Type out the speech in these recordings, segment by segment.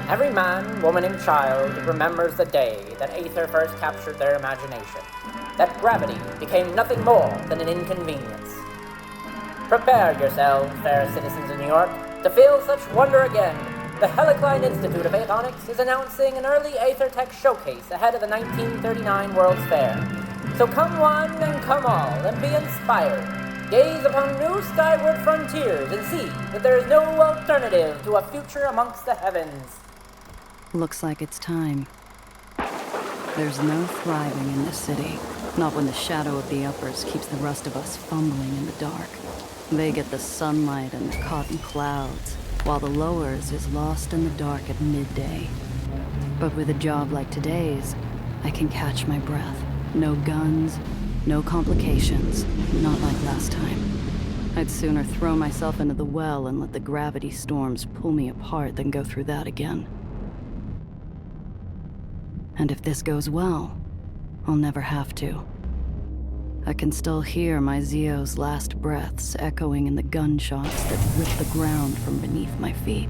Every man, woman, and child remembers the day that Aether first captured their imagination, that gravity became nothing more than an inconvenience. Prepare yourselves, fair citizens of New York, to feel such wonder again. The Helicline Institute of Aethonics is announcing an early Aether Tech showcase ahead of the 1939 World's Fair. So come one and come all, and be inspired. Gaze upon new skyward frontiers and see that there is no alternative to a future amongst the heavens. Looks like it's time. There's no thriving in this city, not when the shadow of the uppers keeps the rest of us fumbling in the dark. They get the sunlight and the caught in clouds, while the lowers is lost in the dark at midday. But with a job like today's, I can catch my breath. No guns, no complications, not like last time. I'd sooner throw myself into the well and let the gravity storms pull me apart than go through that again. And if this goes well, I'll never have to. I can still hear my Zio's last breaths echoing in the gunshots that rip the ground from beneath my feet.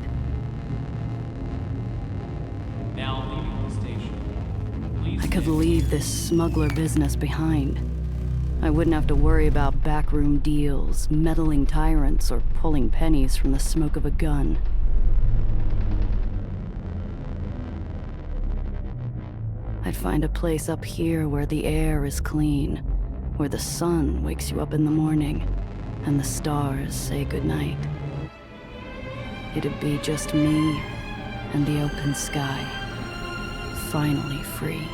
Now leaving the station. Please I could leave this smuggler business behind. I wouldn't have to worry about backroom deals, meddling tyrants, or pulling pennies from the smoke of a gun. I'd find a place up here where the air is clean, where the sun wakes you up in the morning, and the stars say goodnight. It'd be just me and the open sky, finally free.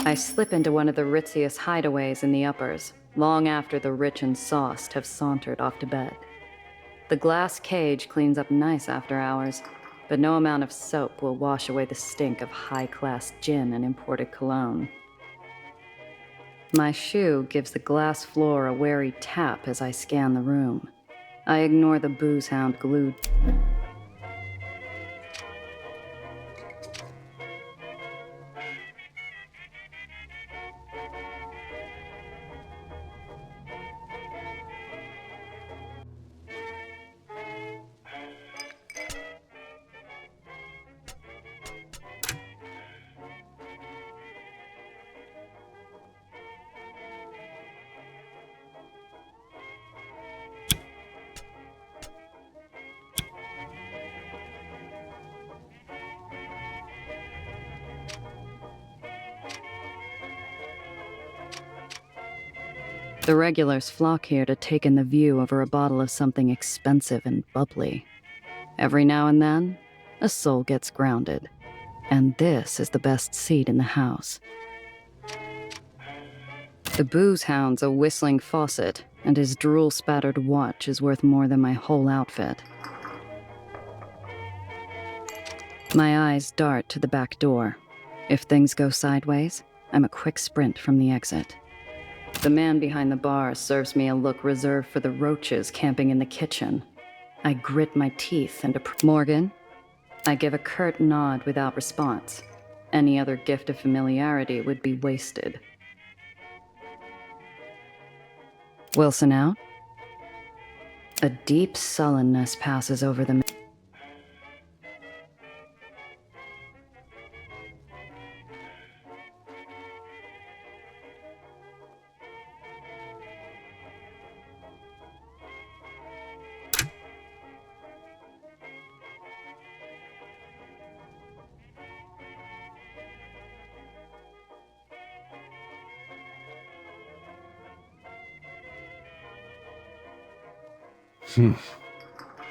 I slip into one of the ritziest hideaways in the uppers, long after the rich and sauced have sauntered off to bed. The glass cage cleans up nice after hours, but no amount of soap will wash away the stink of high-class gin and imported cologne. My shoe gives the glass floor a wary tap as I scan the room. I ignore the booze hound glued. The regulars flock here to take in the view over a bottle of something expensive and bubbly. Every now and then, a soul gets grounded, and this is the best seat in the house. The booze hound's a whistling faucet, and his drool-spattered watch is worth more than my whole outfit. My eyes dart to the back door. If things go sideways, I'm a quick sprint from the exit. The man behind the bar serves me a look reserved for the roaches camping in the kitchen. I grit my teeth and Morgan? I give a curt nod without response. Any other gift of familiarity would be wasted. Wilson out? A deep sullenness passes over the...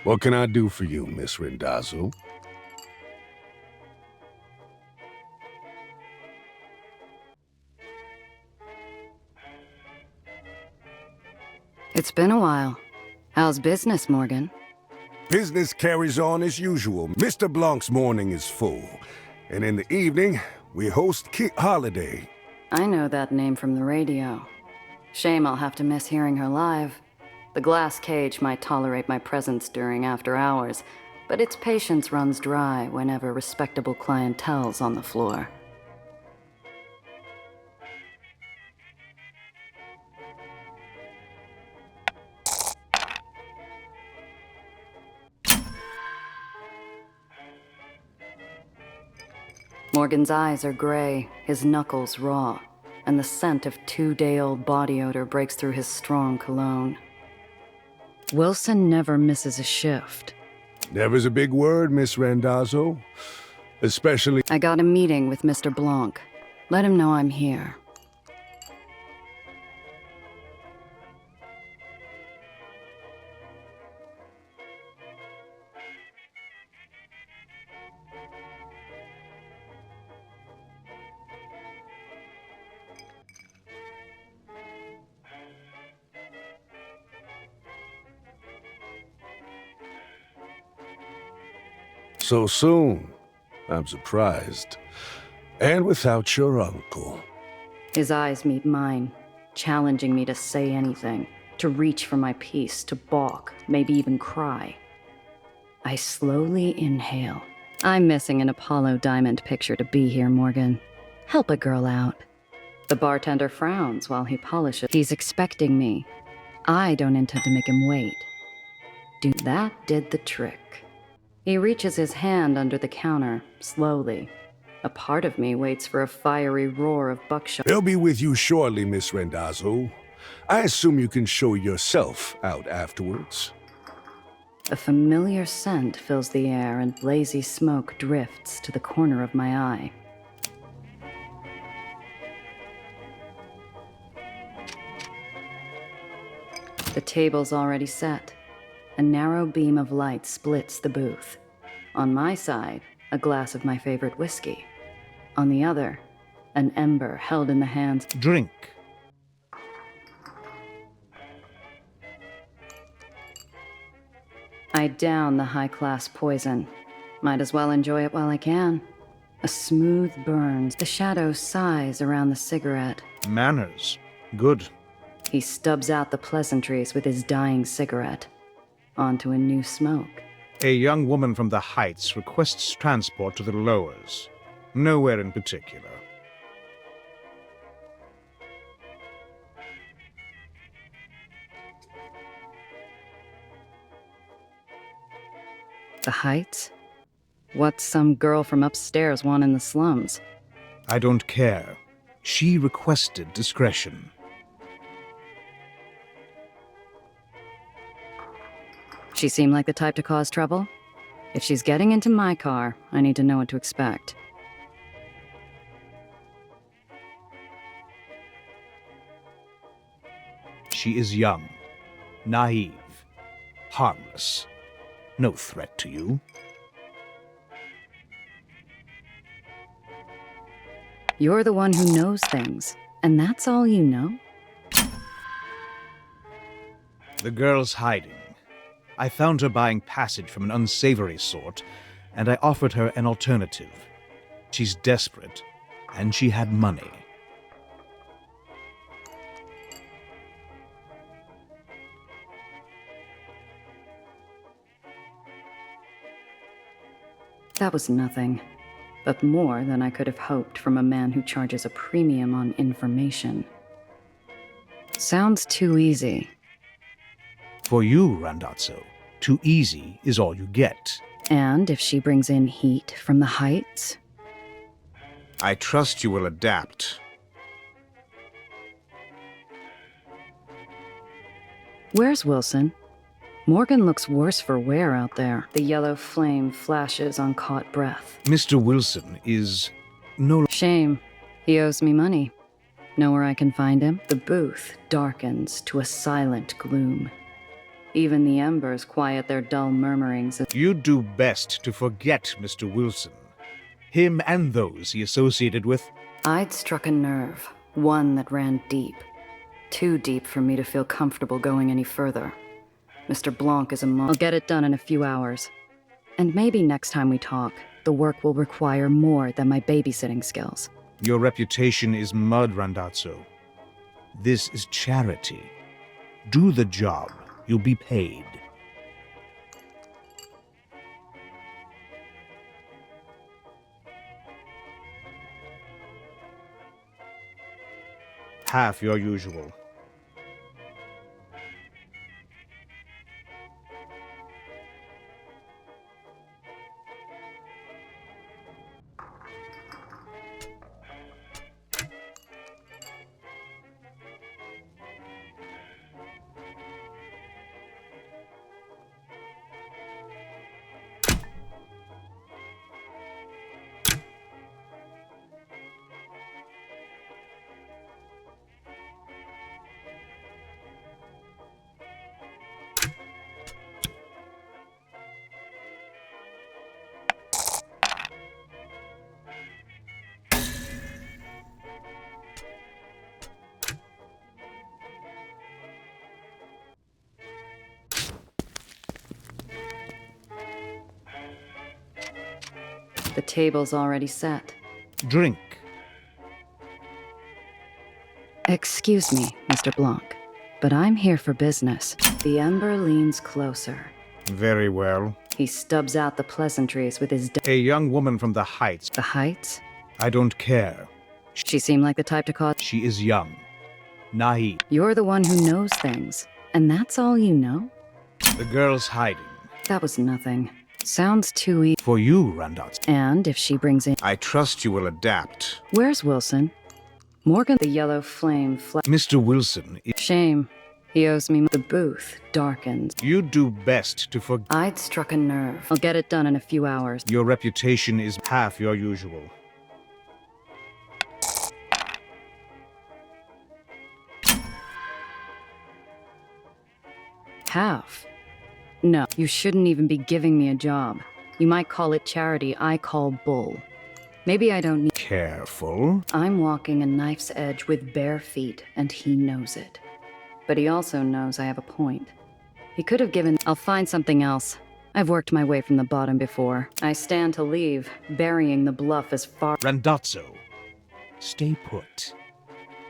What can I do for you, Miss Rindazzo? It's been a while. How's business, Morgan? Business carries on as usual. Mr. Blanc's morning is full. And in the evening, we host Holiday. I know that name from the radio. Shame I'll have to miss hearing her live. The glass cage might tolerate my presence during after hours, but its patience runs dry whenever respectable clientele's on the floor. Morgan's eyes are gray, his knuckles raw, and the scent of 2-day-old body odor breaks through his strong cologne. Wilson never misses a shift. Never's a big word, Miss Randazzo. Especially... I got a meeting with Mr. Blanc. Let him know I'm here. So soon. I'm surprised. And without your uncle. His eyes meet mine, challenging me to say anything, to reach for my piece, to balk, maybe even cry. I slowly inhale. I'm missing an Apollo Diamond picture to be here, Morgan. Help a girl out. The bartender frowns while he polishes. He's expecting me. I don't intend to make him wait. That did the trick. He reaches his hand under the counter, slowly. A part of me waits for a fiery roar of buckshot. They'll be with you shortly, Miss Randazzo. I assume you can show yourself out afterwards. A familiar scent fills the air and lazy smoke drifts to the corner of my eye. The table's already set. A narrow beam of light splits the booth. On my side, a glass of my favorite whiskey. On the other, an ember held in the hands. Drink. I down the high-class poison. Might as well enjoy it while I can. A smooth burns. The shadow sighs around the cigarette. Manners. Good. He stubs out the pleasantries with his dying cigarette. Onto a new smoke. A young woman from the Heights requests transport to the lowers. Nowhere in particular. The Heights? What's some girl from upstairs want in the slums? I don't care. She requested discretion. She seem like the type to cause trouble? If she's getting into my car, I need to know what to expect. She is young, naive, harmless. No threat to you. You're the one who knows things, and that's all you know? The girl's hiding. I found her buying passage from an unsavory sort, and I offered her an alternative. She's desperate, and she had money. That was nothing, but more than I could have hoped from a man who charges a premium on information. Sounds too easy. For you, Randazzo, too easy is all you get. And if she brings in heat from the Heights? I trust you will adapt. Where's Wilson? Morgan looks worse for wear out there. The yellow flame flashes on caught breath. Mr. Wilson is no... Shame. He owes me money. Know where I can find him? The booth darkens to a silent gloom. Even the embers quiet their dull murmurings. You'd do best to forget Mr. Wilson. Him and those he associated with. I'd struck a nerve, one that ran deep. Too deep for me to feel comfortable going any further. Mr. Blanc is a monk. I'll get it done in a few hours. And maybe next time we talk, the work will require more than my babysitting skills. Your reputation is mud, Randazzo. This is charity. Do the job. You'll be paid. Half your usual. The table's already set. Drink. Excuse me, Mr. Blanc, but I'm here for business. The Ember leans closer. Very well. He stubs out the pleasantries with his A young woman from the Heights. The Heights? I don't care. She seemed like the type to cause... She is young. Naive. You're the one who knows things, and that's all you know? The girl's hiding. That was nothing. Sounds too easy. For you, Randot. And if she brings in... I trust you will adapt. Where's Wilson? Morgan, the yellow flame Mr. Wilson, Shame. He owes me... The booth darkens. you do best to forget. I'd struck a nerve. I'll get it done in a few hours. Your reputation is half your usual. Half? No, you shouldn't even be giving me a job. You might call it charity, I call bull. Maybe I don't need... Careful. I'm walking a knife's edge with bare feet, and he knows it. But he also knows I have a point. He could have given... I'll find something else. I've worked my way from the bottom before. I stand to leave, burying the bluff as far... Randazzo, stay put.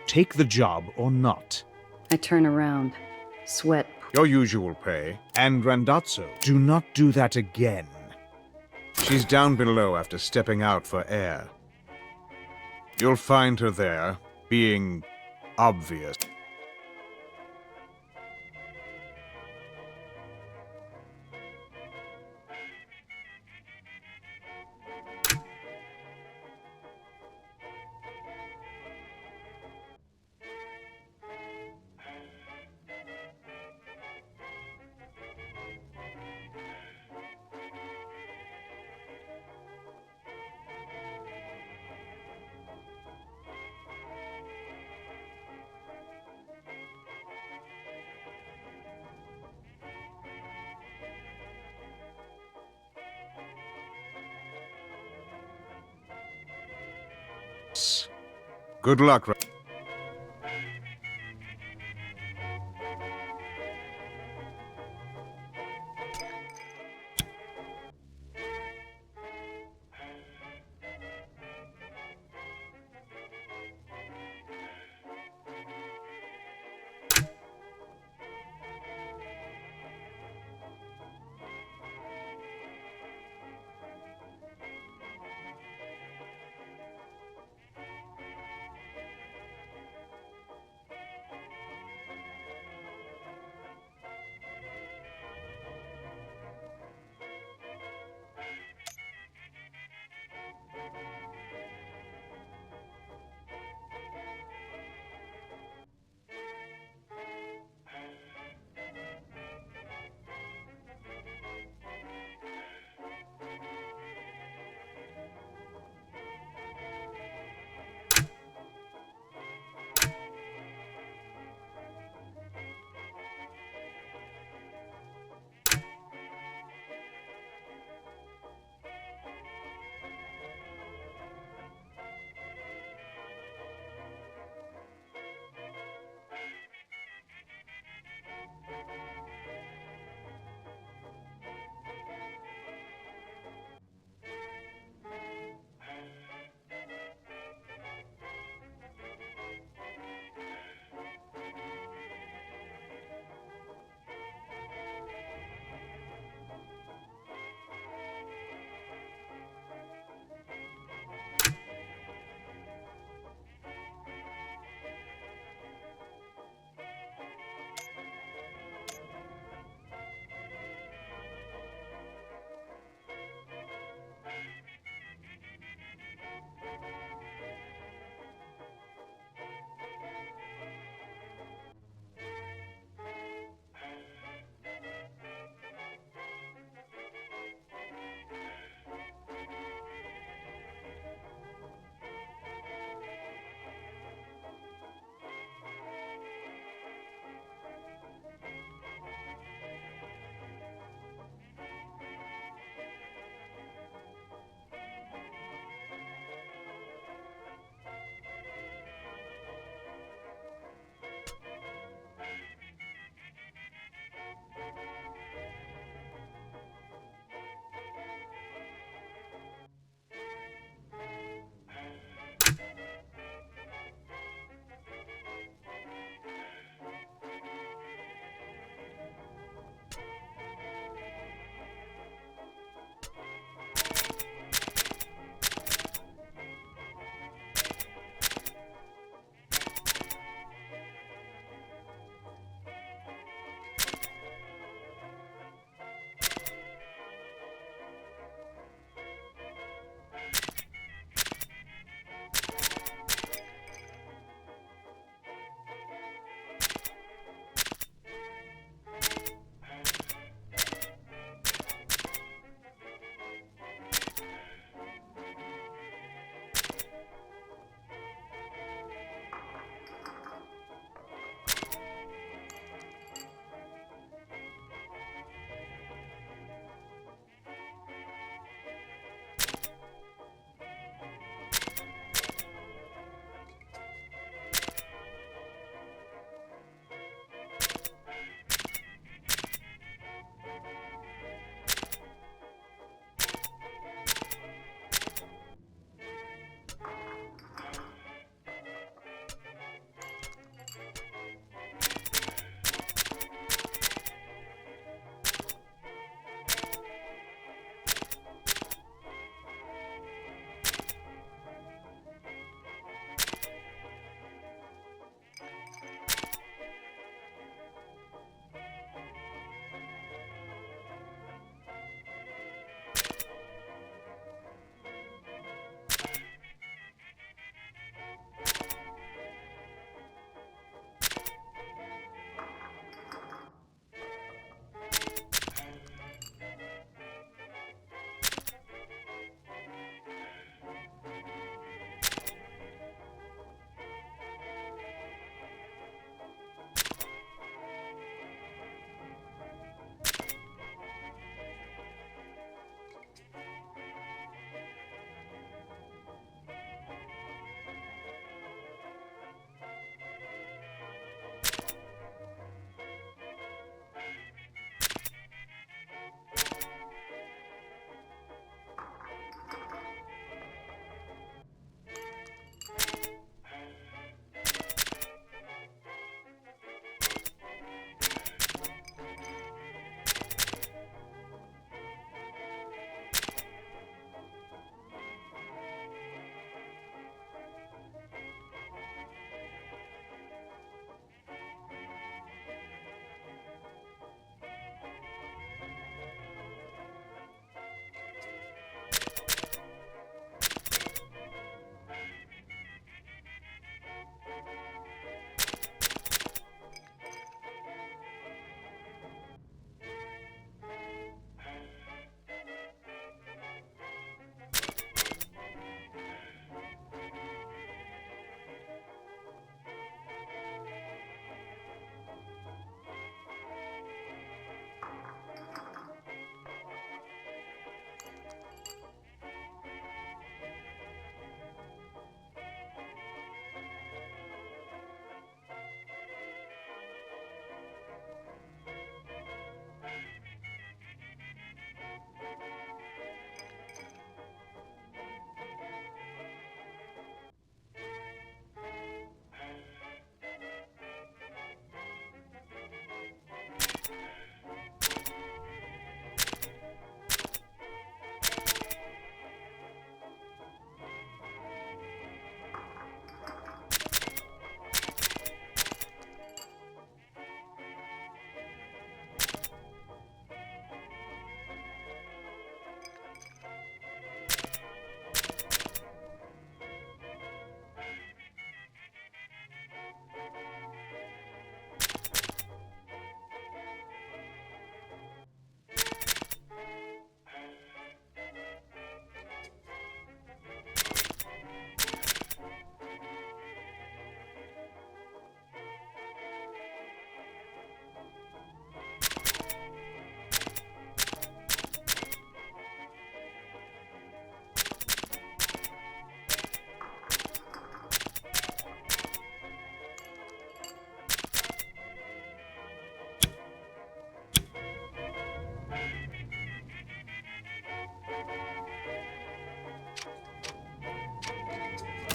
Take the job or not. I turn around, sweat... Your usual pay. And Randazzo, do not do that again. She's down below after stepping out for air. You'll find her there, being obvious. Good luck.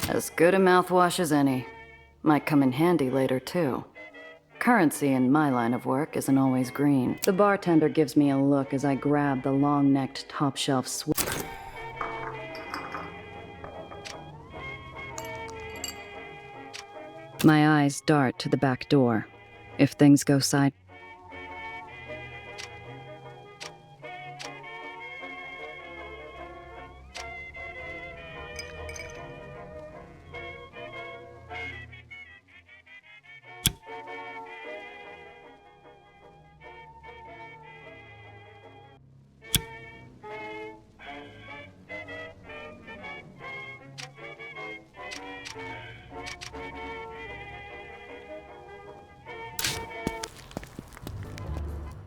As good a mouthwash as any. Might come in handy later, too. Currency in my line of work isn't always green. The bartender gives me a look as I grab the long-necked top-shelf My eyes dart to the back door. If things go side...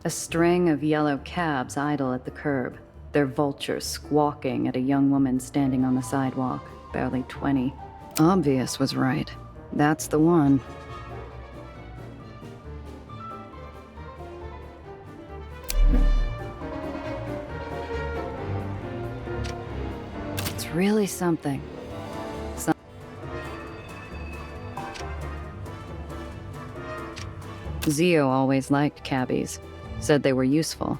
A string of yellow cabs idle at the curb, their vultures squawking at a young woman standing on the sidewalk, barely 20. Obvious was right. That's the one. It's really something. Zio always liked cabbies. Said they were useful.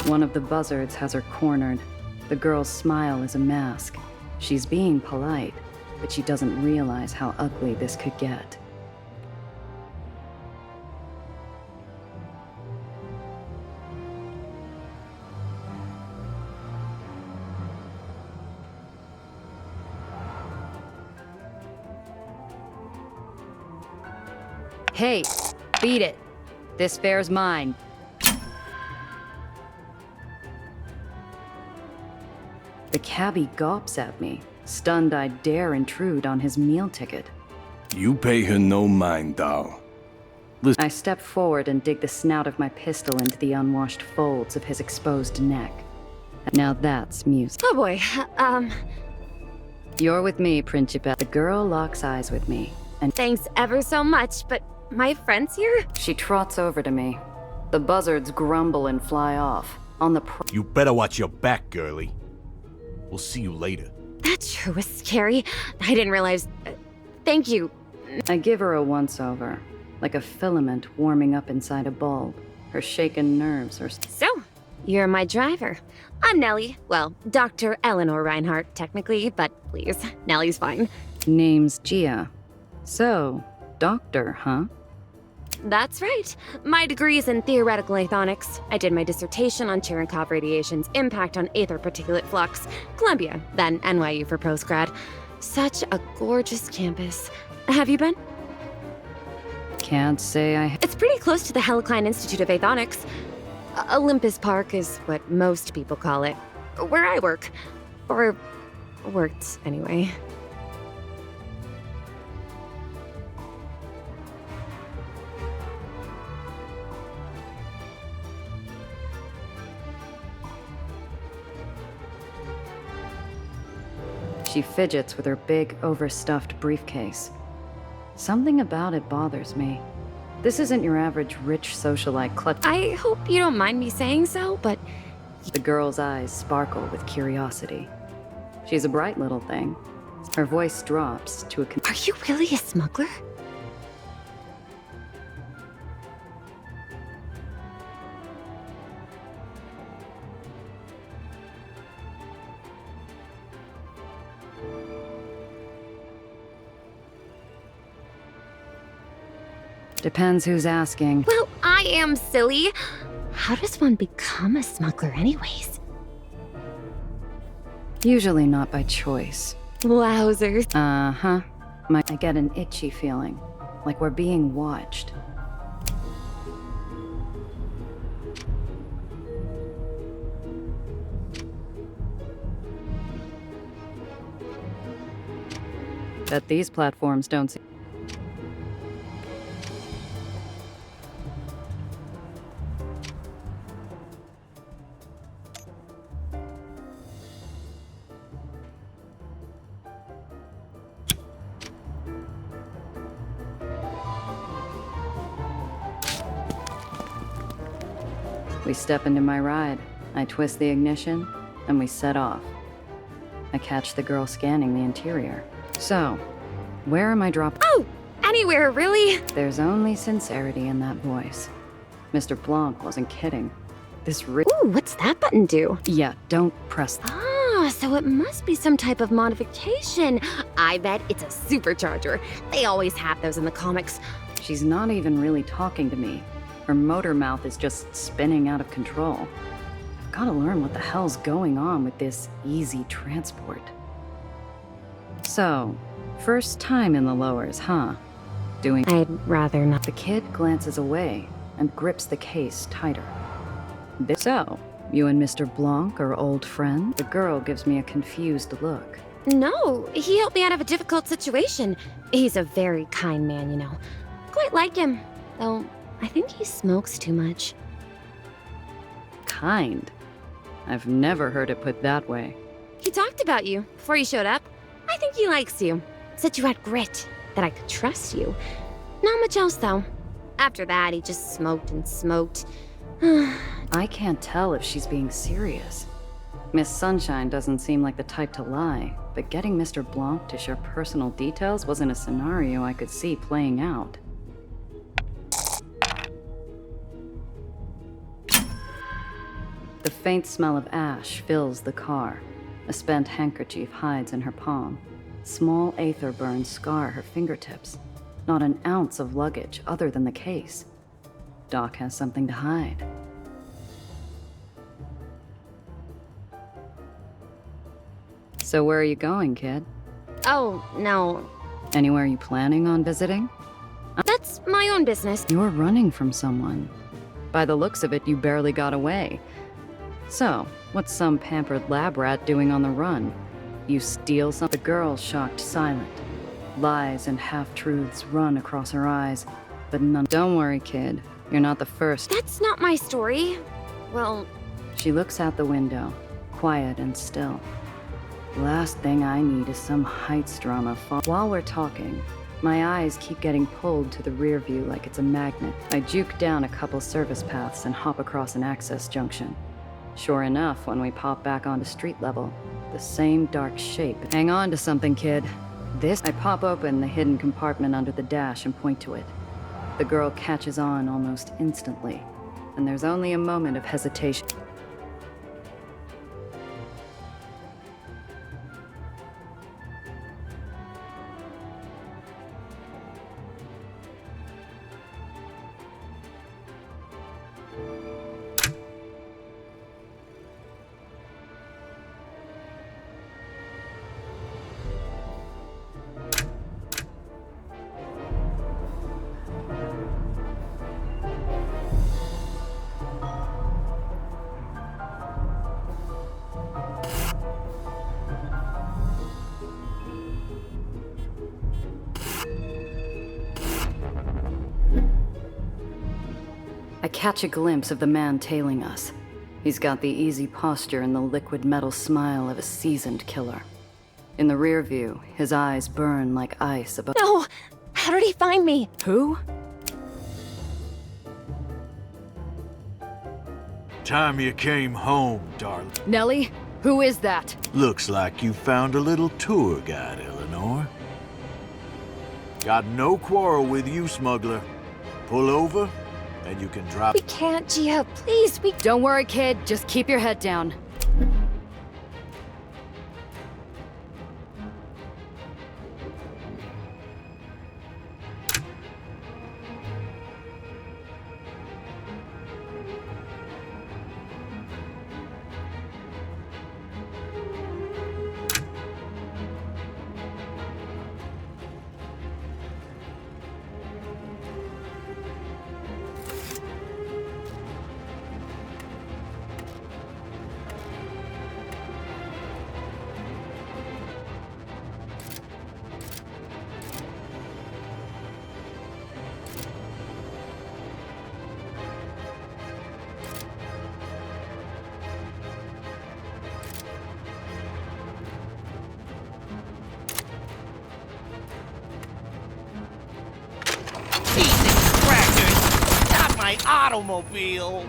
One of the buzzards has her cornered. The girl's smile is a mask. She's being polite, but she doesn't realize how ugly this could get. Hey, beat it. This fare's mine. The cabbie gawps at me, stunned I dare intrude on his meal ticket. You pay her no mind, doll. I step forward and dig the snout of my pistol into the unwashed folds of his exposed neck. Now that's music. Oh boy, You're with me, Principe. The girl locks eyes with me, and thanks ever so much, but my friend's here? she trots over to me. The buzzards grumble and fly off. On the You better watch your back, girlie. We'll see you later. That sure was scary. I didn't realize... thank you. I give her a once-over, like a filament warming up inside a bulb. Her shaken nerves are... So, you're my driver. I'm Nellie. Well, Dr. Eleanor Reinhardt, technically, but please, Nellie's fine. Name's Gia. So, doctor, huh? That's right. My degree's in theoretical aethonics. I did my dissertation on Cherenkov radiation's impact on aether particulate flux. Columbia, then NYU for postgrad. Such a gorgeous campus. Have you been? Can't say I... It's pretty close to the Helicline Institute of Aethonics. Olympus Park is what most people call it. Where I work. Or worked, anyway. She fidgets with her big, overstuffed briefcase. Something about it bothers me. This isn't your average rich socialite clutch. I hope you don't mind me saying so, but... The girl's eyes sparkle with curiosity. She's a bright little thing. Her voice drops to a... Are you really a smuggler? Depends who's asking. Well, I am silly. How does one become a smuggler anyways? Usually not by choice. Wowzers. Uh-huh. I get an itchy feeling, like we're being watched. Bet these platforms don't see... We step into my ride. I twist the ignition, and we set off. I catch the girl scanning the interior. So, where am I dropping? Oh, anywhere, really? There's only sincerity in that voice. Mr. Blanc wasn't kidding. Ooh, what's that button do? Yeah, don't press that. Ah, so it must be some type of modification. I bet it's a supercharger. They always have those in the comics. She's not even really talking to me. Her motor mouth is just spinning out of control. I've gotta learn what the hell's going on with this easy transport. So, first time in the lowers, huh? I'd rather not. The kid glances away and grips the case tighter. So, you and Mr. Blanc are old friends? The girl gives me a confused look. No, he helped me out of a difficult situation. He's a very kind man, you know. Quite like him, though I think he smokes too much. Kind? I've never heard it put that way. He talked about you before you showed up. I think he likes you. Said you had grit, that I could trust you. Not much else, though. After that, he just smoked and smoked. I can't tell if she's being serious. Miss Sunshine doesn't seem like the type to lie, but getting Mr. Blanc to share personal details wasn't a scenario I could see playing out. The faint smell of ash fills the car. A spent handkerchief hides in her palm. Small aether burns scar her fingertips. Not an ounce of luggage other than the case. Doc has something to hide. So where are you going, kid? Oh, no. Anywhere you planning on visiting? That's my own business. You're running from someone. By the looks of it, you barely got away. So, what's some pampered lab rat doing on the run? You steal something? The girl's shocked silent. Lies and half-truths run across her eyes, but none. Don't worry, kid. You're not the first. That's not my story. Well... She looks out the window, quiet and still. Last thing I need is some heights drama. While we're talking, my eyes keep getting pulled to the rear view like it's a magnet. I juke down a couple service paths and hop across an access junction. Sure enough, when we pop back onto street level, the same dark shape. Hang on to something, kid. I pop open the hidden compartment under the dash and point to it. The girl catches on almost instantly, and there's only a moment of hesitation. I catch a glimpse of the man tailing us. He's got the easy posture and the liquid metal smile of a seasoned killer. In the rear view, his eyes burn like ice above. No! How did he find me? Who? Time you came home, darling. Nellie? Who is that? Looks like you found a little tour guide, Eleanor. Got no quarrel with you, smuggler. Pull over, and you can drop. We can't, Gia. Please, we... Don't worry, kid. Just keep your head down. My automobile.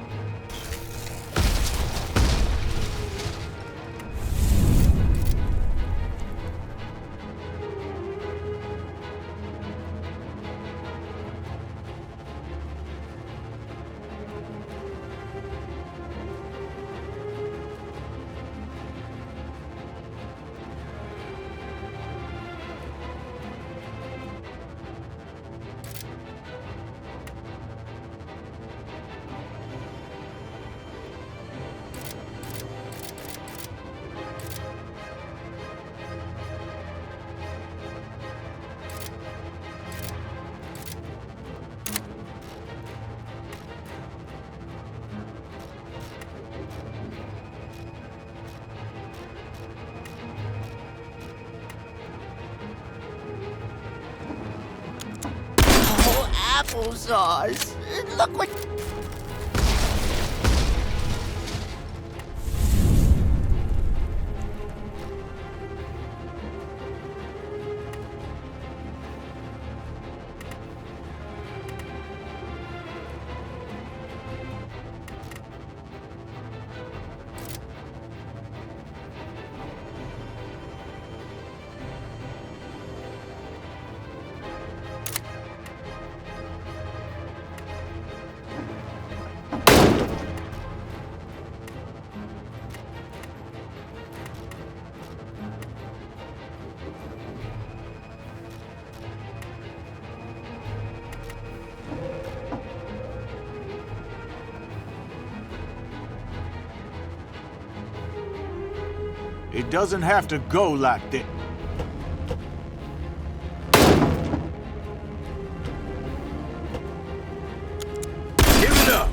applesauce. Look what... It doesn't have to go like that. Give it up!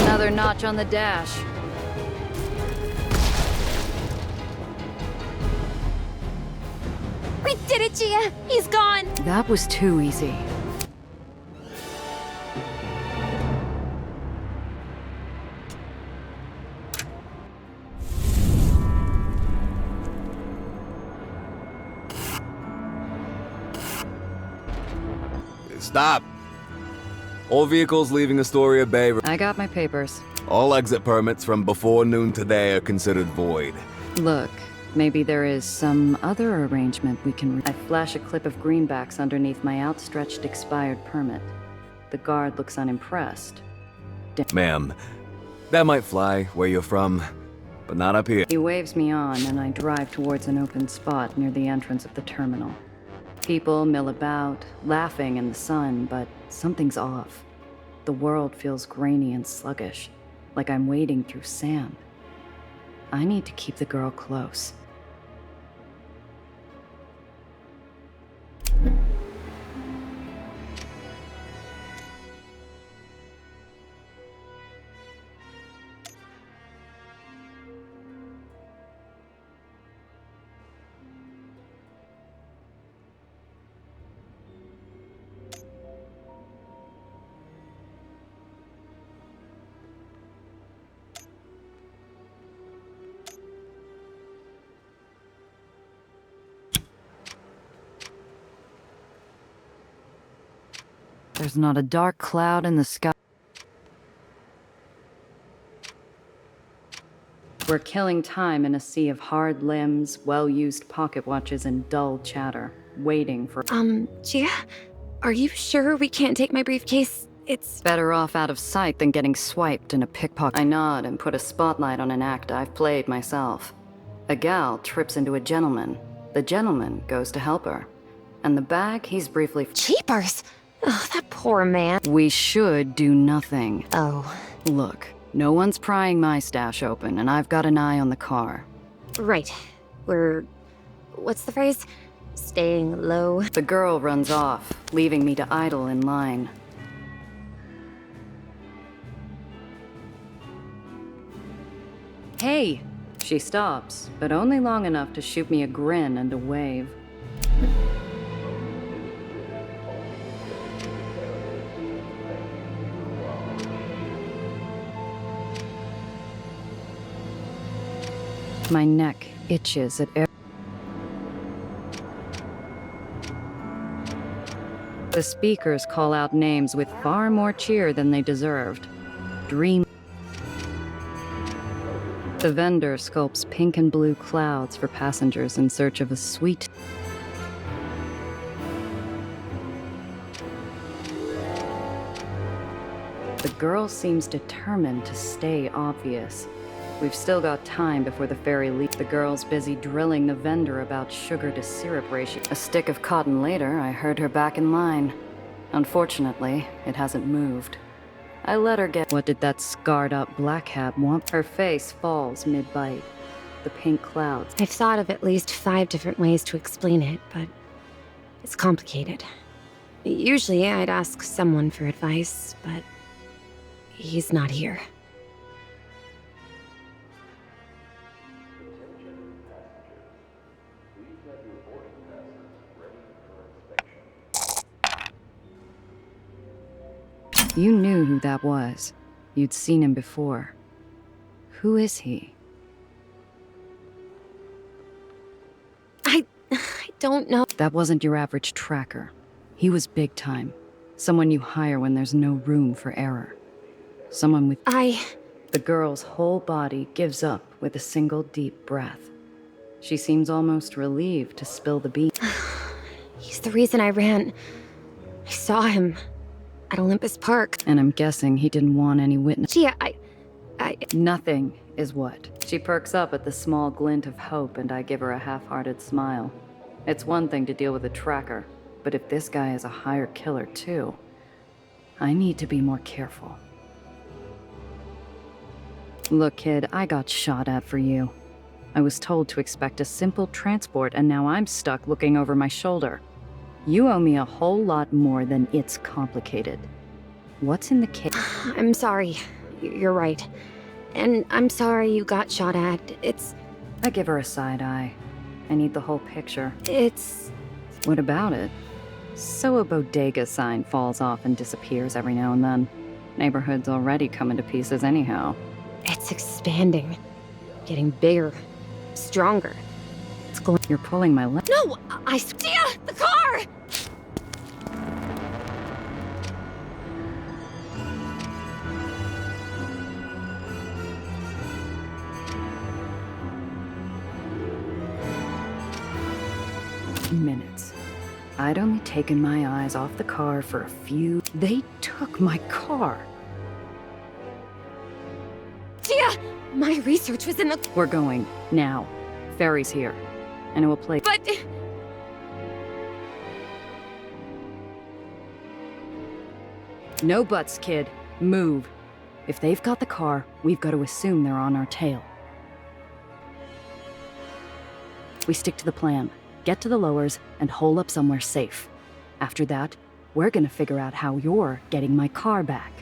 Another notch on the dash. We did it, Gia! He's gone! That was too easy. Stop! All vehicles leaving Astoria Bay... I got my papers. All exit permits from before noon today are considered void. Look, maybe there is some other arrangement we can... I flash a clip of greenbacks underneath my outstretched expired permit. The guard looks unimpressed. Ma'am, that might fly where you're from, but not up here. He waves me on, and I drive towards an open spot near the entrance of the terminal. People mill about, laughing in the sun, but something's off. The world feels grainy and sluggish, like I'm wading through sand. I need to keep the girl close. There's not a dark cloud in the sky. We're killing time in a sea of hard limbs, well-used pocket watches, and dull chatter, waiting for... Gia? Are you sure we can't take my briefcase? It's... Better off out of sight than getting swiped in a pickpocket. I nod and put a spotlight on an act I've played myself. A gal trips into a gentleman. The gentleman goes to help her. And the bag, he's briefly... Cheapers! Oh, that poor man. We should do nothing. Oh. Look, no one's prying my stash open, and I've got an eye on the car. Right. We're... what's the phrase? Staying low. The girl runs off, leaving me to idle in line. Hey! She stops, but only long enough to shoot me a grin and a wave. My neck itches at The speakers call out names with far more cheer than they deserved. Dream. The vendor sculpts pink and blue clouds for passengers in search of a sweet. The girl seems determined to stay obvious. We've still got time before the ferry leaves. The girl's busy drilling the vendor about sugar to syrup ratio. A stick of cotton later, I heard her back in line. Unfortunately, it hasn't moved. I let her get. What did that scarred up black hat want? Her face falls mid-bite. The pink clouds. I've thought of at least 5 different ways to explain it, but it's complicated. Usually I'd ask someone for advice, but he's not here. You knew who that was. You'd seen him before. Who is he? I don't know. That wasn't your average tracker. He was big time. Someone you hire when there's no room for error. Someone with... The girl's whole body gives up with a single deep breath. She seems almost relieved to spill the beans. He's the reason I ran. I saw him at Olympus Park. And I'm guessing he didn't want any witness. Gia, Nothing is what. She perks up at the small glint of hope, and I give her a half-hearted smile. It's one thing to deal with a tracker, but if this guy is a hired killer too, I need to be more careful. Look, kid, I got shot at for you. I was told to expect a simple transport, and now I'm stuck looking over my shoulder. You owe me a whole lot more than it's complicated. What's in the case? I'm sorry. You're right. And I'm sorry you got shot at. I give her a side eye. I need the whole picture. What about it? So a bodega sign falls off and disappears every now and then. Neighborhood's already coming to pieces anyhow. It's expanding. Getting bigger. Stronger. It's going... You're pulling my leg. No! Gia! The car! Minutes. I'd only taken my eyes off the car for a few... They took my car! Gia! My research was in the... We're going. Now. Ferry's here. And it will play... But... No buts, kid. Move. If they've got the car, we've got to assume they're on our tail. We stick to the plan. Get to the lowers and hole up somewhere safe. After that, we're gonna figure out how you're getting my car back.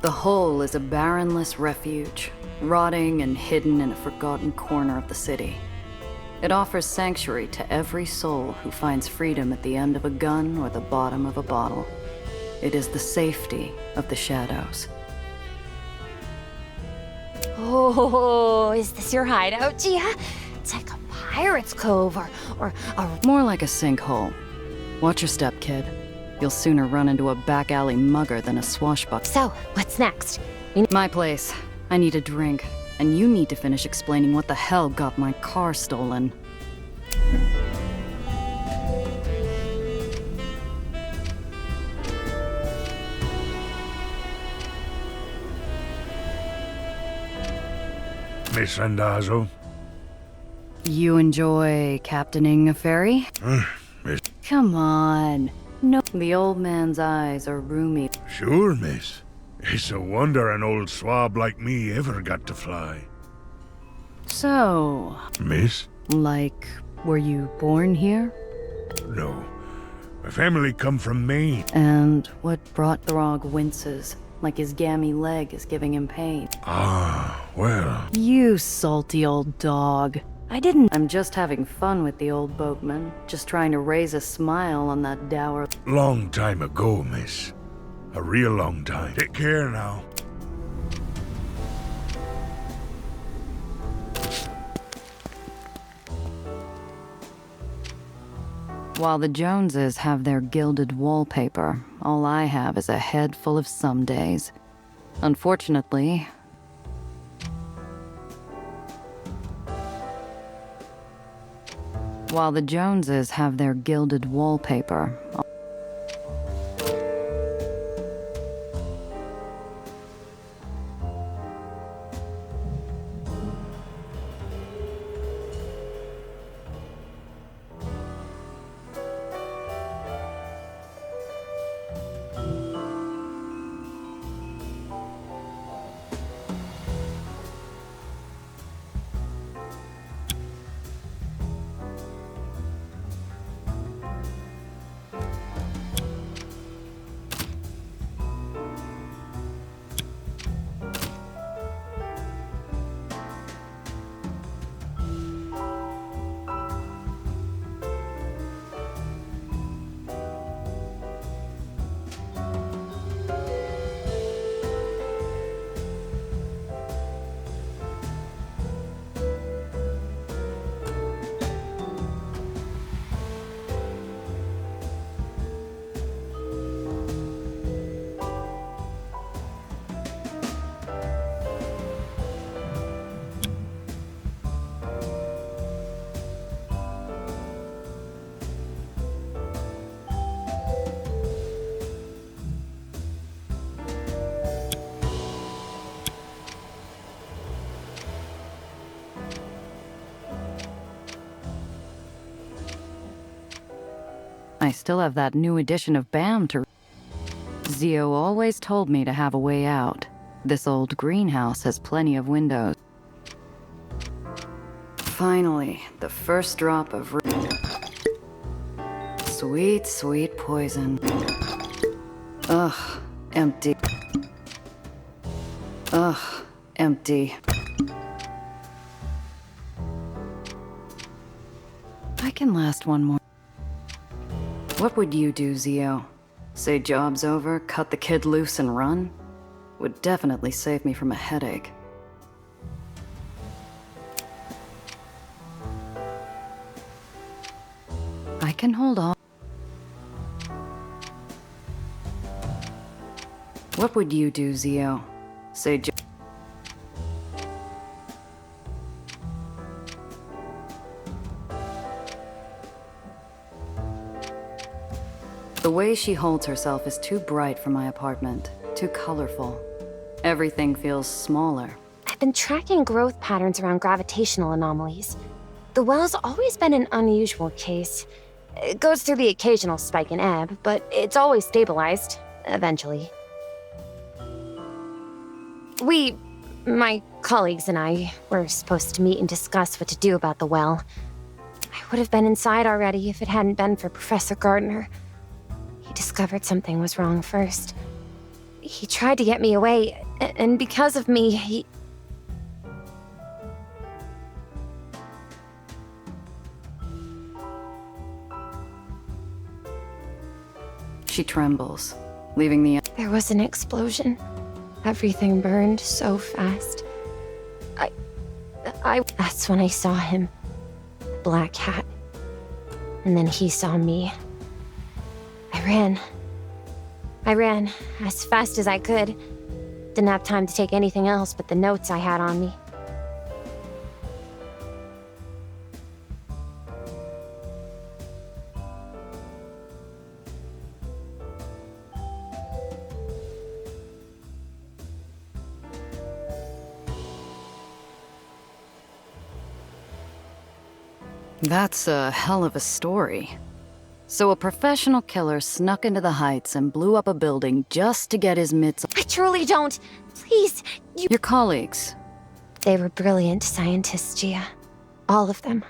The hole is a barrenless refuge, rotting and hidden in a forgotten corner of the city. It offers sanctuary to every soul who finds freedom at the end of a gun or the bottom of a bottle. It is the safety of the shadows. Oh, is this your hideout, Gia? It's like a pirate's cove or a... More like a sinkhole. Watch your step, kid. You'll sooner run into a back alley mugger than a swashbuckler. So, what's next? My place. I need a drink. And you need to finish explaining what the hell got my car stolen. Miss Randazzo? You enjoy captaining a ferry? Miss... Come on. No. The old man's eyes are roomy. Sure, miss. It's a wonder an old swab like me ever got to fly. So... Miss? Like, were you born here? No. My family come from Maine. And what brought Throg winces, like his gammy leg is giving him pain? Ah, well... You salty old dog. I'm just having fun with the old boatman, just trying to raise a smile on that dour... Long time ago, miss. A real long time. Take care now. While the Joneses have their gilded wallpaper, all I have is a head full of some days. Unfortunately... While the Joneses have their gilded wallpaper... I still have that new edition of BAM to... Zio always told me to have a way out. This old greenhouse has plenty of windows. Finally, the first drop of... Sweet, sweet poison. Ugh, empty. Ugh, empty. I can last one more. What would you do, Zio? Say job's over, cut the kid loose and run? Would definitely save me from a headache. I can hold on. What would you do, Zio? Say The way she holds herself is too bright for my apartment, too colorful. Everything feels smaller. I've been tracking growth patterns around gravitational anomalies. The well's always been an unusual case. It goes through the occasional spike and ebb, but it's always stabilized, eventually. My colleagues and I, were supposed to meet and discuss what to do about the well. I would have been inside already if it hadn't been for Professor Gardner. He discovered something was wrong first. He tried to get me away, and because of me, he... She trembles, leaving the... There was an explosion. Everything burned so fast. That's when I saw him. Black hat. And then he saw me. I ran as fast as I could. Didn't have time to take anything else but the notes I had on me. That's a hell of a story. So a professional killer snuck into the Heights and blew up a building just to get his mitts... I truly don't. Please, you... Your colleagues. They were brilliant scientists, Gia. All of them.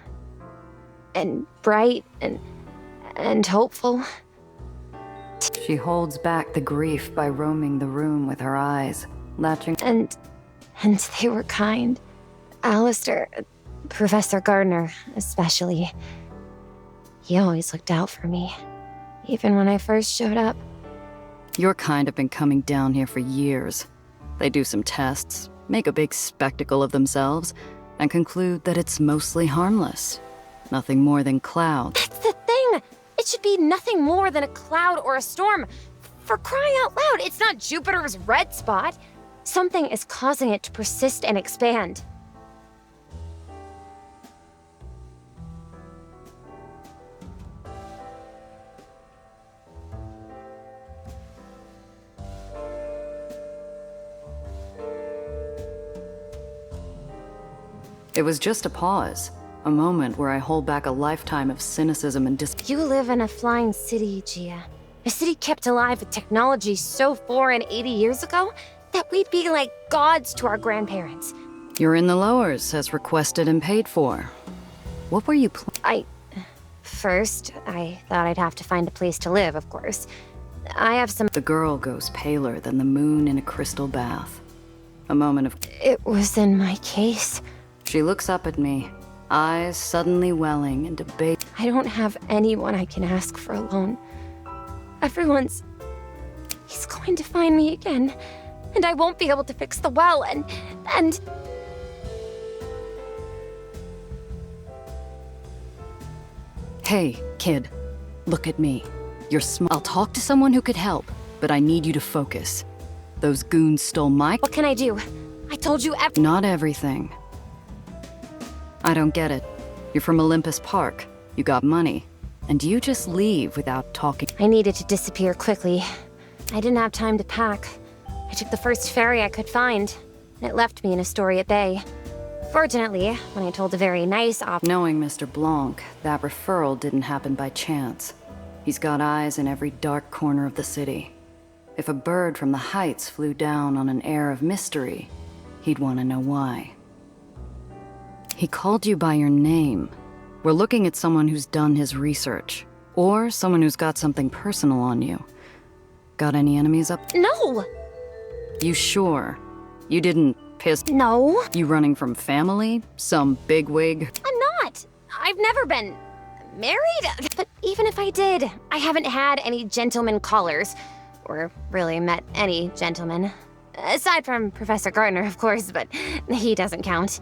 And bright and hopeful. She holds back the grief by roaming the room with her eyes, latching... And they were kind. Alistair, Professor Gardner, especially. He always looked out for me, even when I first showed up. Your kind have been coming down here for years. They do some tests, make a big spectacle of themselves, and conclude that it's mostly harmless. Nothing more than clouds. That's the thing! It should be nothing more than a cloud or a storm. For crying out loud, it's not Jupiter's red spot. Something is causing it to persist and expand. It was just a pause, a moment where I hold back a lifetime of cynicism and You live in a flying city, Gia. A city kept alive with technology so foreign 80 years ago that we'd be like gods to our grandparents. You're in the lowers, as requested and paid for. What were you First, I thought I'd have to find a place to live, of course. I have some... The girl goes paler than the moon in a crystal bath. A moment of... It was in my case. She looks up at me, eyes suddenly welling into big... I don't have anyone I can ask for a loan. Everyone's... He's going to find me again, and I won't be able to fix the well, and... Hey, kid. Look at me. You're smart. I'll talk to someone who could help, but I need you to focus. Those goons stole my... What can I do? I told you Not everything. I don't get it. You're from Olympus Park. You got money. And you just leave without talking. I needed to disappear quickly. I didn't have time to pack. I took the first ferry I could find, and it left me in Astoria Bay. Fortunately, when I told a very nice Knowing Mr. Blanc, that referral didn't happen by chance. He's got eyes in every dark corner of the city. If a bird from the Heights flew down on an air of mystery, he'd want to know why. He called you by your name. We're looking at someone who's done his research. Or someone who's got something personal on you. Got any enemies up? No! You sure? You didn't piss... No. You running from family? Some bigwig? I'm not! I've never been... married? But even if I did, I haven't had any gentleman callers. Or really met any gentlemen. Aside from Professor Gardner, of course, but he doesn't count.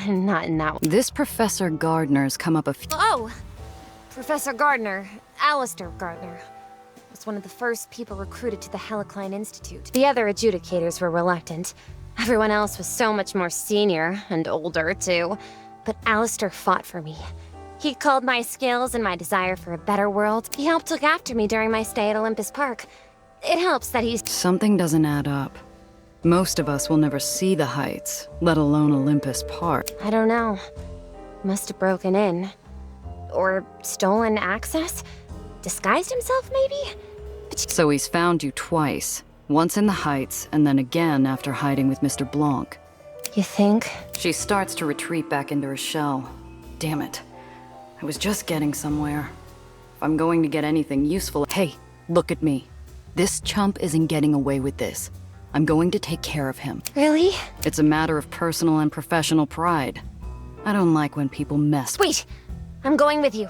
Not in that one. This Professor Gardner's come up a few... Oh! Professor Gardner, Alistair Gardner, was one of the first people recruited to the Helicline Institute. The other adjudicators were reluctant. Everyone else was so much more senior, and older, too. But Alistair fought for me. He called my skills and my desire for a better world. He helped look after me during my stay at Olympus Park. It helps that he's... Something doesn't add up. Most of us will never see the Heights, let alone Olympus Park. I don't know. Must have broken in. Or stolen access? Disguised himself, maybe? So he's found you twice. Once in the Heights, and then again after hiding with Mr. Blanc. You think? She starts to retreat back into her shell. Damn it. I was just getting somewhere. If I'm going to get anything useful... Hey, look at me. This chump isn't getting away with this. I'm going to take care of him. Really? It's a matter of personal and professional pride. I don't like when people mess. Wait! I'm going with you.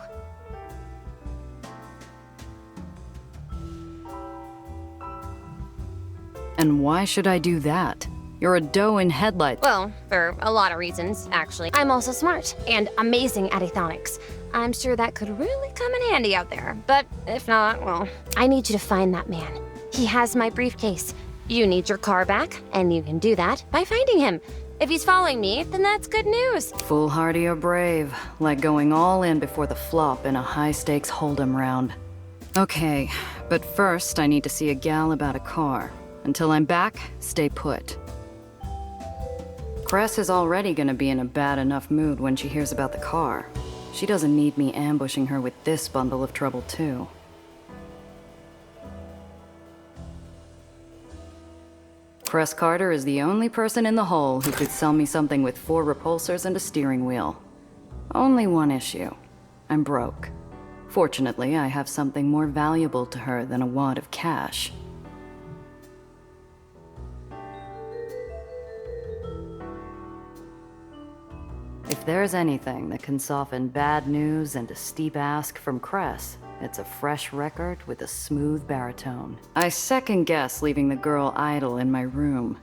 And why should I do that? You're a doe in headlights. Well, for a lot of reasons, actually. I'm also smart and amazing at aethonics. I'm sure that could really come in handy out there. But if not, well, I need you to find that man. He has my briefcase. You need your car back, and you can do that by finding him. If he's following me, then that's good news. Foolhardy or brave, like going all in before the flop in a high-stakes hold'em round. Okay, but first I need to see a gal about a car. Until I'm back, stay put. Cress is already gonna be in a bad enough mood when she hears about the car. She doesn't need me ambushing her with this bundle of trouble, too. Cress Carter is the only person in the hole who could sell me something with 4 repulsors and a steering wheel. Only one issue. I'm broke. Fortunately, I have something more valuable to her than a wad of cash. If there's anything that can soften bad news and a steep ask from Cress, it's a fresh record with a smooth baritone. I second-guess leaving the girl idle in my room.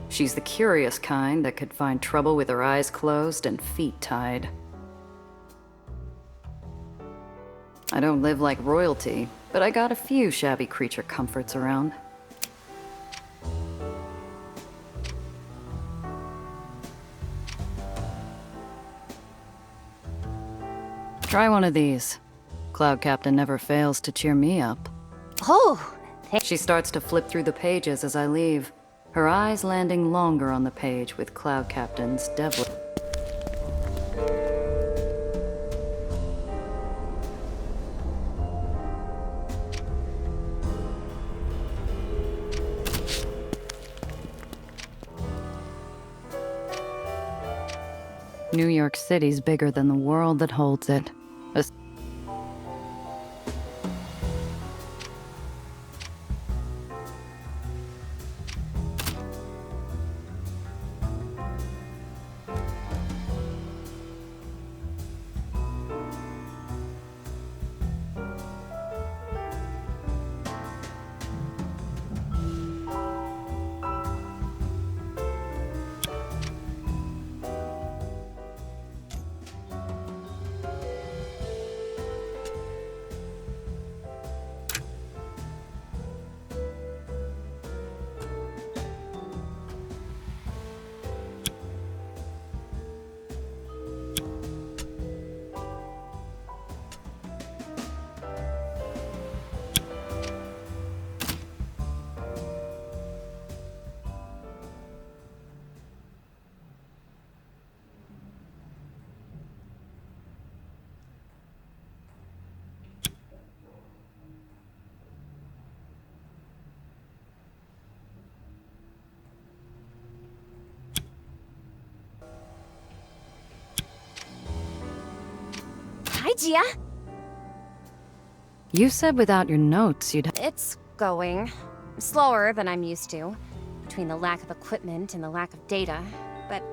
She's the curious kind that could find trouble with her eyes closed and feet tied. I don't live like royalty, but I got a few shabby creature comforts around. Try one of these. Cloud Captain never fails to cheer me up. Oh! She starts to flip through the pages as I leave, her eyes landing longer on the page with Cloud Captain's devil. New York City's bigger than the world that holds it. Hi, Gia. You said without your notes you'd... It's going. Slower than I'm used to. Between the lack of equipment and the lack of data. But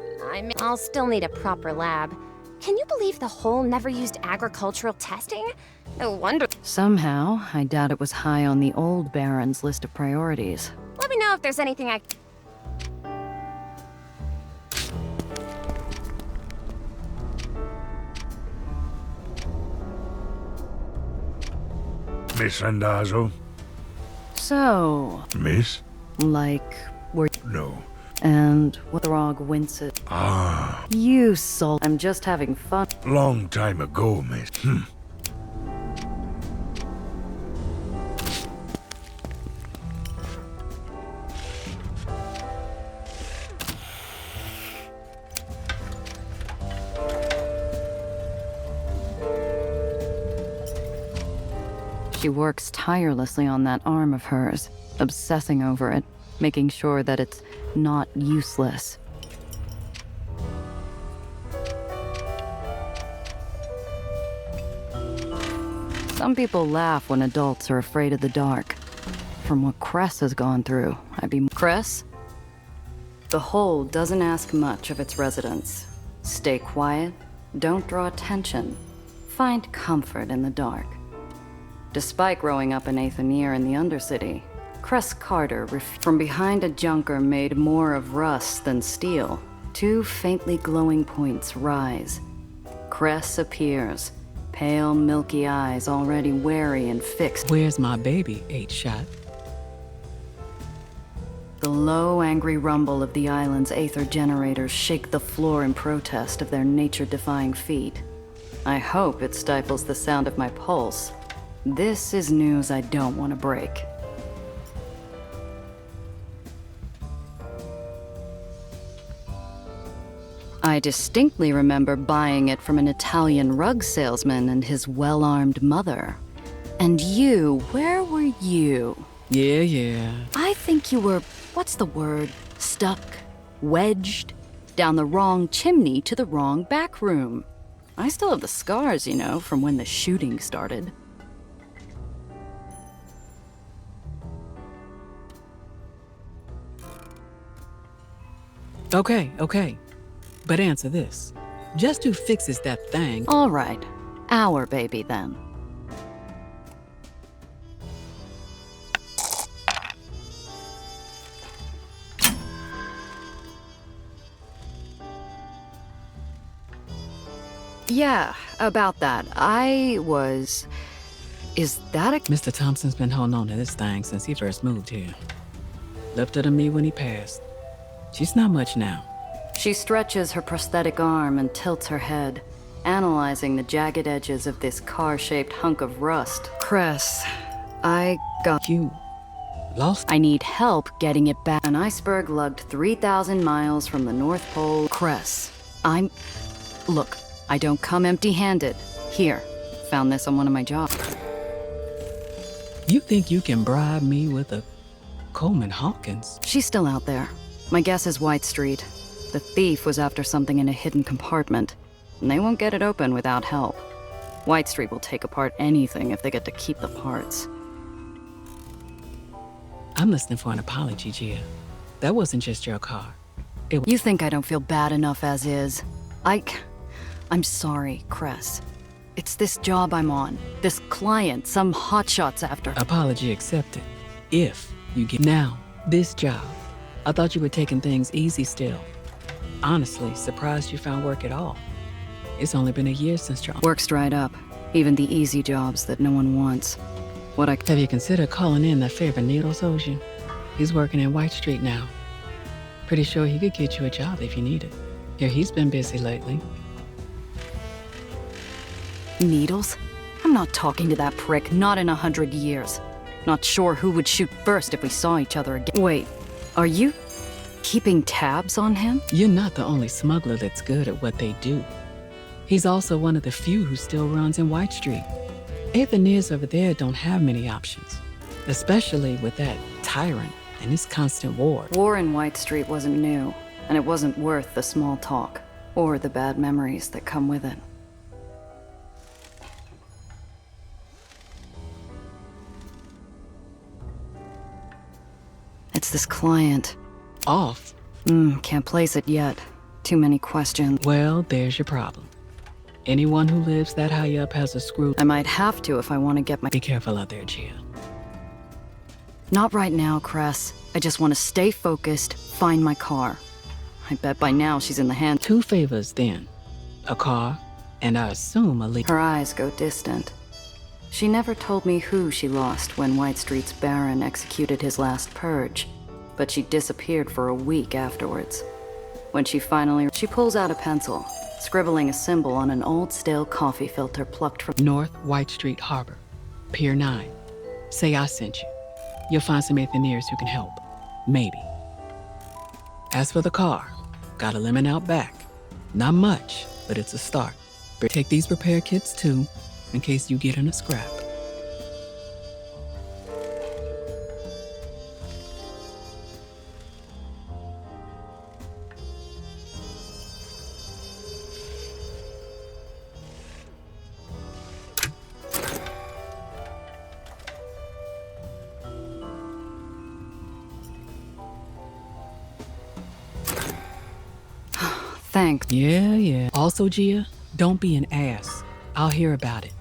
I'll still need a proper lab. Can you believe the hole never used agricultural testing? No wonder. Somehow, I doubt it was high on the old Baron's list of priorities. Let me know if there's anything I... Miss Randazzo? So... Miss? Like, were... No. And what Throg winces. Ah. You soul. I'm just having fun. Long time ago, miss. She works tirelessly on that arm of hers, obsessing over it, making sure that it's not useless. Some people laugh when adults are afraid of the dark. from what Cress has gone through, I'd be... Cress? The hold doesn't ask much of its residents. Stay quiet, don't draw attention, find comfort in the dark. Despite growing up in Aether in the Undercity, Cress Carter, from behind a junker made more of rust than steel, two faintly glowing points rise. Cress appears, pale, milky eyes already wary and fixed. Where's my baby, 8-Shot? The low, angry rumble of the island's Aether generators shake the floor in protest of their nature-defying feat. I hope it stifles the sound of my pulse. This is news I don't want to break. I distinctly remember buying it from an Italian rug salesman and his well-armed mother. And you, where were you? Yeah. I think you were, what's the word? Stuck, wedged, down the wrong chimney to the wrong back room. I still have the scars, you know, from when the shooting started. Okay. But answer this. Just who fixes that thing? All right. Our baby, then. Yeah, about that. Is that a... Mr. Thompson's been holding on to this thing since he first moved here. Lifted to me when he passed. She's not much now. She stretches her prosthetic arm and tilts her head, analyzing the jagged edges of this car-shaped hunk of rust. Cress, I got... You lost? I need help getting it back. An iceberg lugged 3,000 miles from the North Pole. Cress, Look, I don't come empty-handed. Here, found this on one of my jobs. You think you can bribe me with a Coleman Hawkins? She's still out there. My guess is White Street. The thief was after something in a hidden compartment, and they won't get it open without help. White Street will take apart anything if they get to keep the parts. I'm listening for an apology, Gia. That wasn't just your car. You think I don't feel bad enough as is? I'm sorry, Cress. It's this job I'm on. This client some hotshot's after. Apology accepted. If you get... Now, this job. I thought you were taking things easy still. Honestly, surprised you found work at all. It's only been a year since your... Work's dried up. Even the easy jobs that no one wants. Have you considered calling in that favor Needles owes you? He's working in White Street now. Pretty sure he could get you a job if you need it. Yeah, he's been busy lately. Needles? I'm not talking to that prick, not in 100 years. Not sure who would shoot first if we saw each other again. Wait, are you keeping tabs on him? You're not the only smuggler that's good at what they do. He's also one of the few who still runs in White Street. Aether over there don't have many options, especially with that tyrant and his constant war. War in White Street wasn't new, and it wasn't worth the small talk, or the bad memories that come with it. It's this client. Off? Can't place it yet. Too many questions. Well, there's your problem. Anyone who lives that high up has a screw. I might have to if I want to get my... Be careful out there, Gia. Not right now, Cress. I just want to stay focused, find my car. I bet by now she's in the hand... 2 favors, then. A car, and I assume a lead. Her eyes go distant. She never told me who she lost when White Street's Baron executed his last purge, but she disappeared for a week afterwards. When she pulls out a pencil, scribbling a symbol on an old stale coffee filter plucked from... North White Street Harbor, Pier 9. Say I sent you. You'll find some Aetherians who can help. Maybe. As for the car, got a lemon out back. Not much, but it's a start. Take these repair kits too, in case you get in a scrap. Thanks. Yeah. Also, Gia, don't be an ass. I'll hear about it.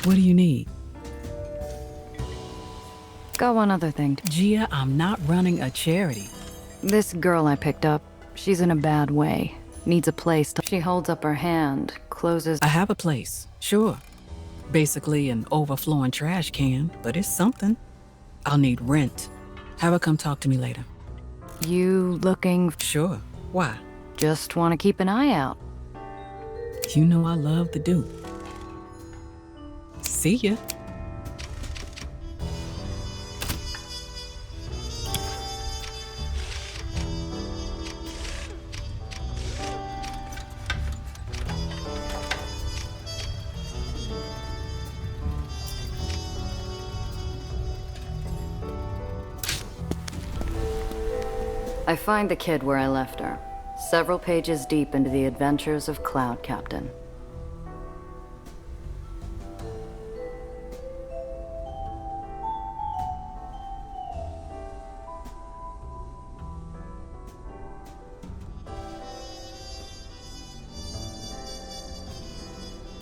What do you need? Got one other thing. Gia, I'm not running a charity. This girl I picked up, she's in a bad way. Needs a place to... She holds up her hand, closes... I have a place, sure. Basically an overflowing trash can, but it's something. I'll need rent. Have her come talk to me later. You looking... Sure. Why? Just want to keep an eye out. You know I love to do. See ya. I find the kid where I left her, several pages deep into the adventures of Cloud Captain.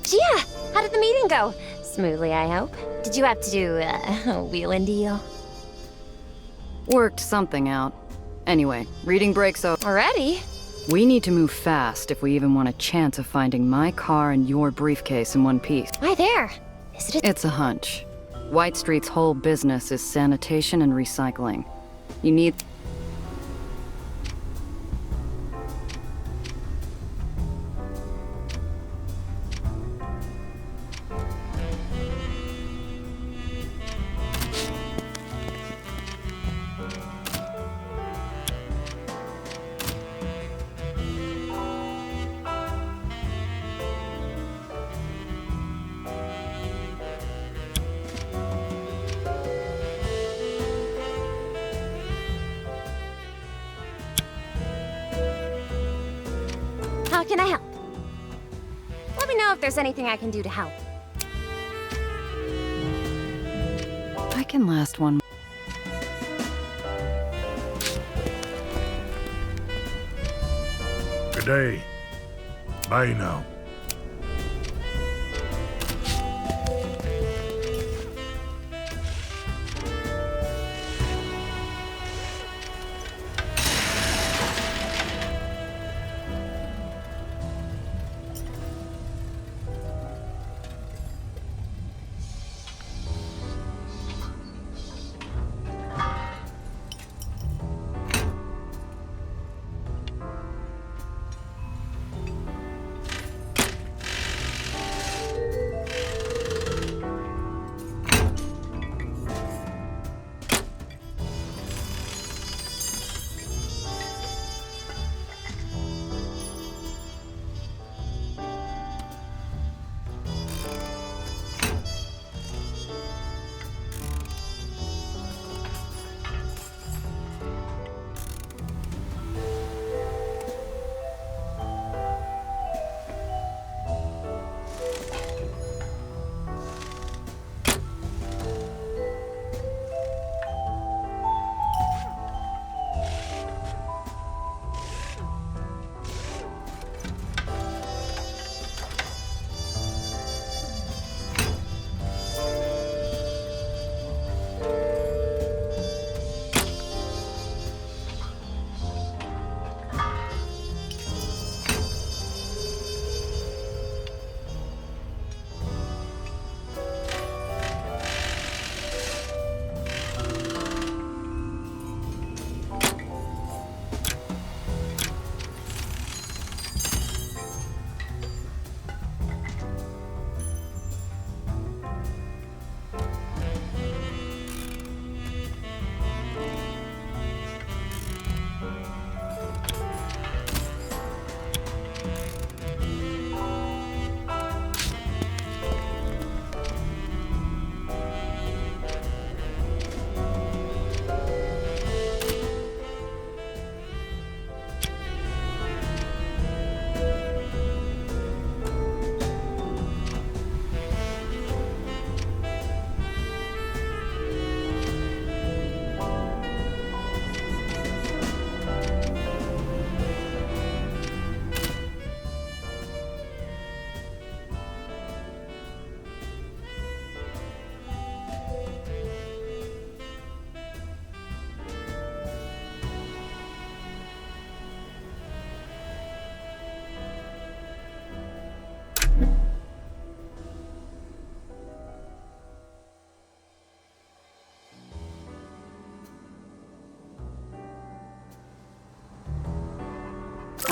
Gia, how did the meeting go? Smoothly, I hope. Did you have to do a wheel-in deal? Worked something out. Anyway, reading break's over. Already? We need to move fast if we even want a chance of finding my car and your briefcase in one piece. Why there? Is it a... It's a hunch. White Street's whole business is sanitation and recycling. You need... How can I help? Let me know if there's anything I can do to help. I can last one. Good day. Bye now.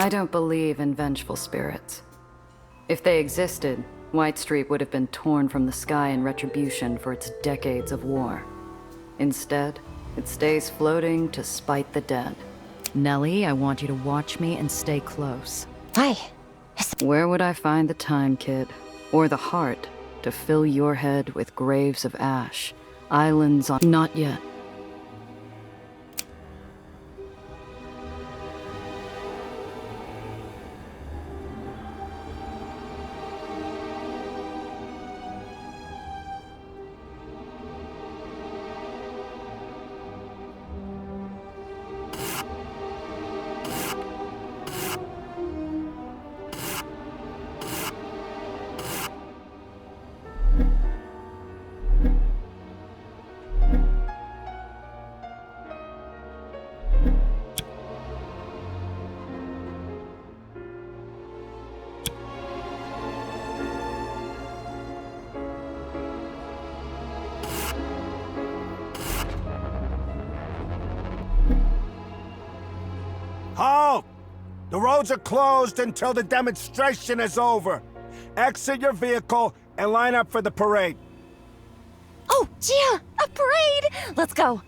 I don't believe in vengeful spirits. If they existed, White Street would have been torn from the sky in retribution for its decades of war. Instead, it stays floating to spite the dead. Nellie, I want you to watch me and stay close. Why? Where would I find the time, kid? Or the heart to fill your head with graves of ash? Islands on... Not yet. The roads are closed until the demonstration is over. Exit your vehicle and line up for the parade. Oh, Gia! A parade! Let's go.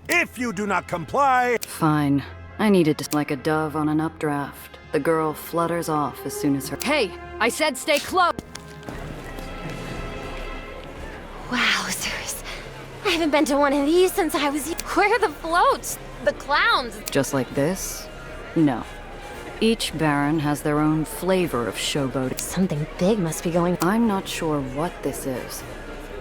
If you do not comply... Fine. I needed to... Like a dove on an updraft. The girl flutters off as soon as her... Hey! I said stay close! Wowzers. I haven't been to one of these since I was... Where are the floats? The clowns? Just like this? No. Each Baron has their own flavor of showboat. Something big must be going... I'm not sure what this is.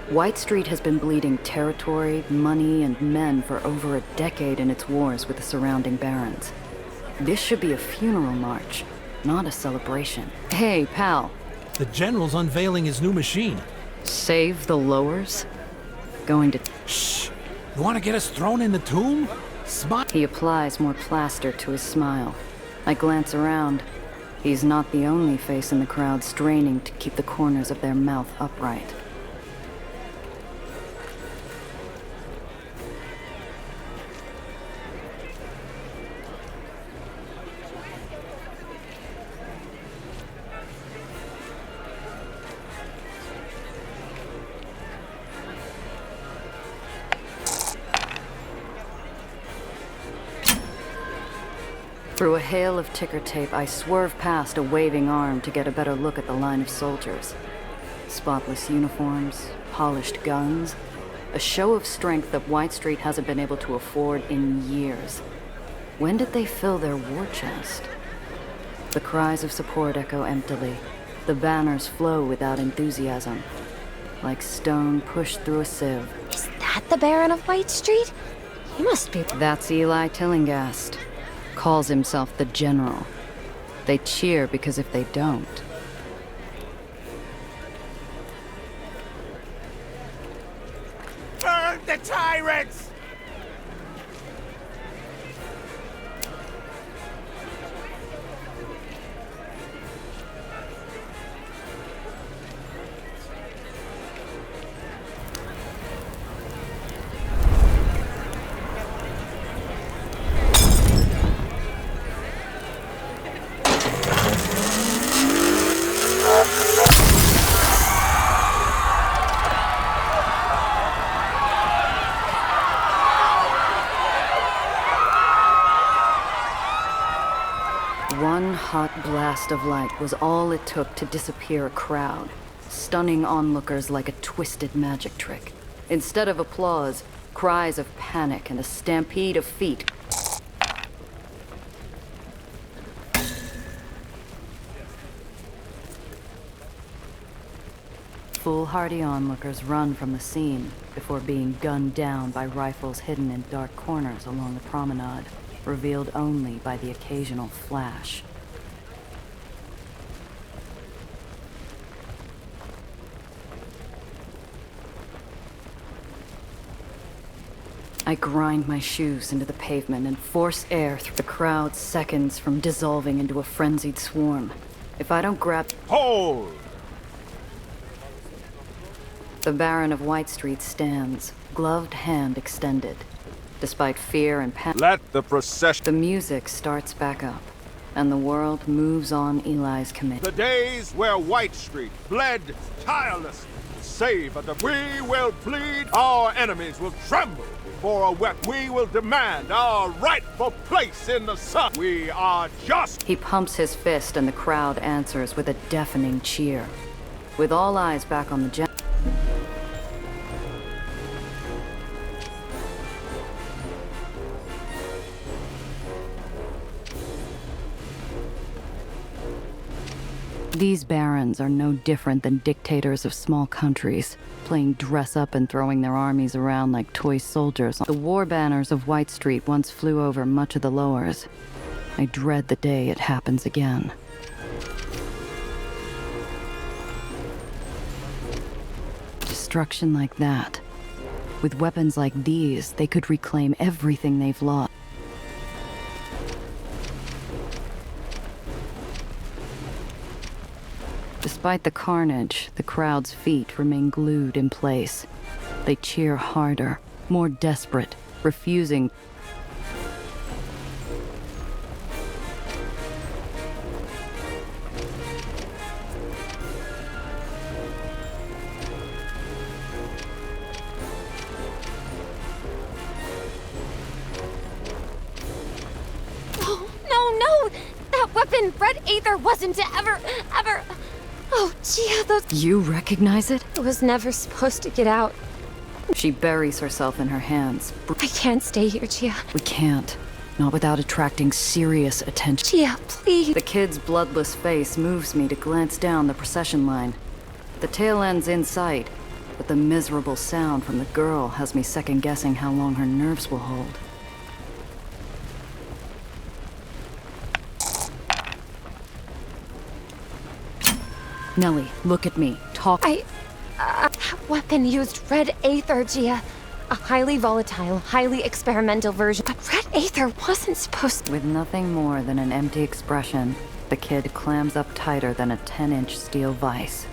White Street has been bleeding territory, money, and men for over a decade in its wars with the surrounding barons. This should be a funeral march, not a celebration. Hey, pal. The General's unveiling his new machine. Save the lowers? Going to... Shh! You want to get us thrown in the tomb? Smile. He applies more plaster to his smile. I glance around. He's not the only face in the crowd straining to keep the corners of their mouth upright. Through a hail of ticker tape, I swerve past a waving arm to get a better look at the line of soldiers. Spotless uniforms, polished guns, a show of strength that White Street hasn't been able to afford in years. When did they fill their war chest? The cries of support echo emptily. The banners flow without enthusiasm, like stone pushed through a sieve. Is that the Baron of White Street? He must be... That's Eli Tillinghast. Calls himself the General. They cheer because if they don't... Burn the tyrants! One hot blast of light was all it took to disappear a crowd, stunning onlookers like a twisted magic trick. Instead of applause, cries of panic and a stampede of feet. Foolhardy onlookers run from the scene before being gunned down by rifles hidden in dark corners along the promenade, revealed only by the occasional flash. I grind my shoes into the pavement and force air through the crowd seconds from dissolving into a frenzied swarm. If I don't grab... Hold! The Baron of White Street stands, gloved hand extended. Despite fear and panic, Let the procession... the music starts back up, and the world moves on Eli's command. The days where White Street bled tirelessly to save the... We will bleed, our enemies will tremble before a weapon. We will demand our rightful place in the sun. We are just... He pumps his fist and the crowd answers with a deafening cheer. With all eyes back on the general... These barons are no different than dictators of small countries, playing dress-up and throwing their armies around like toy soldiers. The war banners of White Street once flew over much of the lowers. I dread the day it happens again. Destruction like that. With weapons like these, they could reclaim everything they've lost. Despite the carnage, the crowd's feet remain glued in place. They cheer harder, more desperate, refusing. weapon! Red Aether wasn't ever... Oh, Gia, those... You recognize it? It was never supposed to get out. She buries herself in her hands. I can't stay here, Gia. We can't. Not without attracting serious attention. Gia, please. The kid's bloodless face moves me to glance down the procession line. The tail end's in sight, but the miserable sound from the girl has me second-guessing how long her nerves will hold. Nellie, look at me. Talk. That weapon used Red Aether, Gia. A highly volatile, highly experimental version. But Red Aether wasn't supposed to... With nothing more than an empty expression, the kid clams up tighter than a 10-inch steel vise.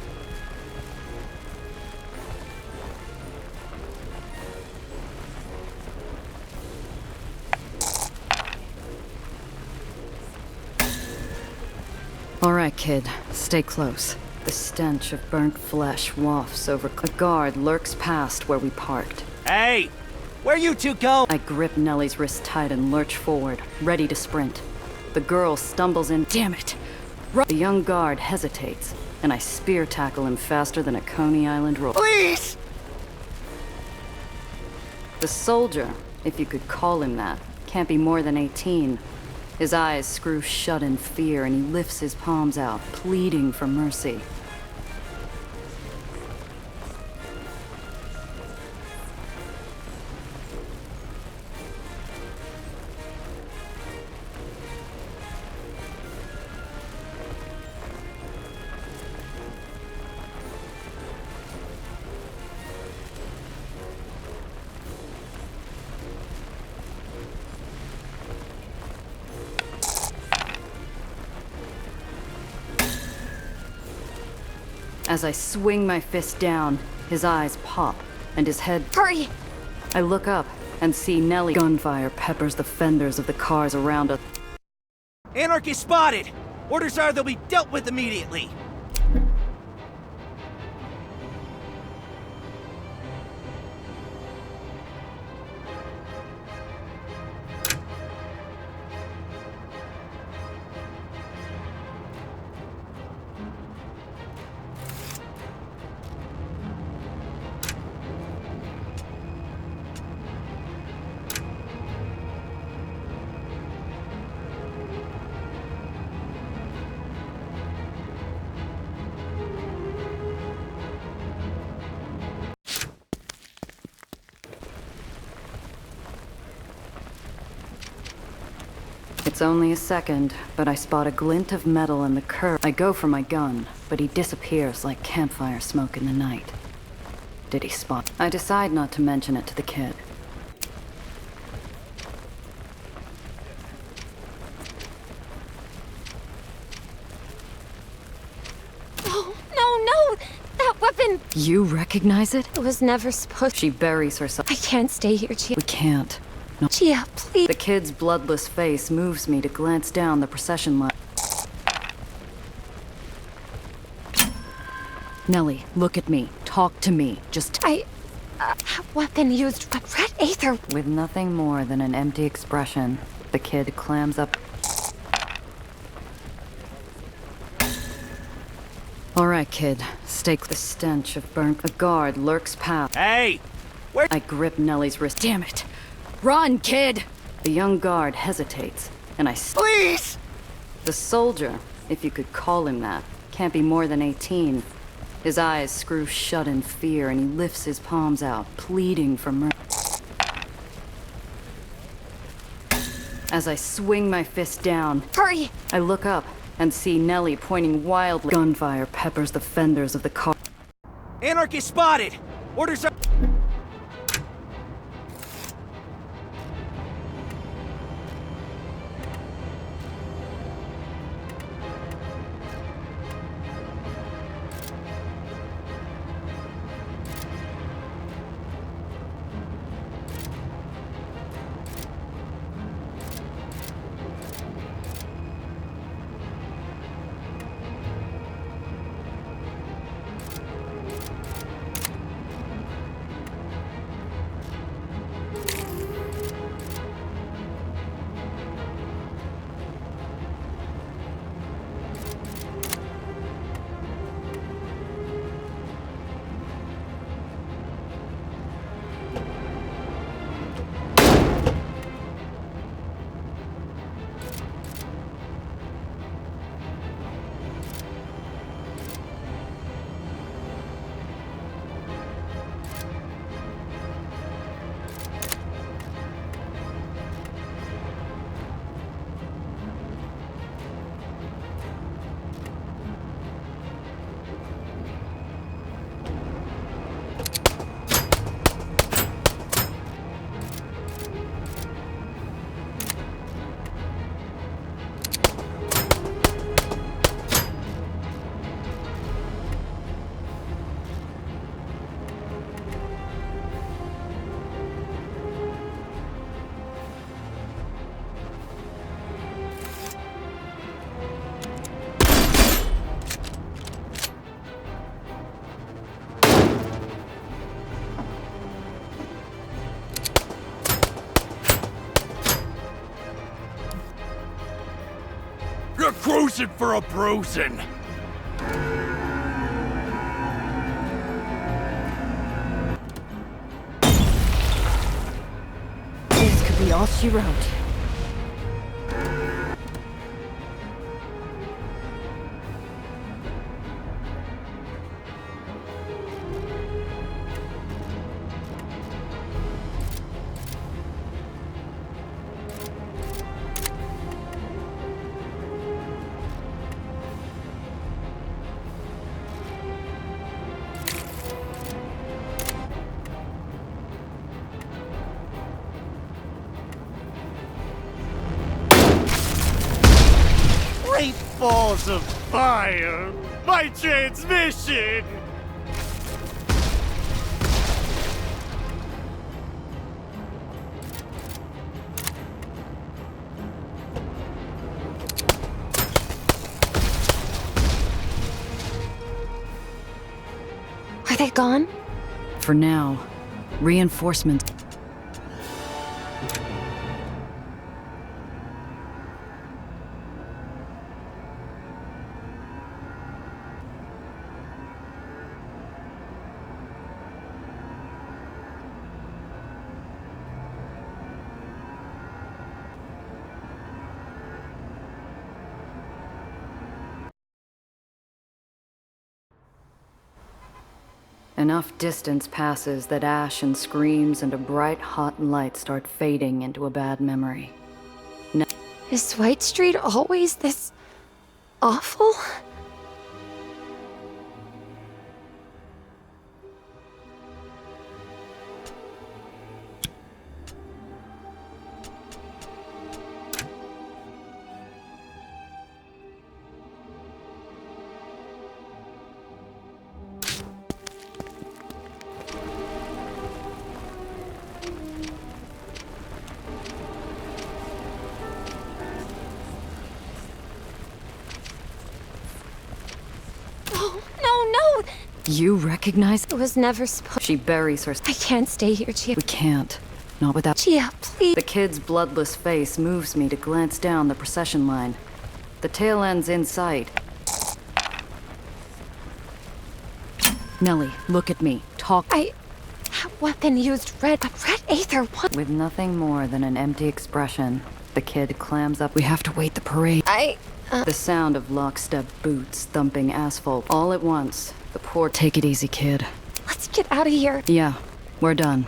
All right, kid. Stay close. The stench of burnt flesh wafts over. A guard lurks past where we parked. Hey! Where you two go? I grip Nellie's wrist tight and lurch forward, ready to sprint. The girl stumbles in. Damn it! The young guard hesitates, and I spear tackle him faster than a Coney Island roll. Please! The soldier, if you could call him that, can't be more than 18. His eyes screw shut in fear, and he lifts his palms out, pleading for mercy. As I swing my fist down, his eyes pop, and his head... Hurry! I look up and see Nellie. Gunfire peppers the fenders of the cars around us. Anarchy spotted! Orders are they'll be dealt with immediately! It's only a second, but I spot a glint of metal in the curve. I go for my gun, but he disappears like campfire smoke in the night. Did he spot? I decide not to mention it to the kid. Oh, no! That weapon! You recognize it? It was never supposed... She buries herself. I can't stay here, Gia. We can't. No. Gia, please. The kid's bloodless face moves me to glance down the procession line. Nellie, look at me. Talk to me. Just... that weapon used Red Aether. With nothing more than an empty expression, the kid clams up. All right, kid. Stake the stench of burnt... A guard lurks past. Hey! Where... I grip Nellie's wrist. Damn it! Run, kid! The young guard hesitates, and I... Please! The soldier, if you could call him that, can't be more than 18. His eyes screw shut in fear, and he lifts his palms out, pleading for mercy. As I swing my fist down... Hurry! I look up and see Nellie pointing wildly. Gunfire peppers the fenders of the car. Anarchy spotted! Orders are... You're cruising for a bruising. This could be all she wrote. Great balls of fire! My transmission! Are they gone? For now, reinforcements. Enough distance passes that ash and screams and a bright, hot light start fading into a bad memory. Is White Street always this awful? You recognize? It was never supposed. She buries her. I can't stay here, Gia. We can't. Not without. Gia, please. The kid's bloodless face moves me to glance down the procession line. The tail end's in sight. Nellie, look at me. Talk. That weapon used red Aether. What? With nothing more than an empty expression, the kid clams up. We have to wait the parade. The sound of lockstep boots thumping asphalt all at once. The poor. Take it easy, kid. Let's get out of here. Yeah, we're done.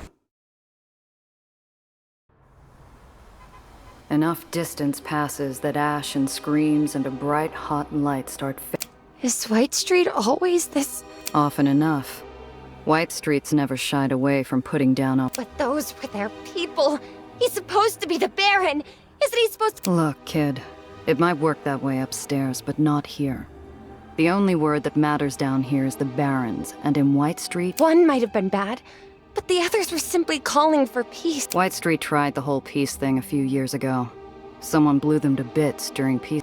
Enough distance passes that ash and screams and a bright, hot light start. Is White Street always this? Often enough. White Street's never shied away from putting down a. But those were their people. He's supposed to be the Baron. Isn't he supposed to? Look, kid. It might work that way upstairs, but not here. The only word that matters down here is the Barons, and in White Street. One might have been bad, but the others were simply calling for peace. White Street tried the whole peace thing a few years ago. Someone blew them to bits during peace.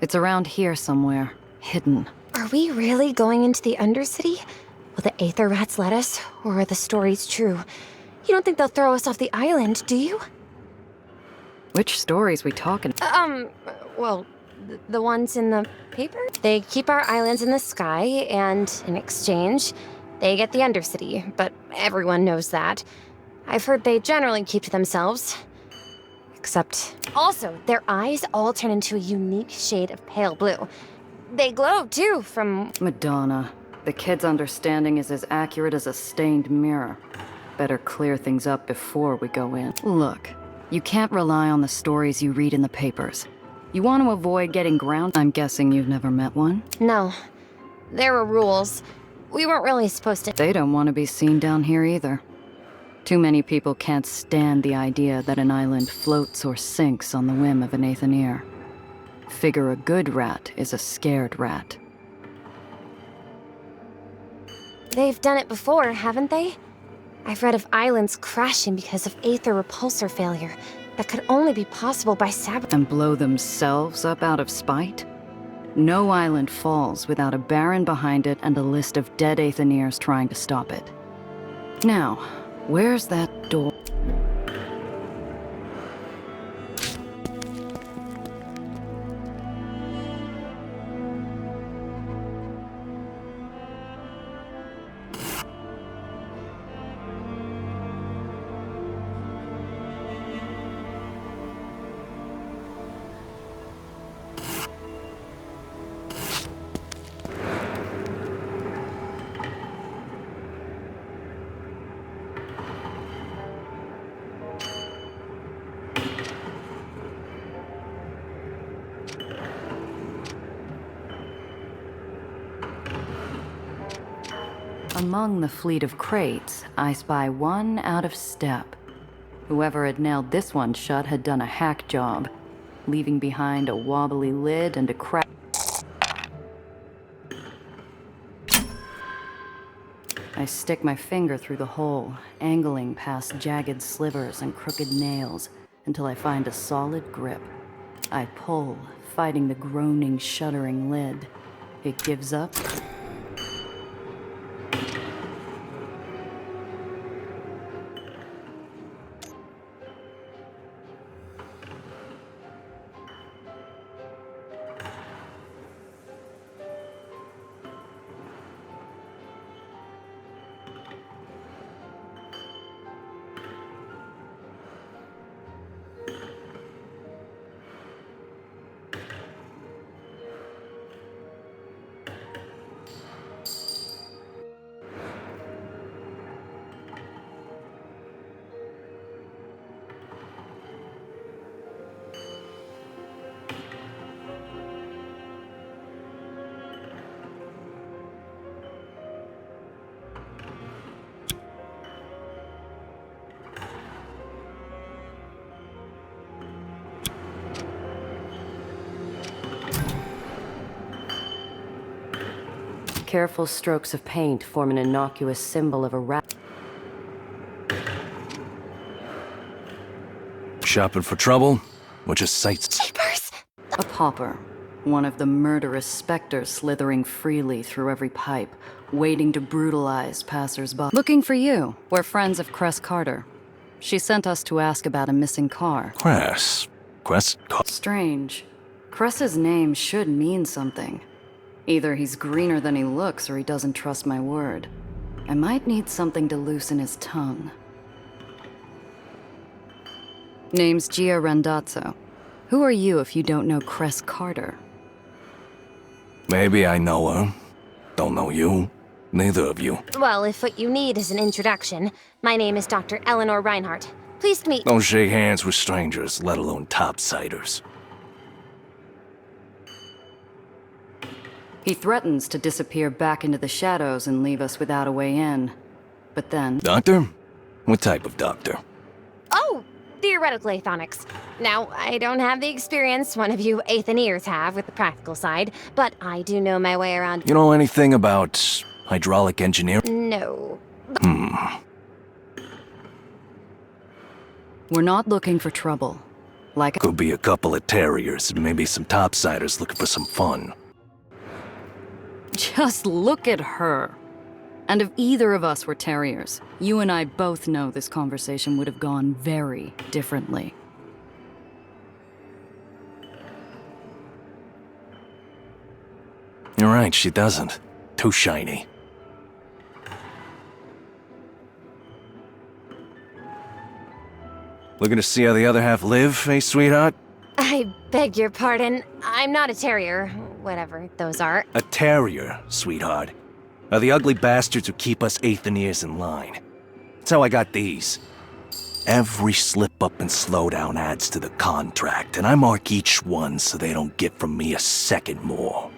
It's around here somewhere, hidden. Are we really going into the Undercity? Will the Aether Rats let us, or are the stories true? You don't think they'll throw us off the island, do you? Which stories we talking? Well, The ones in the paper? They keep our islands in the sky, and in exchange, they get the Undercity, but everyone knows that. I've heard they generally keep to themselves. Except, also, their eyes all turn into a unique shade of pale blue. They glow, too, from... Madonna, the kid's understanding is as accurate as a stained mirror. Better clear things up before we go in. Look, you can't rely on the stories you read in the papers. You want to avoid getting grounded? I'm guessing you've never met one? No. There were rules. We weren't really supposed to... They don't want to be seen down here either. Too many people can't stand the idea that an island floats or sinks on the whim of an Aether. Figure a good rat is a scared rat. They've done it before, haven't they? I've read of islands crashing because of Aether repulsor failure. That could only be possible by sabotage. And blow themselves up out of spite? No island falls without a Baron behind it and a list of dead Aetherians trying to stop it. Now, where's that door? Among the fleet of crates, I spy one out of step. Whoever had nailed this one shut had done a hack job, leaving behind a wobbly lid and a crack. I stick my finger through the hole, angling past jagged slivers and crooked nails until I find a solid grip. I pull, fighting the groaning, shuddering lid. It gives up. Careful strokes of paint form an innocuous symbol of a rat. Shopping for trouble? Or just sights? Keepers! A pauper. One of the murderous specters slithering freely through every pipe, waiting to brutalize passers-by. Looking for you. We're friends of Cress Carter. She sent us to ask about a missing car. Cress? Strange. Cress's name should mean something. Either he's greener than he looks or he doesn't trust my word. I might need something to loosen his tongue. Name's Gia Randazzo. Who are you if you don't know Cress Carter? Maybe I know her. Don't know you. Neither of you. Well, if what you need is an introduction, my name is Dr. Eleanor Reinhardt. Pleased to meet... Don't shake hands with strangers, let alone topsiders. He threatens to disappear back into the shadows and leave us without a way in. But then... Doctor? What type of doctor? Oh! Theoretical aethonics. Now, I don't have the experience one of you Aetherians have with the practical side, but I do know my way around... You know anything about hydraulic engineering? No. We're not looking for trouble. Like... Could be a couple of terriers and maybe some topsiders looking for some fun. Just look at her. And if either of us were terriers, you and I both know this conversation would have gone very differently. You're right, she doesn't. Too shiny. Looking to see how the other half live, eh, sweetheart? I beg your pardon. I'm not a terrier. Whatever those are. A terrier, sweetheart. Are the ugly bastards who keep us Aetherians in line. That's how I got these. Every slip-up and slowdown adds to the contract, and I mark each one so they don't get from me a second more.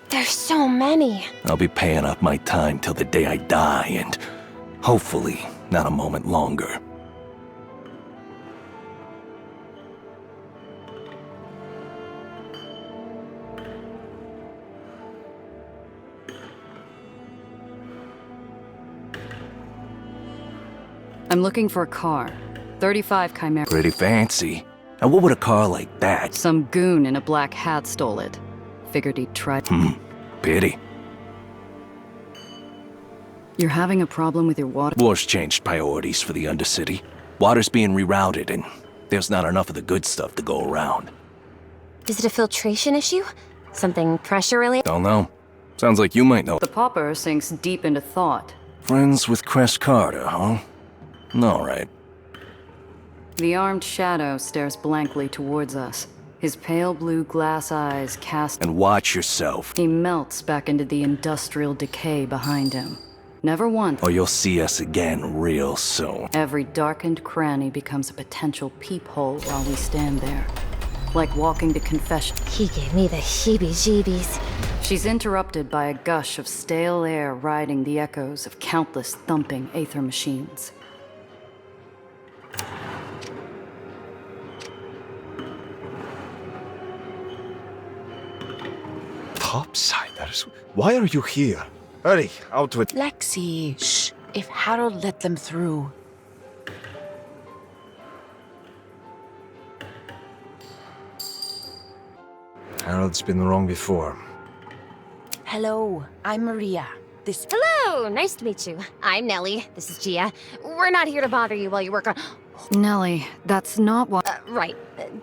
There's so many. I'll be paying off my time till the day I die, and hopefully not a moment longer. I'm looking for a car. 35 Chimera. Pretty fancy. And what would a car like that? Some goon in a black hat stole it. Figured he'd try. Pity. You're having a problem with your water? War's changed priorities for the Undercity. Water's being rerouted, and there's not enough of the good stuff to go around. Is it a filtration issue? Something pressure related? Don't know. Sounds like you might know. The pauper sinks deep into thought. Friends with Crest Carter, huh? All right. The armed shadow stares blankly towards us. His pale blue glass eyes cast... And watch yourself. He melts back into the industrial decay behind him. Never once... Or you'll see us again real soon. Every darkened cranny becomes a potential peephole while we stand there. Like walking to confession. He gave me the heebie-jeebies. She's interrupted by a gush of stale air riding the echoes of countless thumping Aether machines. Topsiders? Why are you here? Hurry, out with... Lexi, shh. If Harold let them through. Harold's been wrong before. Hello, I'm Maria. Hello, nice to meet you. I'm Nellie. This is Gia. We're not here to bother you while you work on... Nellie, that's not what... Right.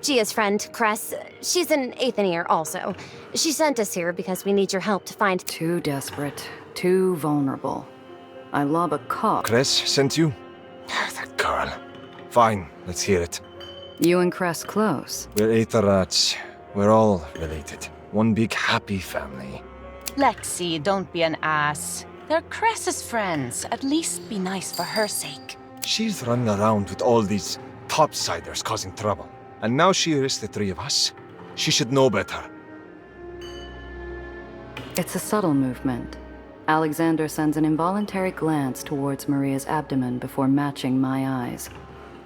Gia's friend, Cress, she's an Aetherian also. She sent us here because we need your help to find... Too desperate. Too vulnerable. I lob a cock. Cress sent you? That girl. Fine, let's hear it. You and Cress close? We're Aetherians. We're all related. One big happy family. Lexi, don't be an ass. They're Cress's friends. At least be nice for her sake. She's running around with all these topsiders causing trouble. And now she risks the three of us. She should know better. It's a subtle movement. Alexander sends an involuntary glance towards Maria's abdomen before matching my eyes.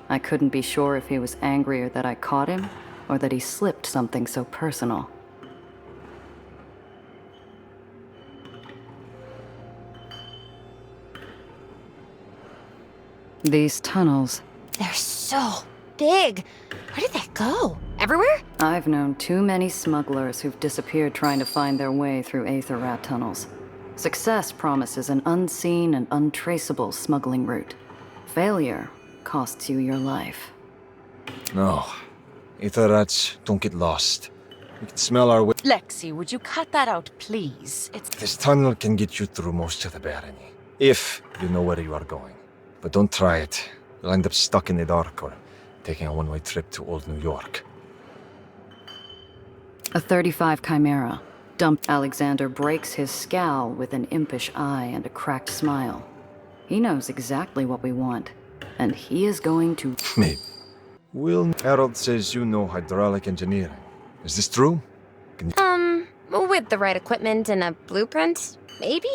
I couldn't be sure if he was angrier that I caught him, or that he slipped something so personal. These tunnels... They're so big. Where did they go? Everywhere? I've known too many smugglers who've disappeared trying to find their way through Aether rat tunnels. Success promises an unseen and untraceable smuggling route. Failure costs you your life. No. Aetherians, don't get lost. We can smell our way. Lexi, would you cut that out, please? This tunnel can get you through most of the barony. If you know where you are going. But don't try it. You'll end up stuck in the dark or taking a one-way trip to old New York. A 35 Chimera. Dumped. Alexander breaks his scowl with an impish eye and a cracked smile. He knows exactly what we want, and he is going to... Maybe. Harold says you know hydraulic engineering. Is this true? With the right equipment and a blueprint, maybe?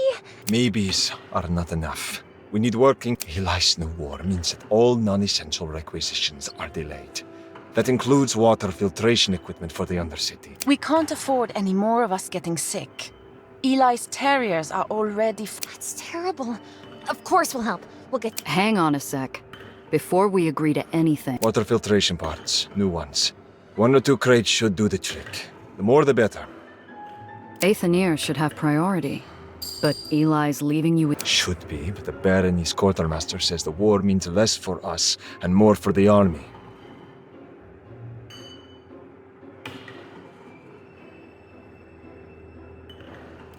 Maybes are not enough. We need working. Eli's new war means that all non-essential requisitions are delayed. That includes water filtration equipment for the Undercity. We can't afford any more of us getting sick. Eli's terriers are already... That's terrible. Of course we'll help. We'll get... Hang on a sec. Before we agree to anything... Water filtration parts. New ones. 1 or 2 crates should do the trick. The more the better. Aetherians should have priority. But Eli's leaving you with... Should be, but the Baroness quartermaster says the war means less for us and more for the army.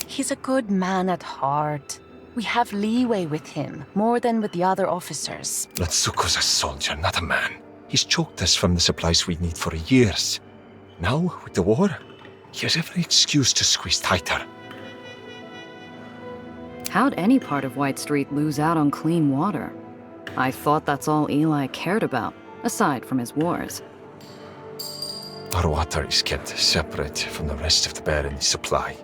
He's a good man at heart. We have leeway with him, more than with the other officers. Latsuko's a soldier, not a man. He's choked us from the supplies we need for years. Now, with the war, he has every excuse to squeeze tighter. How'd any part of White Street lose out on clean water? I thought that's all Eli cared about, aside from his wars. Our water is kept separate from the rest of the Baron's supply.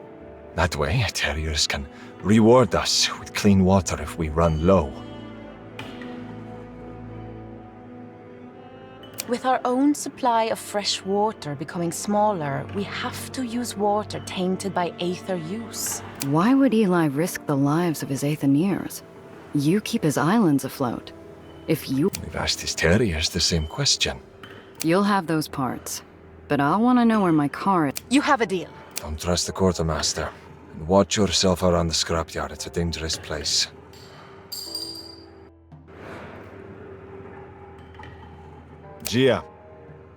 That way, terriers can reward us with clean water if we run low. With our own supply of fresh water becoming smaller, we have to use water tainted by Aether use. Why would Eli risk the lives of his Aethoniers? You keep his islands afloat. If you... We've asked his terriers the same question. You'll have those parts. But I'll want to know where my car is. You have a deal. Don't trust the quartermaster. And watch yourself around the scrapyard. It's a dangerous place. Gia.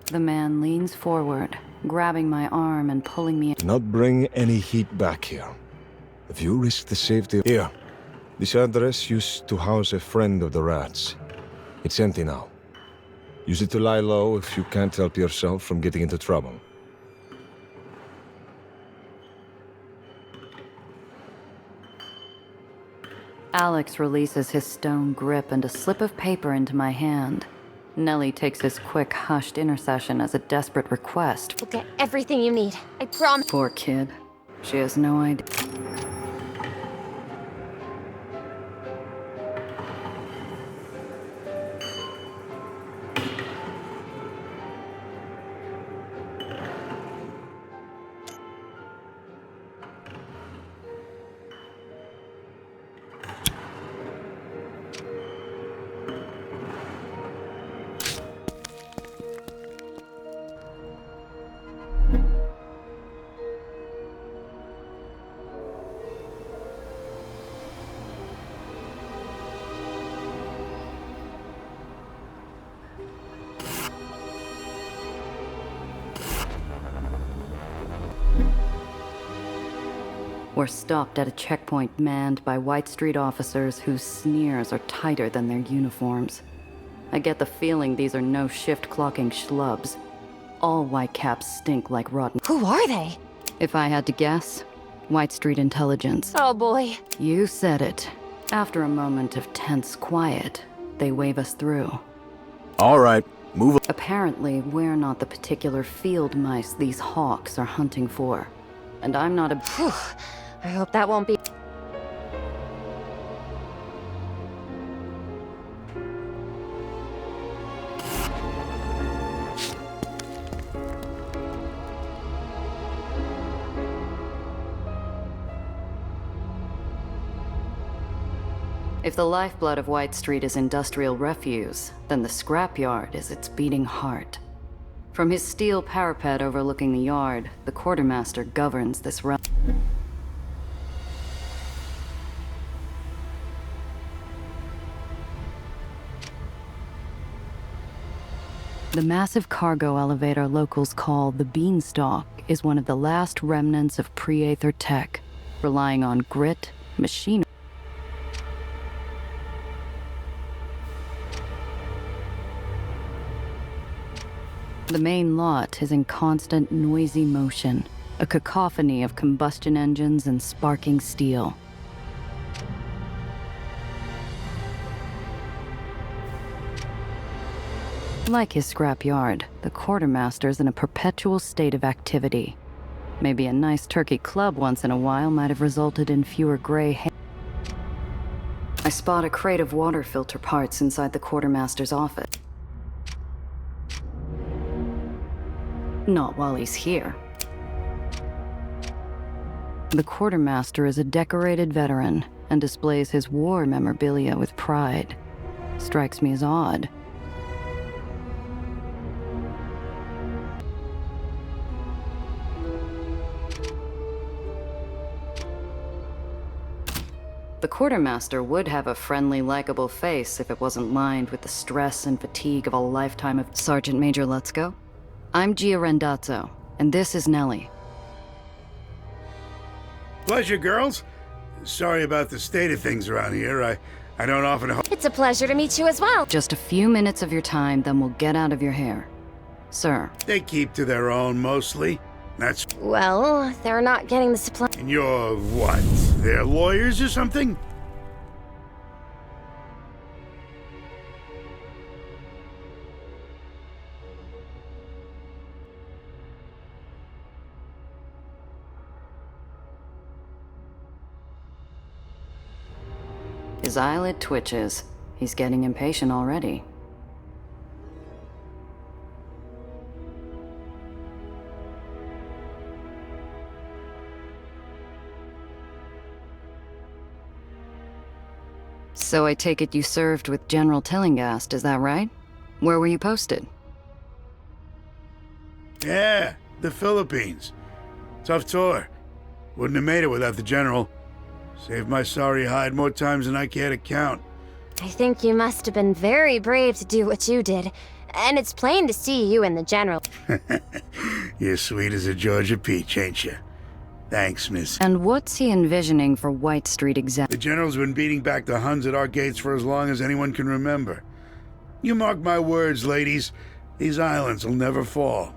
The man leans forward, grabbing my arm and pulling me... Do not bring any heat back here. If you risk the safety... Here. This address used to house a friend of the rats. It's empty now. Use it to lie low if you can't help yourself from getting into trouble. Alex releases his stone grip and a slip of paper into my hand. Nellie takes his quick, hushed intercession as a desperate request. We'll get everything you need. I promise. Poor kid. She has no idea. We're stopped at a checkpoint manned by White Street officers whose sneers are tighter than their uniforms. I get the feeling these are no shift-clocking schlubs. All whitecaps stink like rotten... Who are they? If I had to guess, White Street intelligence. Oh boy. You said it. After a moment of tense quiet, they wave us through. All right, move on. Apparently, we're not the particular field mice these hawks are hunting for. And I'm not a... Whew. I hope that won't be... If the lifeblood of White Street is industrial refuse, then the scrapyard is its beating heart. From his steel parapet overlooking the yard, the quartermaster governs this realm. The massive cargo elevator locals call the Beanstalk is one of the last remnants of pre-Aether tech, relying on grit, machinery. The main lot is in constant noisy motion, a cacophony of combustion engines and sparking steel. Like his scrapyard, the quartermaster's in a perpetual state of activity. Maybe a nice turkey club once in a while might have resulted in fewer gray hairs. I spot a crate of water filter parts inside the quartermaster's office. Not while he's here. The quartermaster is a decorated veteran and displays his war memorabilia with pride. Strikes me as odd. The quartermaster would have a friendly, likable face if it wasn't lined with the stress and fatigue of a lifetime of... Sergeant Major Lutzko? I'm Gia Rendazzo, and this is Nellie. Pleasure, girls. Sorry about the state of things around here. I don't often... It's a pleasure to meet you as well. Just a few minutes of your time, then we'll get out of your hair. Sir. They keep to their own, mostly. That's... Well, they're not getting the supply... And you're what? They're lawyers or something? His eyelid twitches. He's getting impatient already. So I take it you served with General Tillinghast, is that right? Where were you posted? Yeah, the Philippines. Tough tour. Wouldn't have made it without the General. Saved my sorry hide more times than I care to count. I think you must have been very brave to do what you did. And it's plain to see you and the General. You're sweet as a Georgia peach, ain't you? Thanks, miss. And what's he envisioning for White Street exactly? The General's been beating back the Huns at our gates for as long as anyone can remember. You mark my words, ladies. These islands will never fall.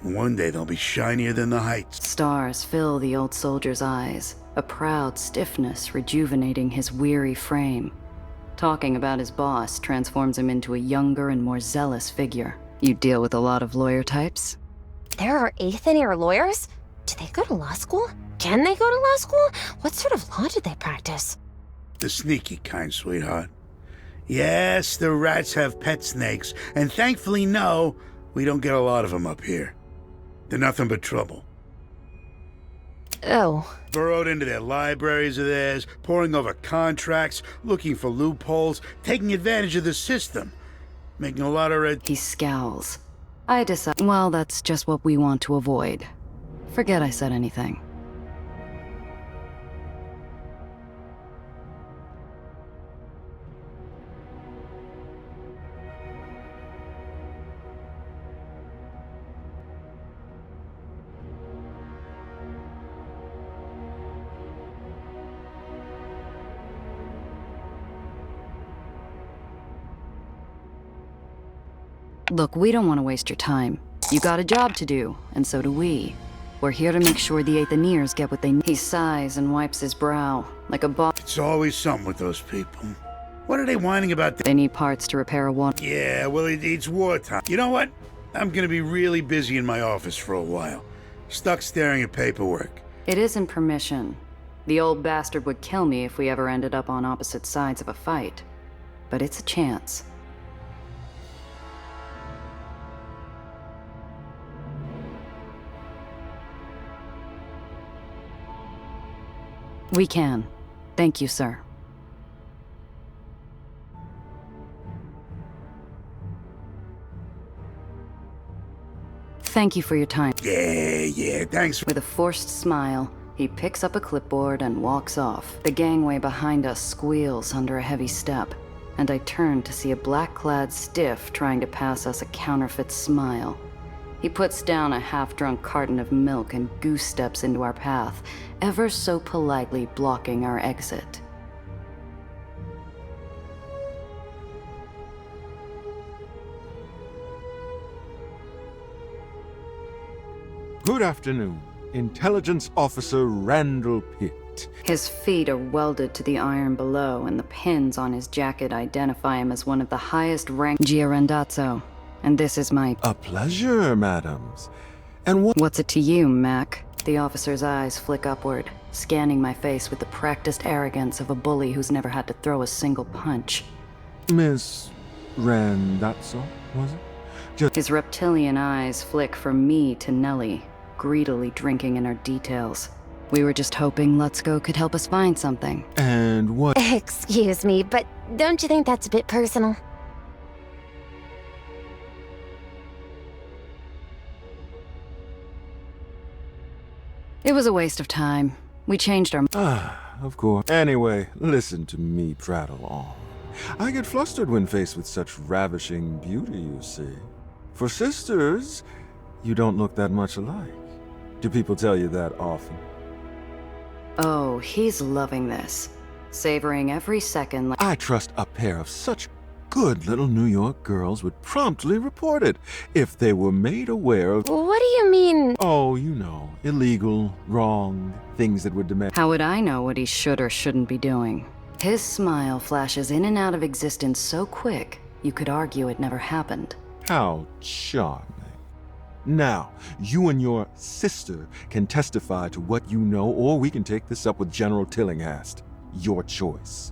And one day they'll be shinier than the heights. Stars fill the old soldier's eyes, a proud stiffness rejuvenating his weary frame. Talking about his boss transforms him into a younger and more zealous figure. You deal with a lot of lawyer types? There are Aether lawyers? Do they go to law school? Can they go to law school? What sort of law do they practice? The sneaky kind, sweetheart. Yes, the rats have pet snakes, and thankfully, no, we don't get a lot of them up here. They're nothing but trouble. Oh. Burrowed into their libraries of theirs, poring over contracts, looking for loopholes, taking advantage of the system, making a lot of red... He scowls. I decide... Well, that's just what we want to avoid. Forget I said anything. Look, we don't want to waste your time. You got a job to do, and so do we. We're here to make sure the Aethaniers get what they need. He sighs and wipes his brow, like a boss. It's always something with those people. What are they whining about? They need parts to repair a water... Yeah, well, it's wartime. You know what? I'm gonna be really busy in my office for a while. Stuck staring at paperwork. It isn't permission. The old bastard would kill me if we ever ended up on opposite sides of a fight. But it's a chance. We can. Thank you, sir. Thank you for your time. Yeah, thanks. With a forced smile, he picks up a clipboard and walks off. The gangway behind us squeals under a heavy step, and I turn to see a black-clad stiff trying to pass us a counterfeit smile. He puts down a half-drunk carton of milk and goose steps into our path, ever so politely blocking our exit. Good afternoon. Intelligence Officer Randall Pitt. His feet are welded to the iron below, and the pins on his jacket identify him as one of the highest-ranked Gia Rendazzo. And this is my... A pleasure, madams. And what... What's it to you, Mac? The officer's eyes flick upward, scanning my face with the practiced arrogance of a bully who's never had to throw a single punch. Miss Rendazzo, was it? His reptilian eyes flick from me to Nellie, greedily drinking in her details. We were just hoping Lutzko could help us find something. And what... Excuse me, but don't you think that's a bit personal? It was a waste of time. We changed our... of course. Anyway, listen to me prattle on. I get flustered when faced with such ravishing beauty, you see. For sisters, you don't look that much alike. Do people tell you that often? Oh, he's loving this. Savoring every second like— I trust a pair of such good little New York girls would promptly report it if they were made aware of— What do you mean? Oh, you know, illegal, wrong, things that would demand— How would I know what he should or shouldn't be doing? His smile flashes in and out of existence so quick, you could argue it never happened. How charming. Now, you and your sister can testify to what you know, or we can take this up with General Tillinghast. Your choice.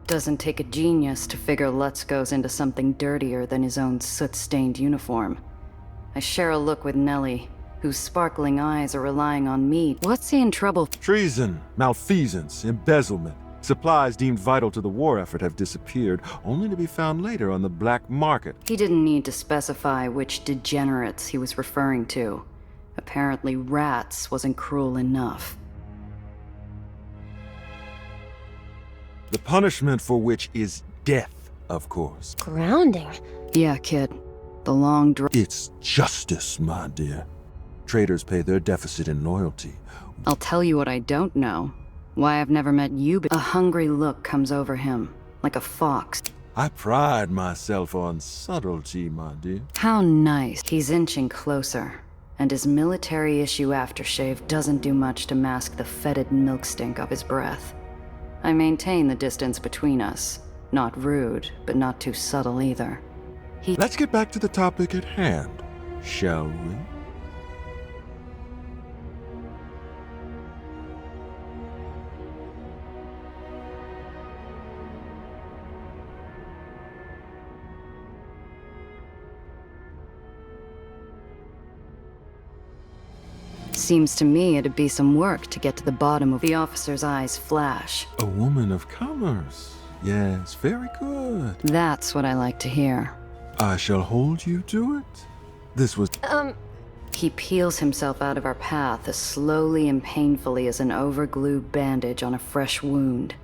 Doesn't take a genius to figure Lutz goes into something dirtier than his own soot-stained uniform. I share a look with Nellie, whose sparkling eyes are relying on me. What's he in trouble? Treason, malfeasance, embezzlement. Supplies deemed vital to the war effort have disappeared, only to be found later on the black market. He didn't need to specify which degenerates he was referring to. Apparently rats wasn't cruel enough. The punishment for which is death, of course. Grounding. Yeah, kid. The long It's justice, my dear. Traitors pay their deficit in loyalty. I'll tell you what I don't know. Why I've never met you. A hungry look comes over him, like a fox. I pride myself on subtlety, my dear. How nice. He's inching closer, and his military-issue aftershave doesn't do much to mask the fetid milk stink of his breath. I maintain the distance between us. Not rude, but not too subtle either. Let's get back to the topic at hand, shall we? Seems to me it'd be some work to get to the bottom of the officer's eyes flash. A woman of commerce. Yes, very good. That's what I like to hear. I shall hold you to it. This was— He peels himself out of our path as slowly and painfully as an overglued bandage on a fresh wound.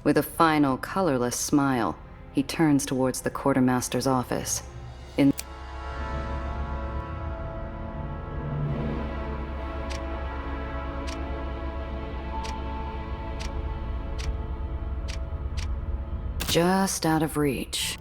With a final, colorless smile, he turns towards the quartermaster's office. Just out of reach.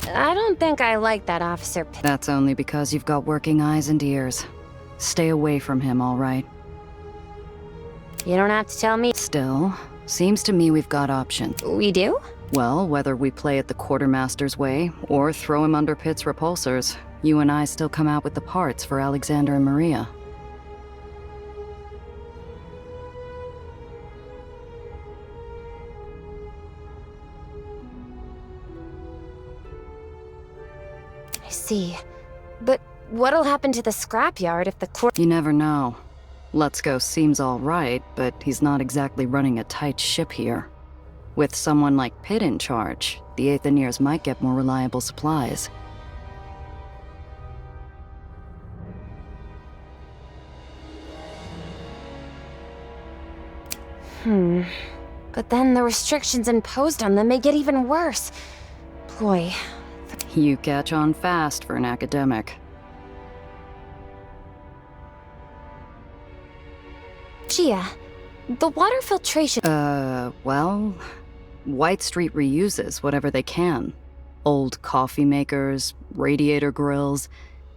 I don't think I like that officer. That's only because you've got working eyes and ears. Stay away from him, all right? You don't have to tell me. Still, seems to me we've got options. We do? Well, whether we play it the quartermaster's way or throw him under Pitt's repulsors, you and I still come out with the parts for Alexander and Maria. I see. But what'll happen to the scrapyard if the You never know. Let's Go seems all right, but he's not exactly running a tight ship here. With someone like Pitt in charge, the Aetherians might get more reliable supplies. But then the restrictions imposed on them may get even worse. Boy. You catch on fast for an academic. Gia, the water filtration— well, White Street reuses whatever they can. Old coffee makers, radiator grills.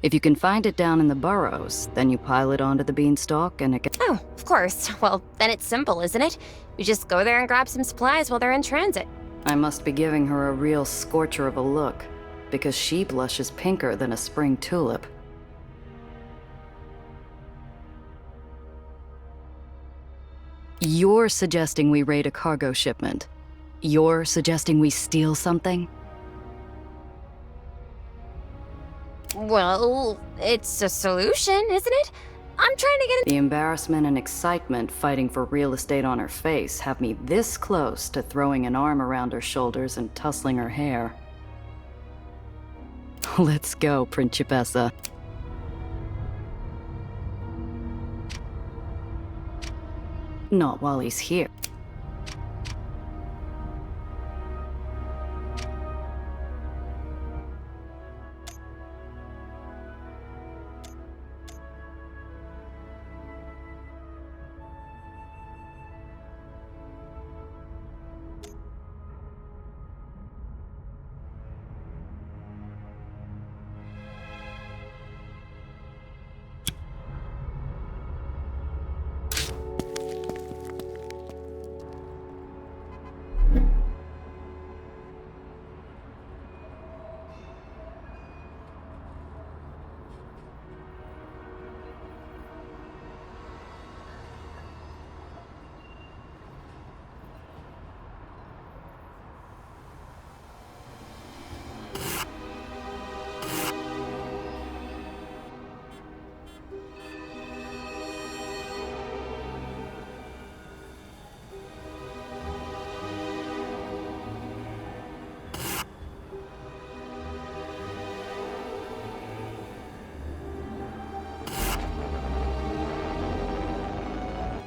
If you can find it down in the burrows, then you pile it onto the beanstalk and it Oh, of course. Well, then it's simple, isn't it? We just go there and grab some supplies while they're in transit. I must be giving her a real scorcher of a look, because she blushes pinker than a spring tulip. You're suggesting we raid a cargo shipment. You're suggesting we steal something? Well, it's a solution, isn't it? I'm trying to get The embarrassment and excitement fighting for real estate on her face have me this close to throwing an arm around her shoulders and tussling her hair. Let's go, Principessa. Not while he's here.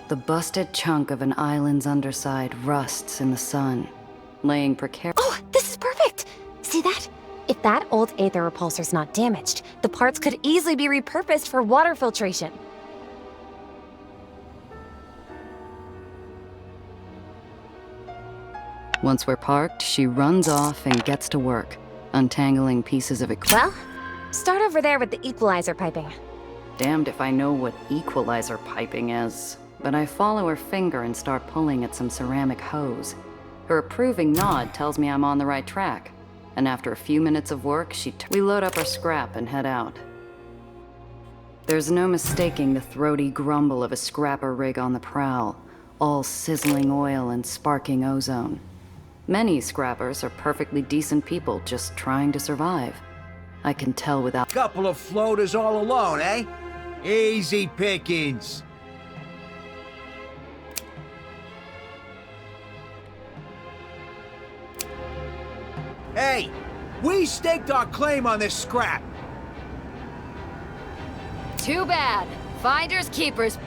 The busted chunk of an island's underside rusts in the sun, laying precarious. Oh, this is perfect! See that? If that old Aether repulsor's not damaged, the parts could easily be repurposed for water filtration. Once we're parked, she runs off and gets to work, untangling pieces of equipment. Well, start over there with the equalizer piping. Damned if I know what equalizer piping is. But I follow her finger and start pulling at some ceramic hose. Her approving nod tells me I'm on the right track. And after a few minutes of work, we load up our scrap and head out. There's no mistaking the throaty grumble of a scrapper rig on the prowl, all sizzling oil and sparking ozone. Many scrappers are perfectly decent people just trying to survive. I can tell without— Couple of floaters all alone, eh? Easy pickings. Hey, we staked our claim on this scrap. Too bad. Finders keepers.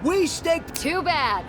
We stay... Too bad.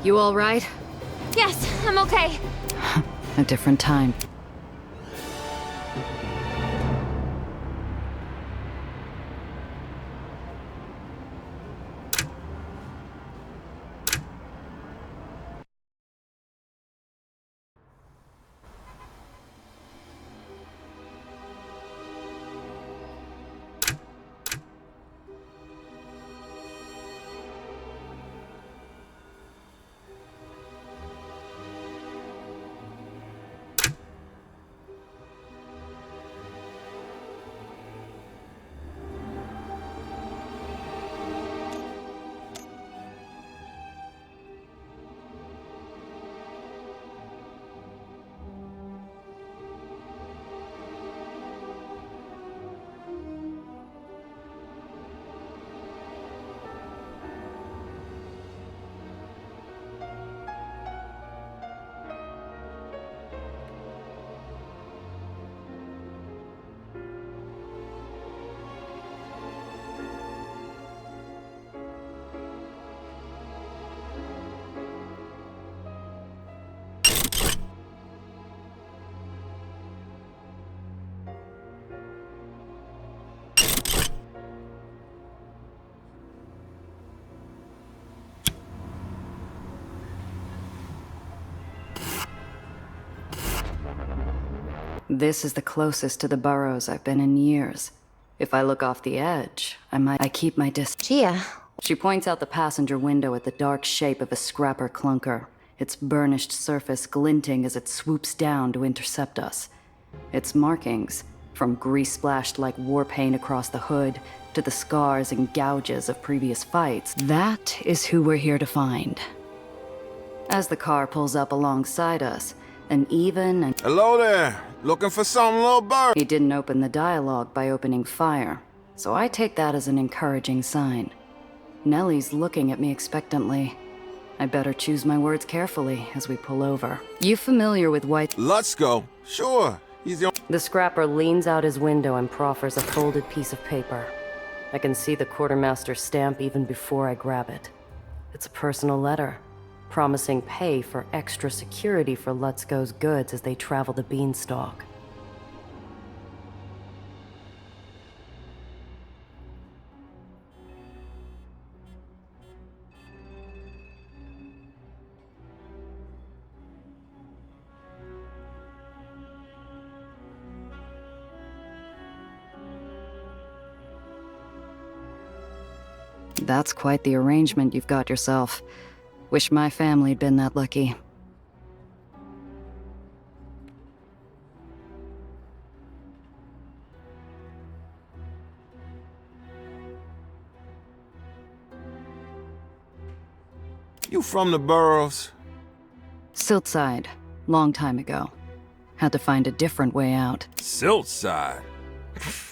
You all right? Yes, I'm okay. A different time. This is the closest to the burrows I've been in years. If I look off the edge, I keep my distance. Gia. She points out the passenger window at the dark shape of a scrapper clunker, its burnished surface glinting as it swoops down to intercept us. Its markings, from grease-splashed like war paint across the hood to the scars and gouges of previous fights, that is who we're here to find. As the car pulls up alongside us, an even and... Hello there! Looking for something, little bird? He didn't open the dialogue by opening fire, so I take that as an encouraging sign. Nellie's looking at me expectantly. I better choose my words carefully as we pull over. You familiar with White... Let's go. Sure. He's the... The scrapper leans out his window and proffers a folded piece of paper. I can see the quartermaster's stamp even before I grab it. It's a personal letter, promising pay for extra security for Let's Go's goods as they travel the Beanstalk. That's quite the arrangement you've got yourself. Wish my family'd been that lucky. You from the Burrows? Siltside. Long time ago. Had to find a different way out. Siltside?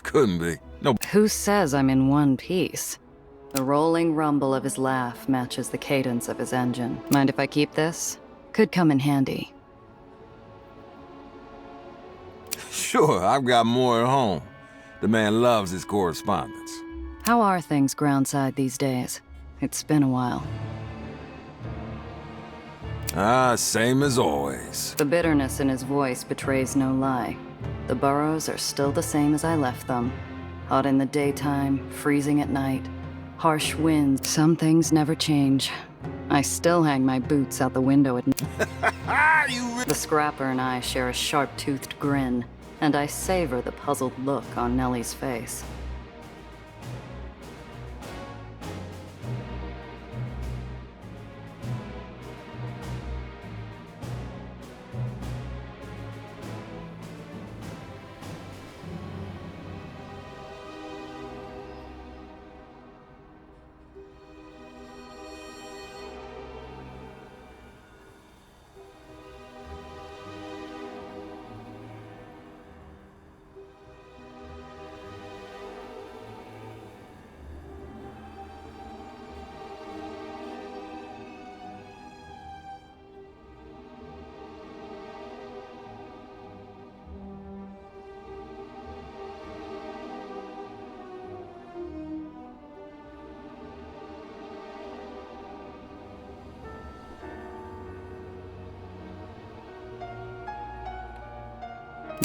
Couldn't be. No. Who says I'm in one piece? The rolling rumble of his laugh matches the cadence of his engine. Mind if I keep this? Could come in handy. Sure, I've got more at home. The man loves his correspondence. How are things groundside these days? It's been a while. Same as always. The bitterness in his voice betrays no lie. The Burrows are still the same as I left them. Hot in the daytime, freezing at night. Harsh winds. Some things never change. I still hang my boots out the window at night. The scrapper and I share a sharp-toothed grin, and I savor the puzzled look on Nellie's face.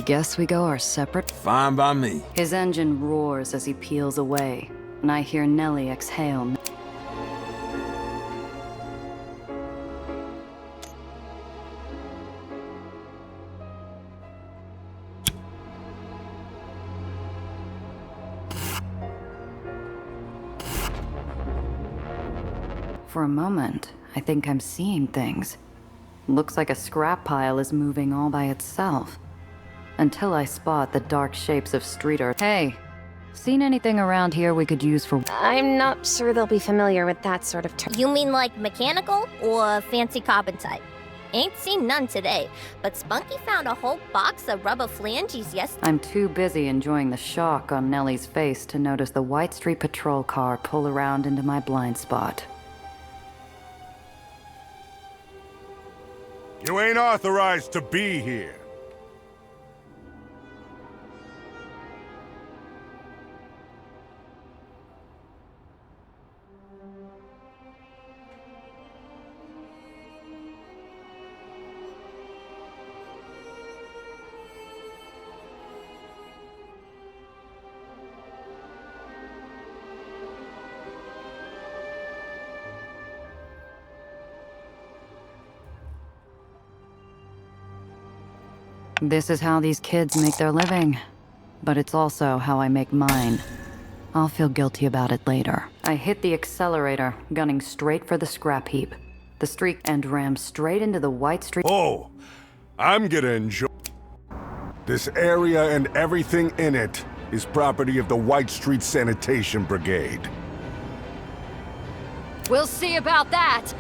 Guess we go our separate... Fine by me. His engine roars as he peels away, and I hear Nellie exhale. For a moment, I think I'm seeing things. Looks like a scrap pile is moving all by itself. Until I spot the dark shapes of street art. Hey, seen anything around here we could use for... I'm not sure they'll be familiar with that sort of term. You mean like mechanical or fancy carbon type? Ain't seen none today, but Spunky found a whole box of rubber flanges yesterday. I'm too busy enjoying the shock on Nellie's face to notice the White Street Patrol car pull around into my blind spot. You ain't authorized to be here. This is how these kids make their living. But it's also how I make mine. I'll feel guilty about it later. I hit the accelerator, gunning straight for the scrap heap. The streak and rammed straight into the White Street. Oh, I'm gonna enjoy. This area and everything in it is property of the White Street Sanitation Brigade. We'll see about that!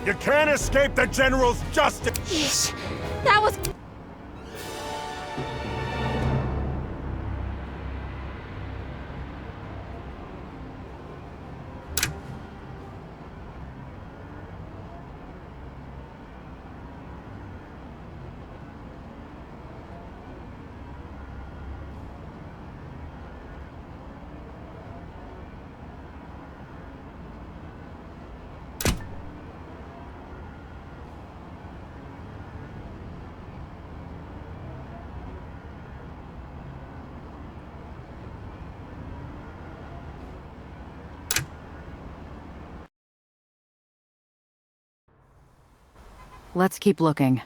You can't escape the General's justice! Yeesh. That was... Let's keep looking.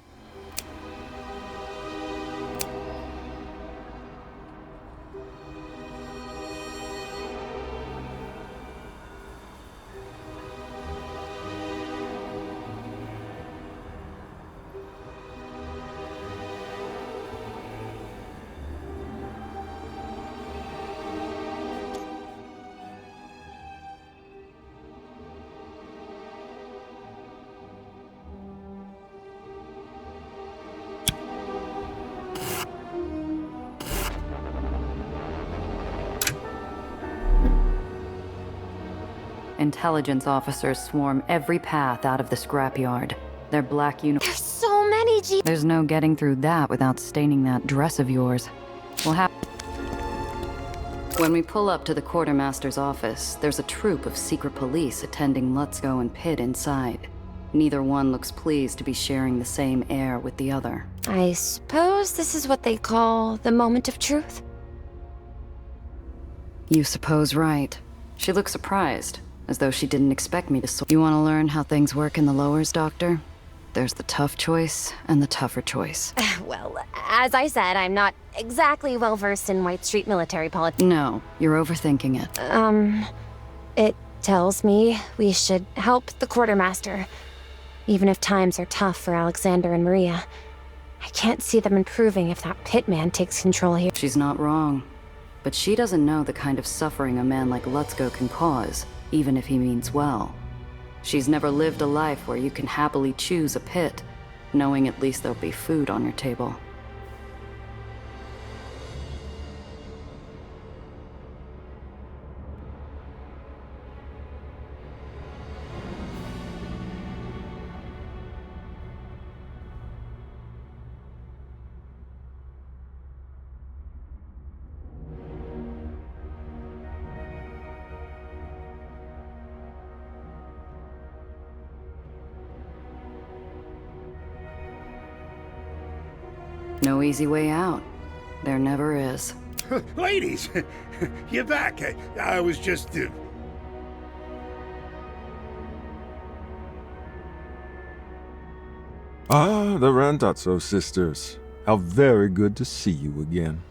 Intelligence officers swarm every path out of the scrapyard. Their black uniforms. There's so many There's no getting through that without staining that dress of yours. We'll have. When we pull up to the quartermaster's office, there's a troop of secret police attending Lutzko and Pitt inside. Neither one looks pleased to be sharing the same air with the other. I suppose this is what they call the moment of truth? You suppose right. She looks surprised, as though she didn't expect me to You want to learn how things work in the lowers, Doctor? There's the tough choice and the tougher choice. Well, as I said, I'm not exactly well-versed in White Street military politics. No, you're overthinking it. It tells me we should help the quartermaster, even if times are tough for Alexander and Maria. I can't see them improving if that Pitman takes control here. She's not wrong. But she doesn't know the kind of suffering a man like Lutzko can cause, even if he means well. She's never lived a life where you can happily choose a pit, knowing at least there'll be food on your table. No easy way out. There never is. Ladies, you're back. I was just... Ah, the Randazzo sisters. How very good to see you again.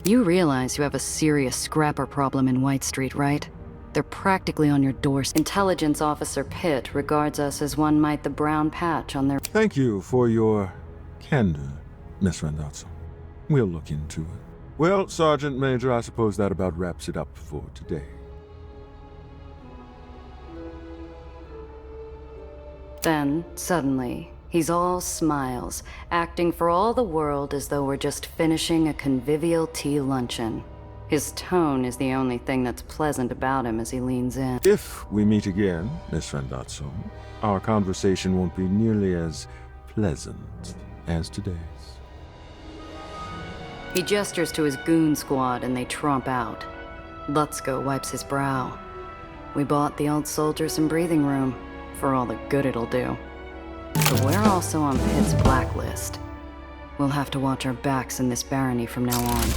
You realize you have a serious scrapper problem in White Street, right? They're practically on your doorstep. Intelligence Officer Pitt regards us as one might the brown patch on their... Thank you for your candor, Miss Randazzo. We'll look into it. Well, Sergeant Major, I suppose that about wraps it up for today. Then, suddenly, he's all smiles, acting for all the world as though we're just finishing a convivial tea luncheon. His tone is the only thing that's pleasant about him as he leans in. If we meet again, Miss Randazzo, our conversation won't be nearly as pleasant as today's. He gestures to his goon squad and they tromp out. Lutzko wipes his brow. We bought the old soldier some breathing room, for all the good it'll do. But we're also on Pitt's blacklist. We'll have to watch our backs in this barony from now on.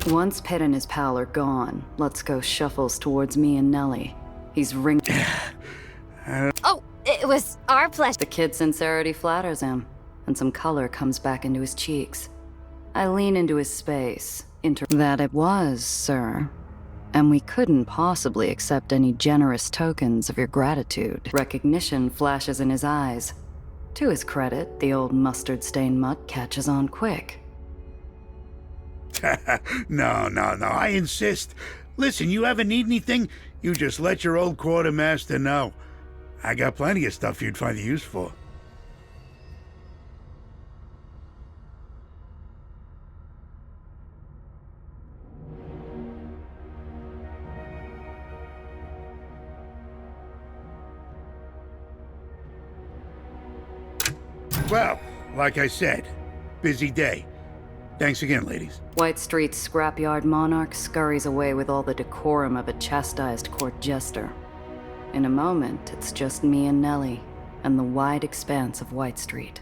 Once Pitt and his pal are gone, Lutzko shuffles towards me and Nellie. He's Oh, it was our pleasure. The kid's sincerity flatters him, and some color comes back into his cheeks. I lean into his space. That it was, sir. And we couldn't possibly accept any generous tokens of your gratitude. Recognition flashes in his eyes. To his credit, the old mustard-stained mutt catches on quick. No, I insist. Listen, you ever need anything, you just let your old quartermaster know. I got plenty of stuff you'd find use for. Well, like I said, busy day. Thanks again, ladies. White Street's scrapyard monarch scurries away with all the decorum of a chastised court jester. In a moment, it's just me and Nellie, and the wide expanse of White Street.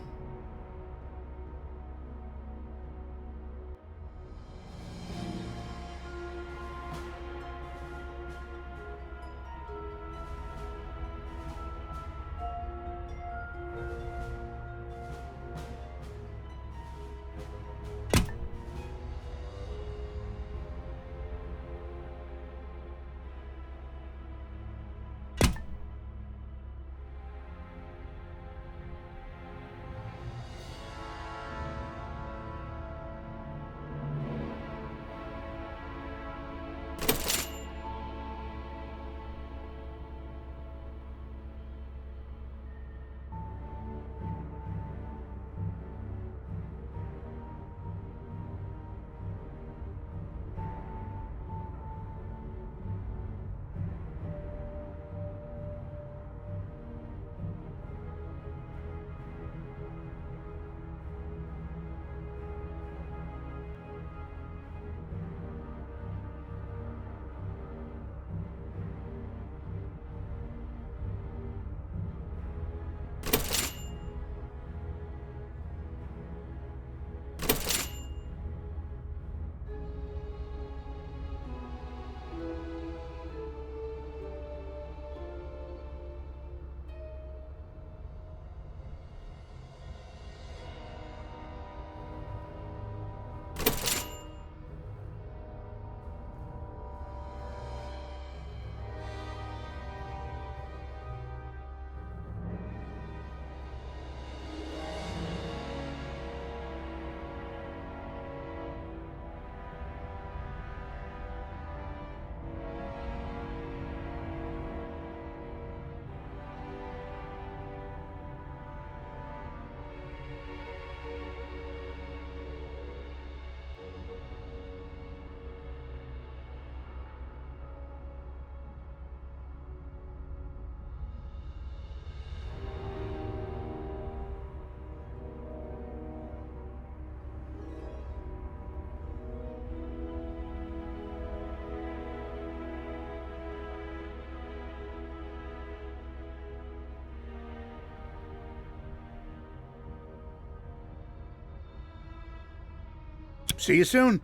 See you soon.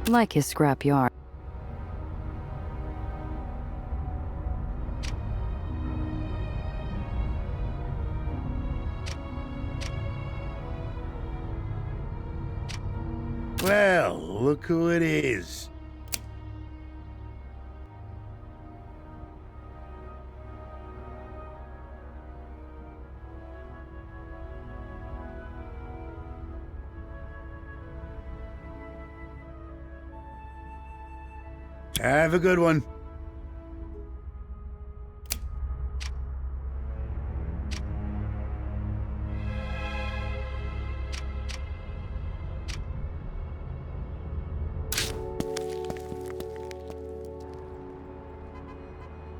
Like his scrapyard. Well, look who it is. Have a good one.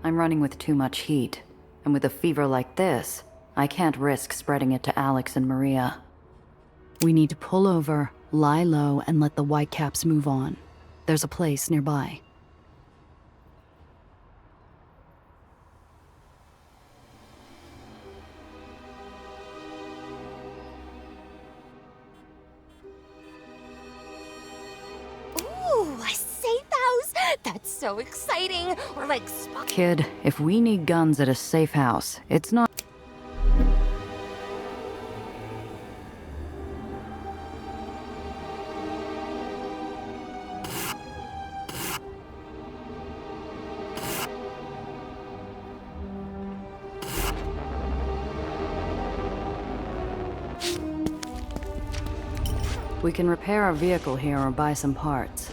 I'm running with too much heat, and with a fever like this, I can't risk spreading it to Alex and Maria. We need to pull over, lie low, and let the Whitecaps move on. There's a place nearby. Ooh, a safe house! That's so exciting! We're like Spock. Kid, if we need guns at a safe house, it's not... We can repair our vehicle here or buy some parts.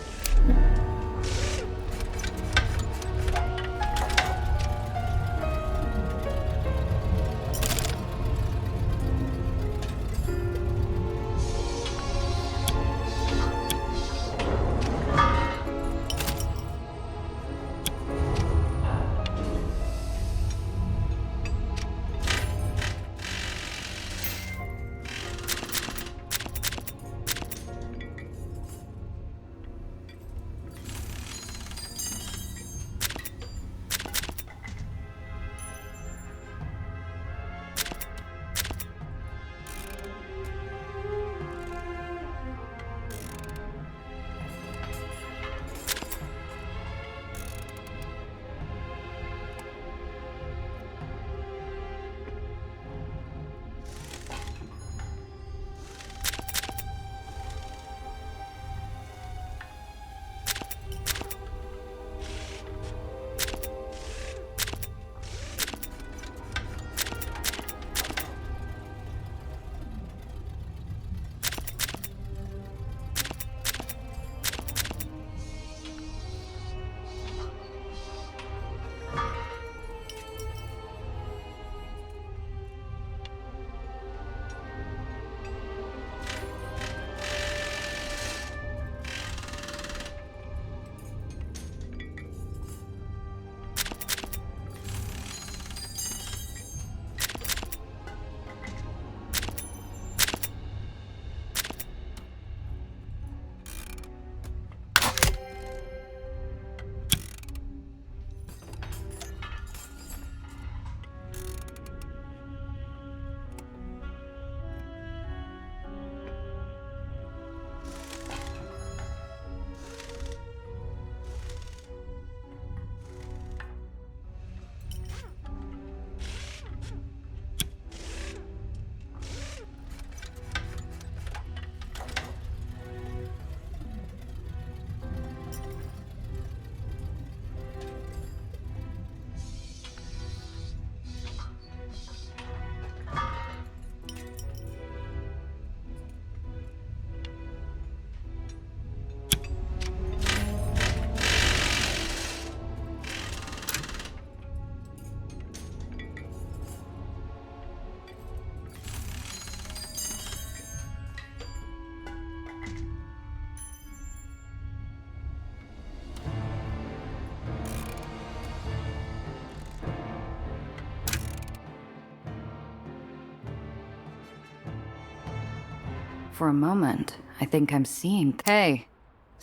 For a moment, I think I'm seeing... Hey,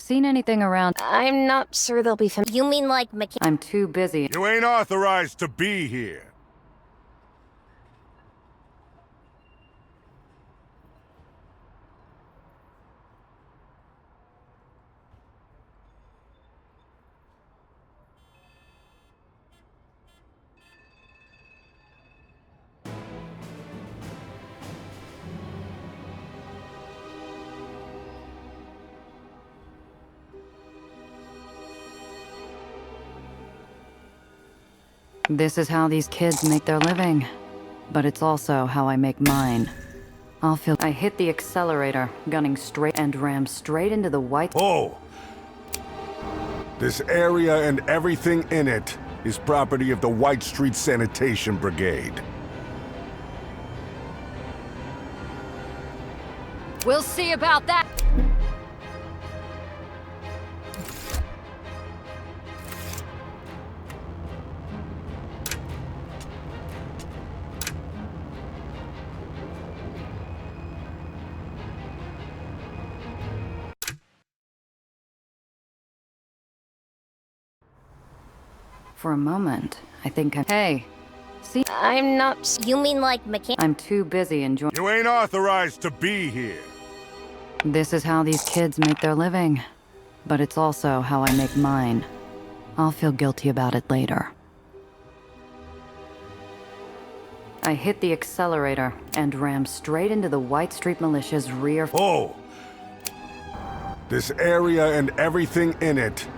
Seen anything around? I'm not sure they'll be You mean like I'm too busy. You ain't authorized to be here. This is how these kids make their living. But it's also how I make mine. I hit the accelerator, gunning straight and rammed straight into the white... Oh! This area and everything in it is property of the White Street Sanitation Brigade. We'll see about that! For a moment, I think Hey! See? I'm not... You mean like I'm too busy enjoying... You ain't authorized to be here. This is how these kids make their living. But it's also how I make mine. I'll feel guilty about it later. I hit the accelerator and rammed straight into the White Street Militia's rear... Oh! This area and everything in it.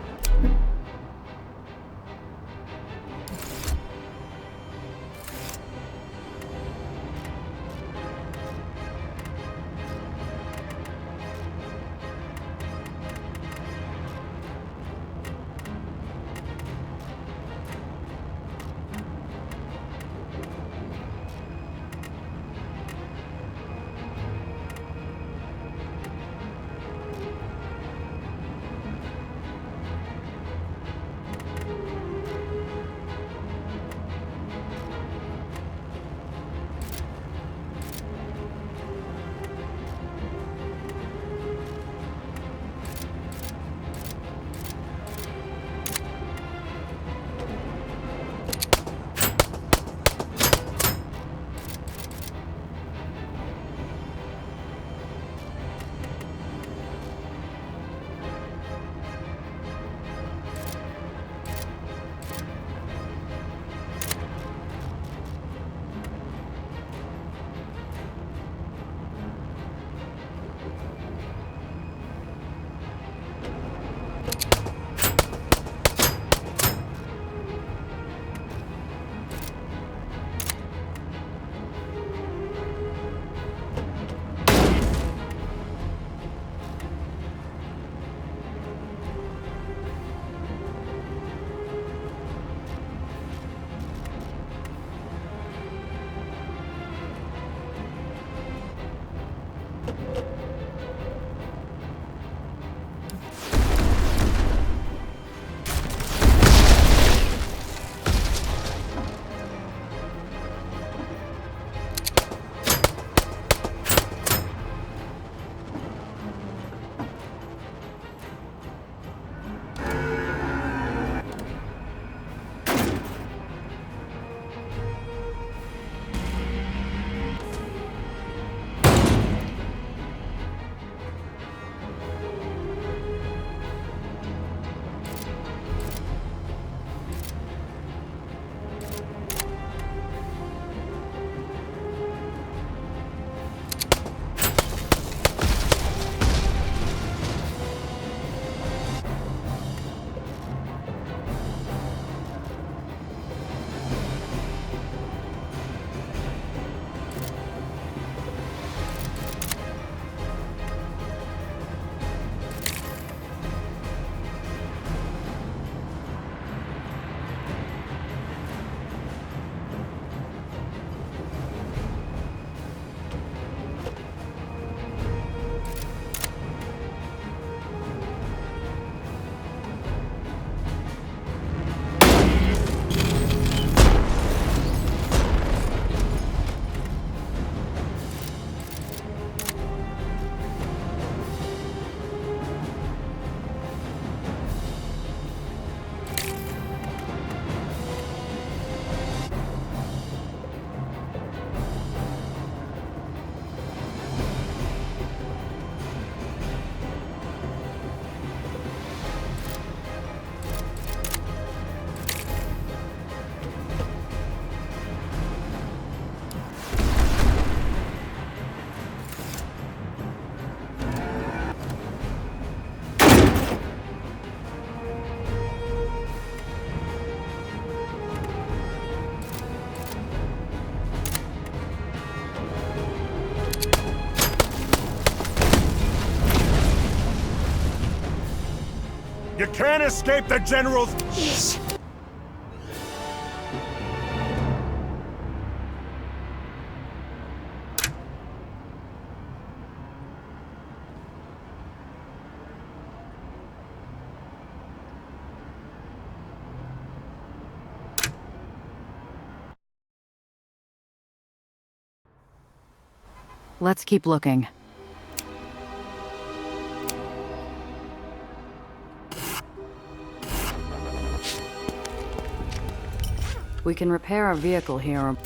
can't escape the General's... Yeesh. Let's keep looking. We can repair our vehicle here.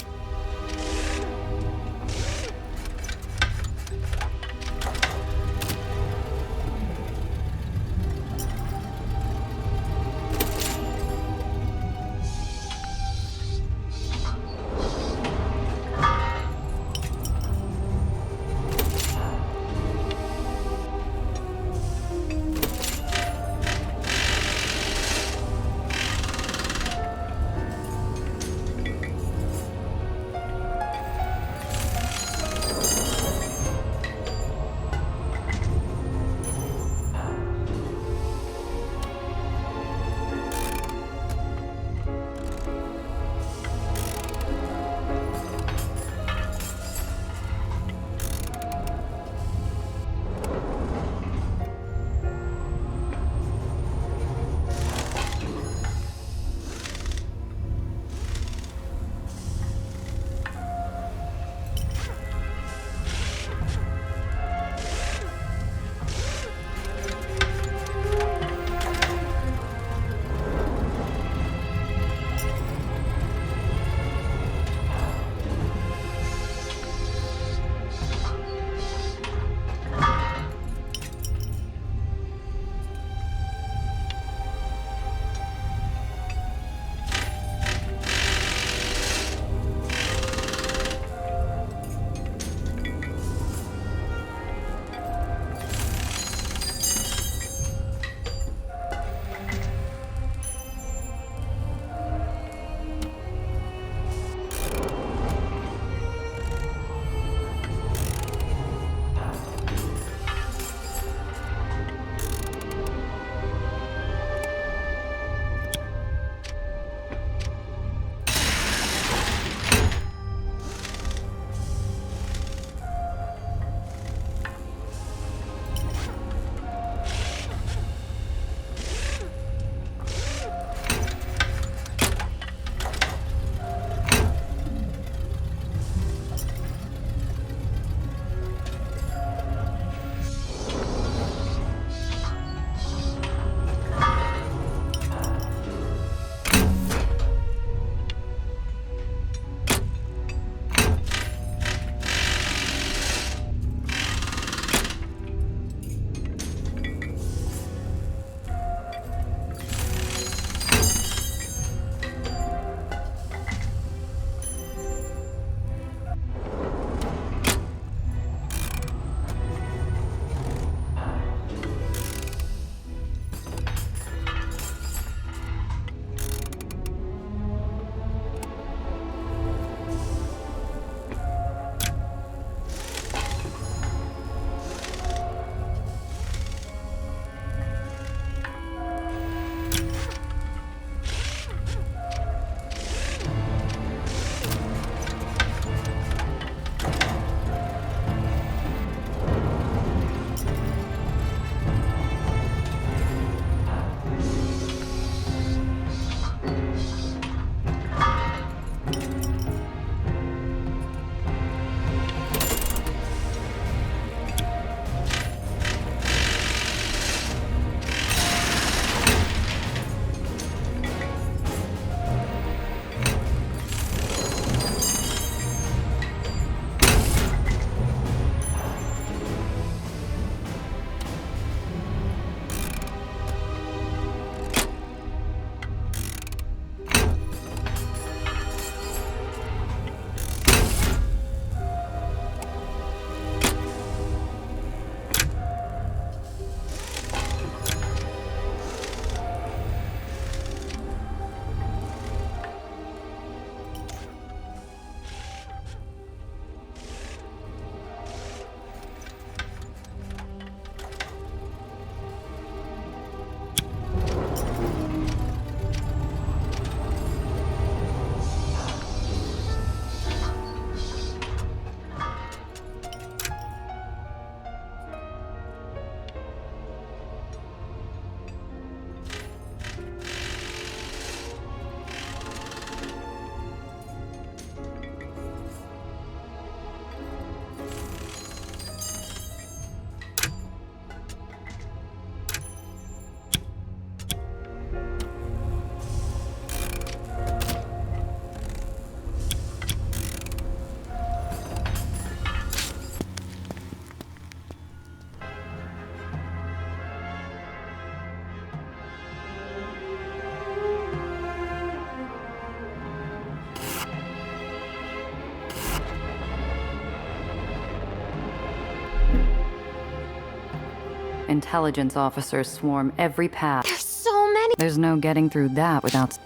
Intelligence officers swarm every path. There's so many. There's no getting through that without...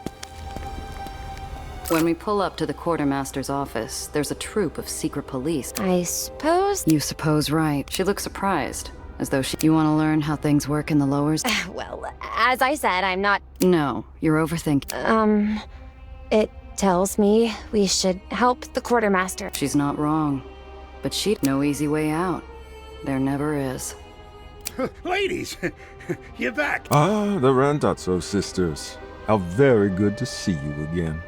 When we pull up to the quartermaster's office, there's a troop of secret police. I suppose... You suppose right. She looks surprised, as though she... You want to learn how things work in the lowers? Well, as I said, I'm not... No, you're overthinking. It tells me we should help the quartermaster. She's not wrong. But she'd no easy way out. There never is. Ladies, you're back. Ah, the Randazzo sisters. How very good to see you again.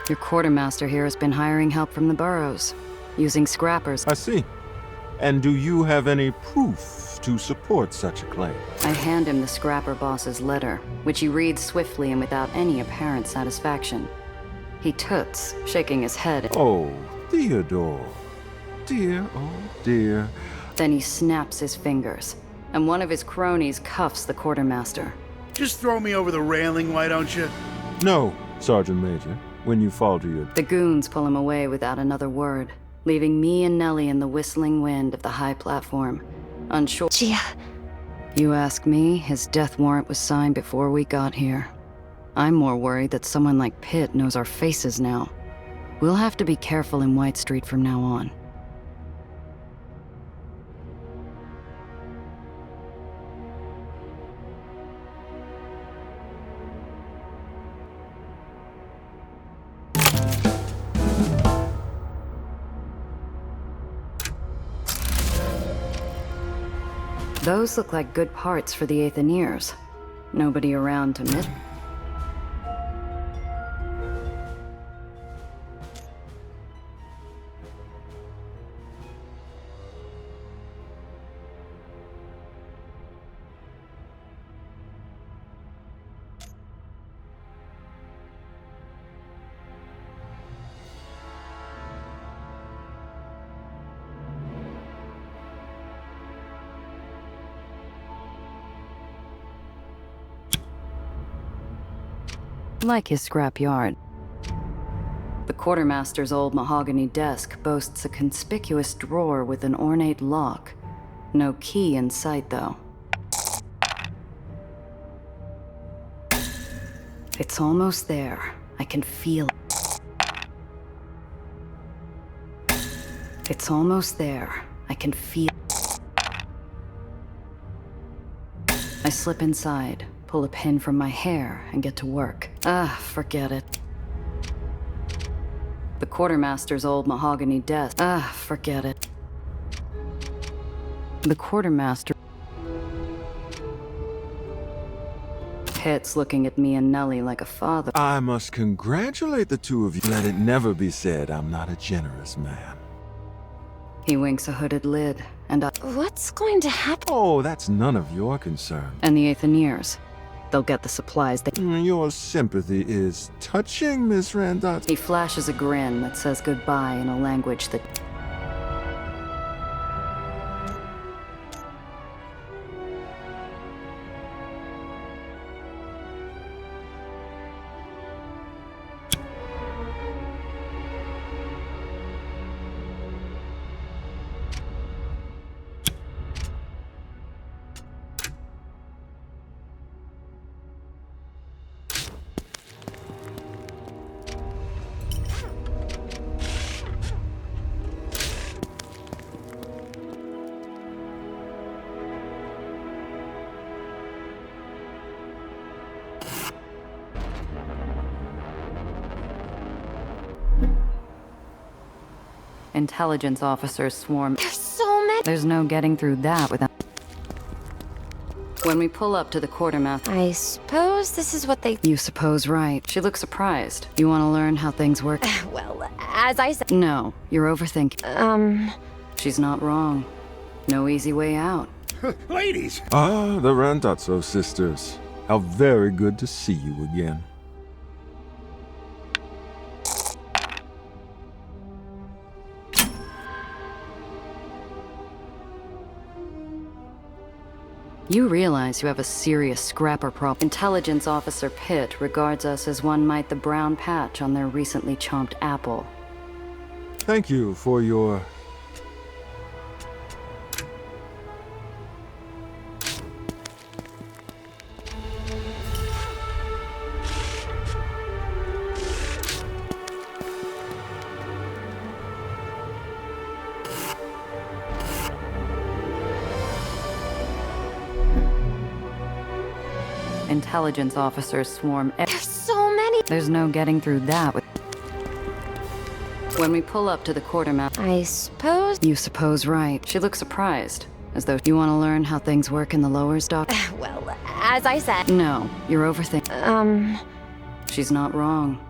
Your quartermaster here has been hiring help from the burrows, using scrappers. I see. And do you have any proof to support such a claim? I hand him the scrapper boss's letter, which he reads swiftly and without any apparent satisfaction. He toots, shaking his head. Oh, Theodore. Dear, oh dear. Then he snaps his fingers, and one of his cronies cuffs the quartermaster. Just throw me over the railing, why don't you? No, Sergeant Major. When you fall to your... The goons pull him away without another word, leaving me and Nellie in the whistling wind of the high platform, unsure... Gia. You ask me, his death warrant was signed before we got here. I'm more worried that someone like Pitt knows our faces now. We'll have to be careful in White Street from now on. Those look like good parts for the Aetherians. Nobody around to miss. Like his scrapyard. The quartermaster's old mahogany desk boasts a conspicuous drawer with an ornate lock. No key in sight, though. It's almost there. I can feel it. It's almost there. I can feel it. I slip inside, pull a pin from my hair, and get to work. Forget it. The quartermaster's old mahogany desk. Forget it. The quartermaster... Pitt's looking at me and Nellie like a father. I must congratulate the two of you. Let it never be said I'm not a generous man. He winks a hooded lid, and I... What's going to happen? Oh, that's none of your concern. And the Aetherians. They'll get the supplies they... Your sympathy is touching, Miss Randazzo. He flashes a grin that says goodbye in a language that... Intelligence officers swarm... There's so many... There's no getting through that without... When we pull up to the quartermaster... I suppose this is what they... You suppose right. She looks surprised. You want to learn how things work? Well, as I said... No, you're overthinking. She's not wrong. No easy way out. Ladies! Ah, the Randazzo sisters. How very good to see you again. You realize you have a serious scrapper problem. Intelligence Officer Pitt regards us as one might the brown patch on their recently chomped apple. Thank you for your... Intelligence officers swarm. There's so many. There's no getting through that. When we pull up to the quartermaster, I suppose. You suppose right. She looks surprised, as though you want to learn how things work in the lowers, Doc. Well, as I said. No, you're overthinking. She's not wrong,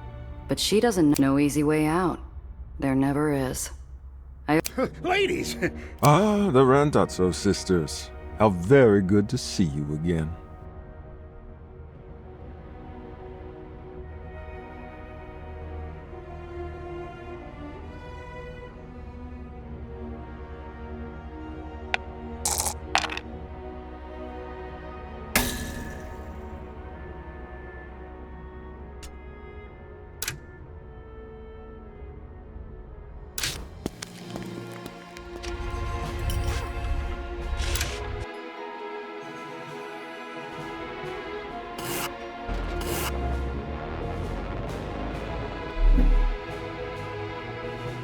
but she doesn't know easy way out. There never is. Ladies! Ah, the Randazzo sisters. How very good to see you again.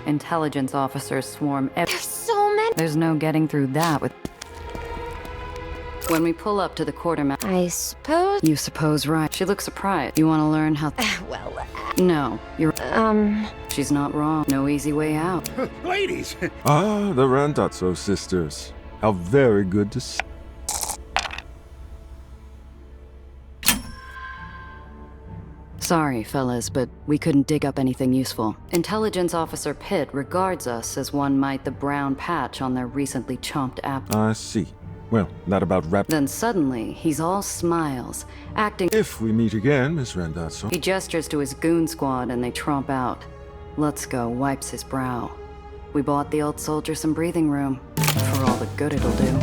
Intelligence officers swarm. There's so many. There's no getting through that with. When we pull up to the quartermaster, I suppose. You suppose right. She looks surprised. You want to learn how. Well. No, you're. She's not wrong. No easy way out. Ladies! Ah, the Randazzo sisters. How very good to see. Sorry, fellas, but we couldn't dig up anything useful. Intelligence Officer Pitt regards us as one might the brown patch on their recently chomped apple. I see. Well, that about wraps. Then suddenly, he's all smiles, acting. If we meet again, Miss Randazzo. He gestures to his goon squad and they tromp out. Let's go wipes his brow. We bought the old soldier some breathing room, for all the good it'll do.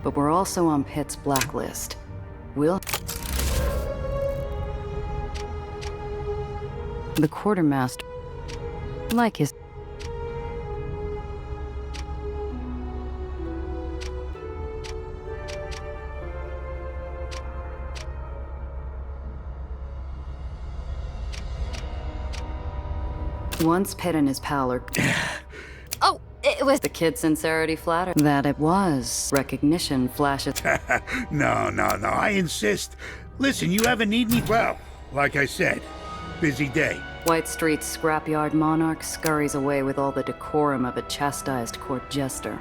But we're also on Pitt's blacklist. We'll. The quartermaster, like his. Once Pitt and his pal are. Oh, it was. The kid's sincerity flattered. That it was. Recognition flashes. No, I insist. Listen, you ever need me? Well, like I said. Busy day. White Street's scrapyard monarch scurries away with all the decorum of a chastised court jester.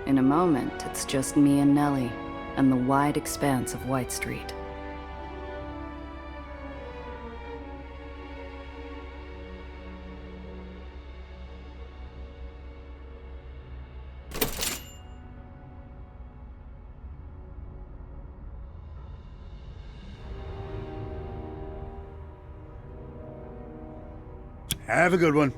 In a moment, it's just me and Nellie, and the wide expanse of White Street. Have a good one.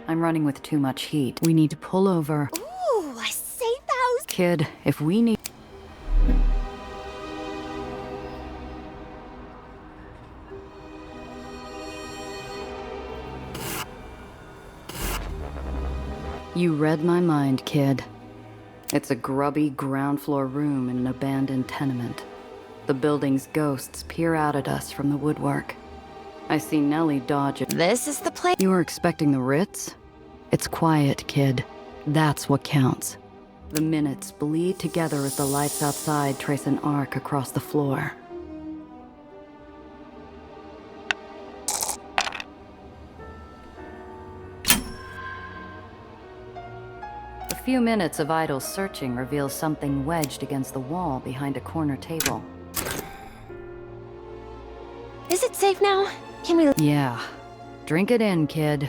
I'm running with too much heat. We need to pull over. Ooh, I say those. Kid, if we need. You read my mind, kid. It's a grubby ground floor room in an abandoned tenement. The building's ghosts peer out at us from the woodwork. I see Nellie dodge it. This is the place. You were expecting the Ritz? It's quiet, kid. That's what counts. The minutes bleed together as the lights outside trace an arc across the floor. A few minutes of idle searching reveals something wedged against the wall behind a corner table. Is it safe now? Can we... Yeah. Drink it in, kid.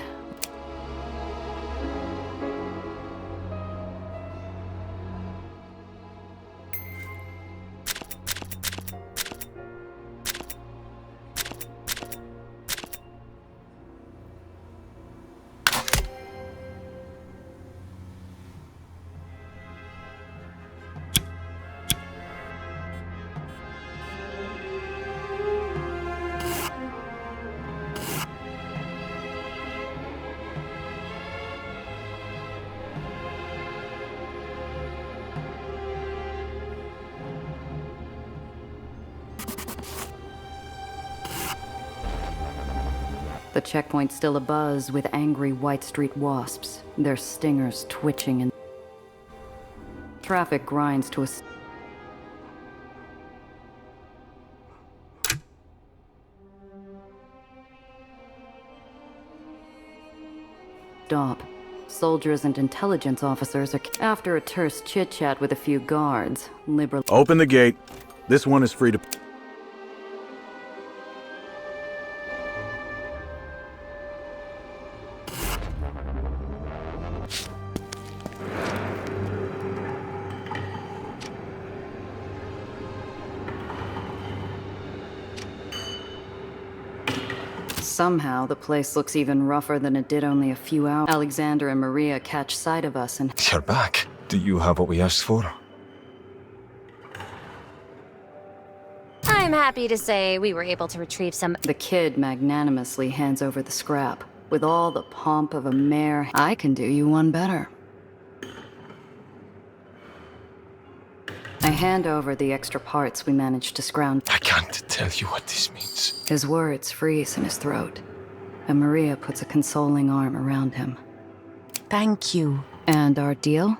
The checkpoint's still abuzz with angry White Street wasps, their stingers twitching and traffic grinds to a stop. Soldiers and intelligence officers are after a terse chit-chat with a few guards. Liberal. Open the gate. This one is free to... Somehow, the place looks even rougher than it did only a few hours. Alexander and Maria catch sight of us and... You're back. Do you have what we asked for? I'm happy to say we were able to retrieve some... The kid magnanimously hands over the scrap. With all the pomp of a mayor, I can do you one better. I hand over the extra parts we managed to scrounge. I can't tell you what this means. His words freeze in his throat, and Maria puts a consoling arm around him. Thank you. And our deal?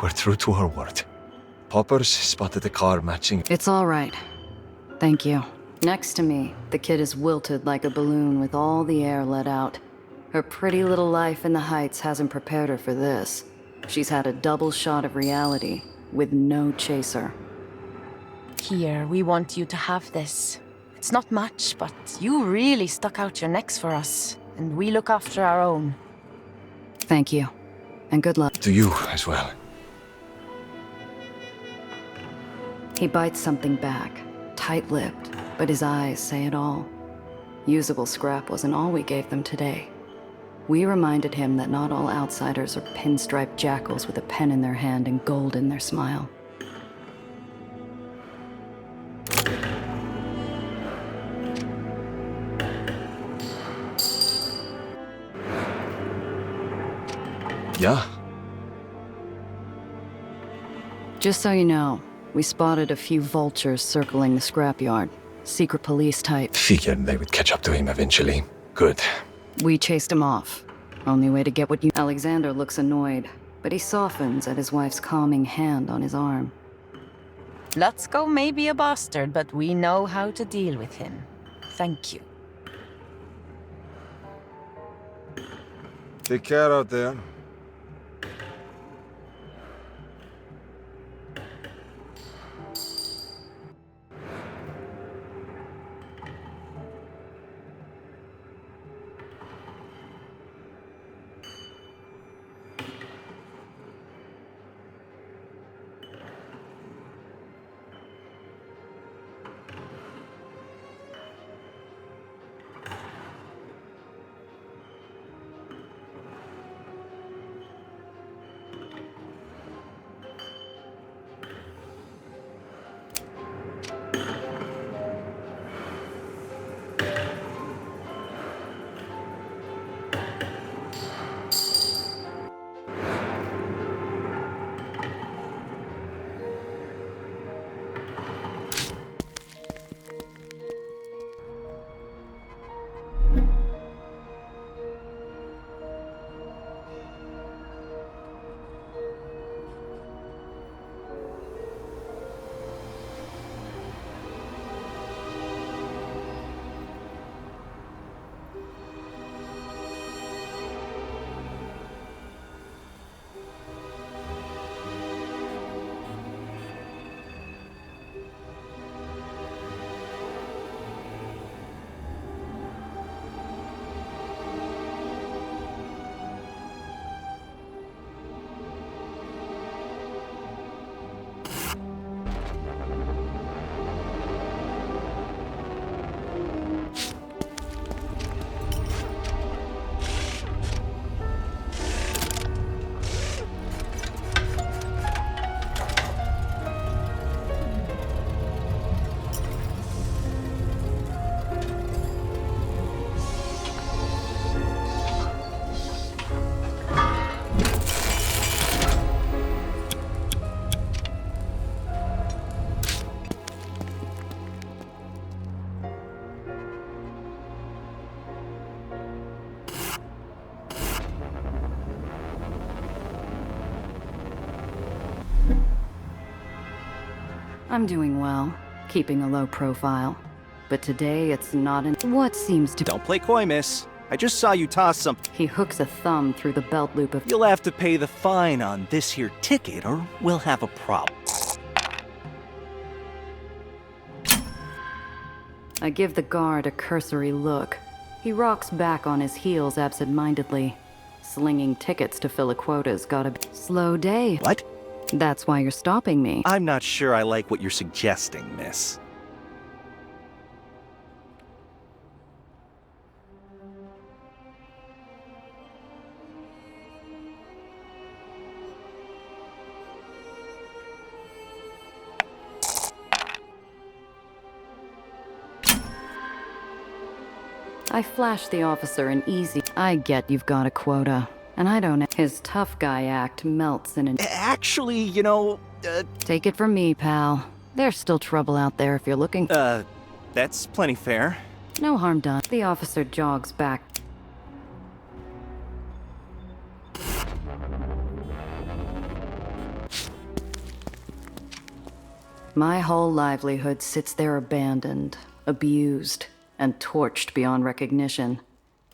We're true to our word. Poppers spotted the car matching. It's all right. Thank you. Next to me, the kid is wilted like a balloon with all the air let out. Her pretty little life in the Heights hasn't prepared her for this. She's had a double shot of reality, with no chaser. Here, we want you to have this. It's not much, but you really stuck out your necks for us, and we look after our own. Thank you, and good luck. To you as well. He bites something back, tight-lipped, but his eyes say it all. Usable scrap wasn't all we gave them today. We reminded him that not all outsiders are pinstriped jackals with a pen in their hand and gold in their smile. Yeah? Just so you know, we spotted a few vultures circling the scrapyard. Secret police type. Figured they would catch up to him eventually. Good. We chased him off. Only way to get what you... Alexander looks annoyed, but he softens at his wife's calming hand on his arm. Lutzko may be a bastard, but we know how to deal with him. Thank you. Take care out there. I'm doing well, keeping a low profile. But today it's not in what seems to— Don't play coy, miss. I just saw you toss something. He hooks a thumb through the belt loop of— You'll have to pay the fine on this here ticket, or we'll have a problem. I give the guard a cursory look. He rocks back on his heels absent-mindedly. Slinging tickets to fill a quota's gotta be— Slow day. What? That's why you're stopping me. I'm not sure I like what you're suggesting, miss. I flash the officer an easy— I get you've got a quota. And I don't— His tough guy act melts in an— Actually, you know, Take it from me, pal. There's still trouble out there if you're looking— That's plenty fair. No harm done. The officer jogs back. My whole livelihood sits there abandoned, abused, and torched beyond recognition.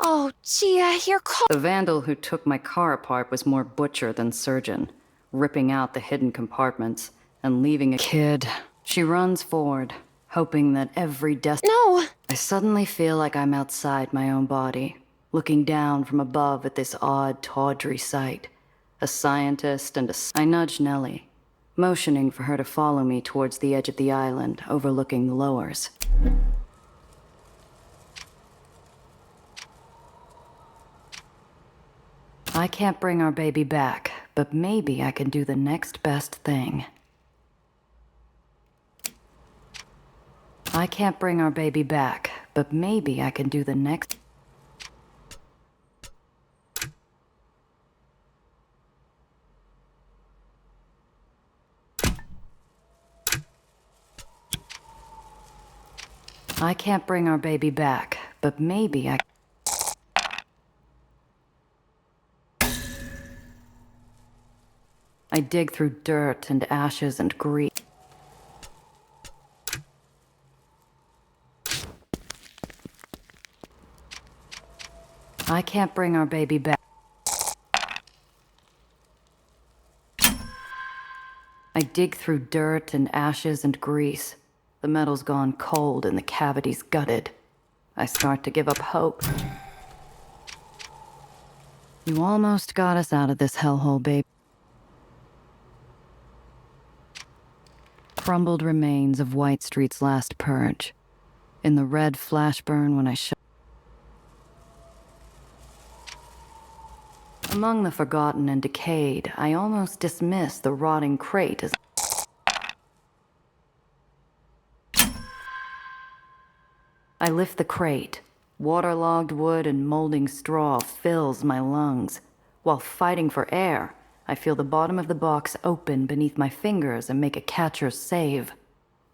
Oh, Gia, your car— The vandal who took my car apart was more butcher than surgeon, ripping out the hidden compartments and leaving a kid. She runs forward, hoping that every No! I suddenly feel like I'm outside my own body, looking down from above at this odd, tawdry sight. A scientist and I nudge Nellie, motioning for her to follow me towards the edge of the island, overlooking the lowers. I can't bring our baby back, but maybe I can do the next best thing. I can't bring our baby back, but maybe I can do the next— I can't bring our baby back, but maybe I— I dig through dirt and ashes and grease. I can't bring our baby back. I dig through dirt and ashes and grease. The metal's gone cold and the cavity's gutted. I start to give up hope. You almost got us out of this hellhole, babe. Crumbled remains of White Street's last purge. In the red flashburn when I Among the forgotten and decayed, I almost dismiss the rotting crate as— I lift the crate. Waterlogged wood and molding straw fills my lungs. While fighting for air, I feel the bottom of the box open beneath my fingers and make a catcher's save.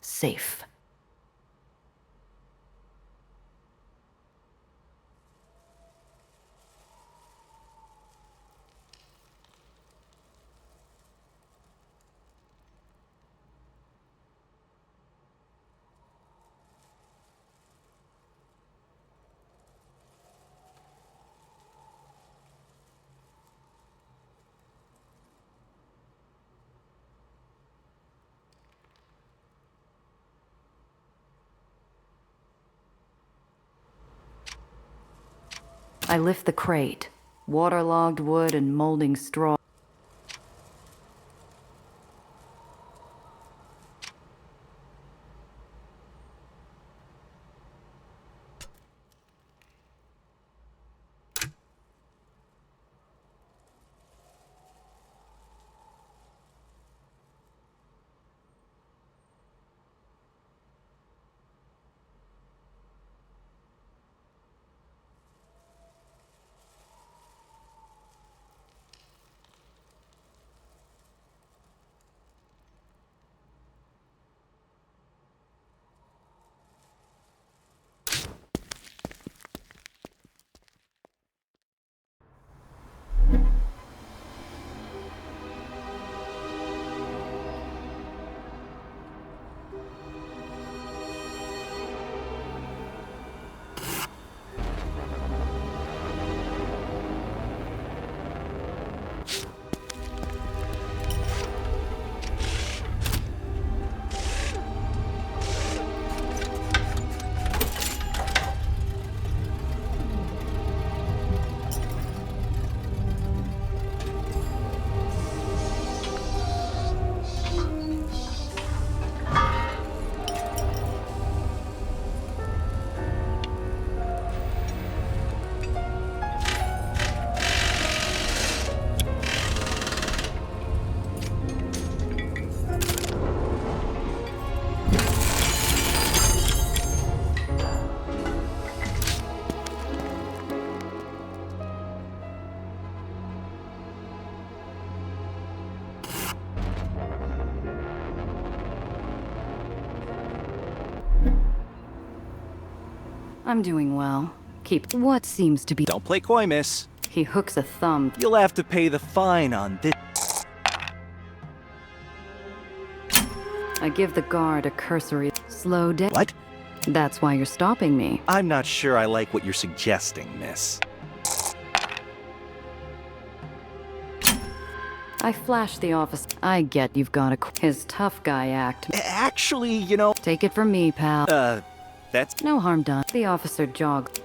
Safe. I lift the crate. Waterlogged wood and molding straw. I'm doing well. Keep what seems to be. Don't play coy, miss. He hooks a thumb. You'll have to pay the fine on this. I give the guard a cursory slow down. What? That's why you're stopping me. I'm not sure I like what you're suggesting, miss. I flash the office. I get you've got his tough guy act. Actually, you know... Take it from me, pal. That's... No harm done. The officer jogs.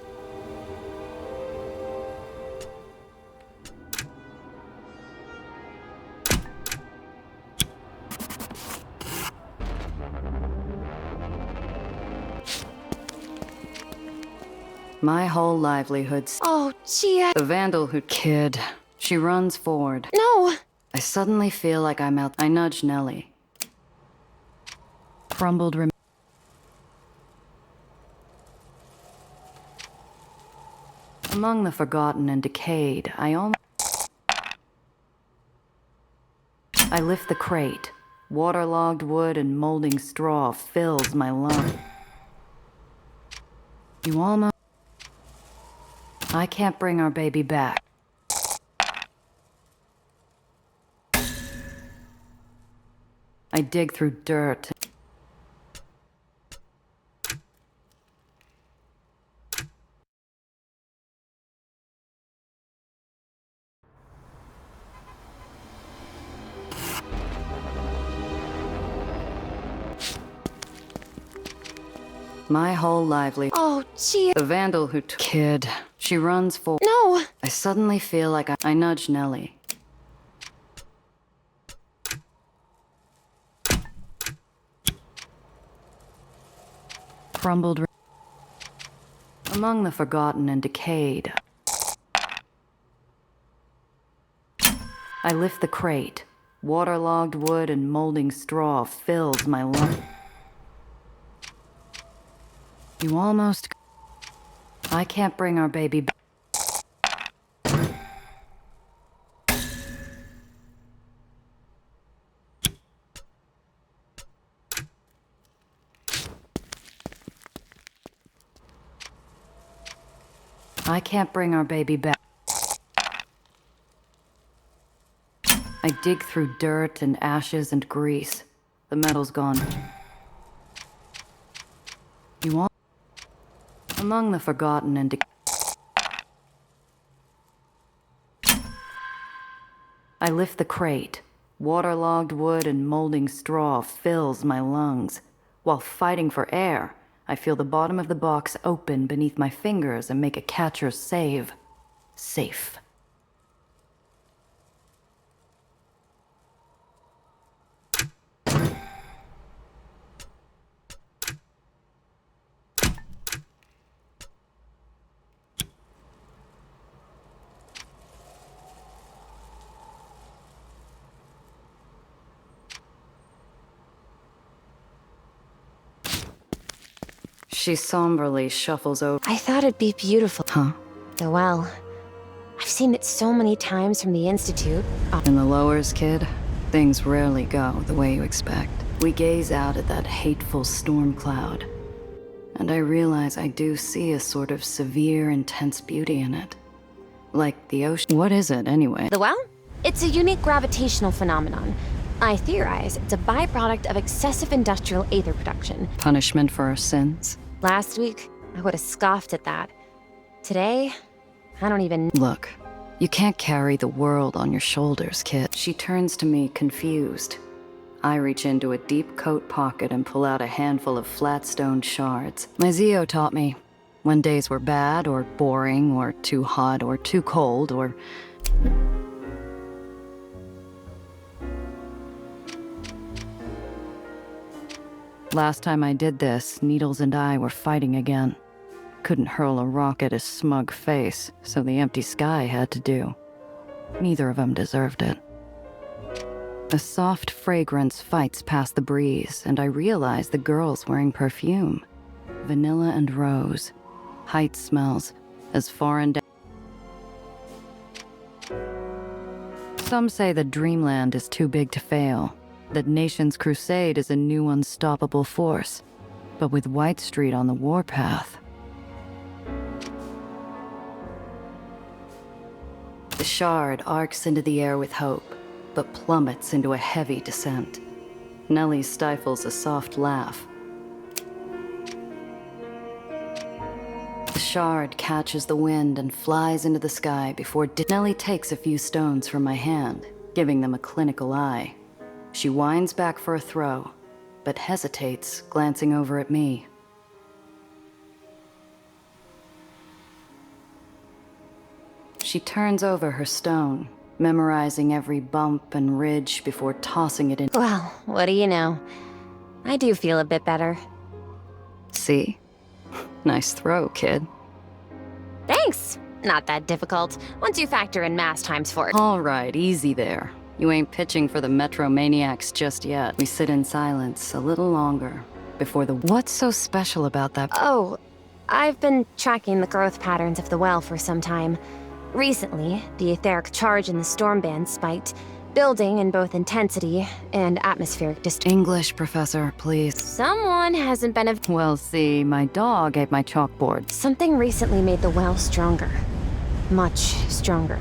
My whole livelihood's... Oh, gee, The vandal who... Kid. She runs forward. No! I suddenly feel like I'm out. I nudge Nellie. Crumbled among the forgotten and decayed, I lift the crate. Waterlogged wood and molding straw fills my lung. You almost... I can't bring our baby back. I dig through dirt. My whole livelihood. Oh, gee. The vandal who kid. She runs for. No! I suddenly feel like I nudge Nellie. Crumbled among the forgotten and decayed. I lift the crate. Waterlogged wood and molding straw fills my lung. You almost... I can't bring our baby back. I can't bring our baby back. I dig through dirt and ashes and grease. The metal's gone. You want... Among the forgotten and... I lift the crate. Waterlogged wood and molding straw fills my lungs. While fighting for air, I feel the bottom of the box open beneath my fingers and make a catcher's save. Safe. She somberly shuffles over. I thought it'd be beautiful. Huh? The well. I've seen it so many times from the Institute. In the lowers, kid, things rarely go the way you expect. We gaze out at that hateful storm cloud, and I realize I do see a sort of severe, intense beauty in it. Like the ocean. What is it, anyway? The well? It's a unique gravitational phenomenon. I theorize it's a byproduct of excessive industrial aether production. Punishment for our sins? Last week, I would have scoffed at that. Today, I don't even... Look, you can't carry the world on your shoulders, kid. She turns to me, confused. I reach into a deep coat pocket and pull out a handful of flat stone shards. My Zio taught me, when days were bad, or boring, or too hot, or too cold, or... Last time I did this, Needles and I were fighting again. Couldn't hurl a rock at his smug face, so the empty sky had to do. Neither of them deserved it. A soft fragrance fights past the breeze, and I realize the girl's wearing perfume. Vanilla and rose. Height smells, as foreign... Some say that Dreamland is too big to fail. That Nation's crusade is a new unstoppable force. But with White Street on the warpath, The shard arcs into the air with hope, but plummets into a heavy descent. Nellie stifles a soft laugh. The shard catches the wind and flies into the sky before Nellie takes a few stones from my hand, giving them a clinical eye. She winds back for a throw, but hesitates, glancing over at me. She turns over her stone, memorizing every bump and ridge before tossing it in. Well, what do you know? I do feel a bit better. See? Nice throw, kid. Thanks! Not that difficult, once you factor in mass times 4. All right, easy there. You ain't pitching for the Metromaniacs just yet. We sit in silence a little longer before the... What's so special about that? Oh, I've been tracking the growth patterns of the well for some time. Recently, the etheric charge in the storm band spiked, building in both intensity and atmospheric distance. English, Professor, please. Someone hasn't been Well, see, my dog ate my chalkboard. Something recently made the well stronger. Much stronger.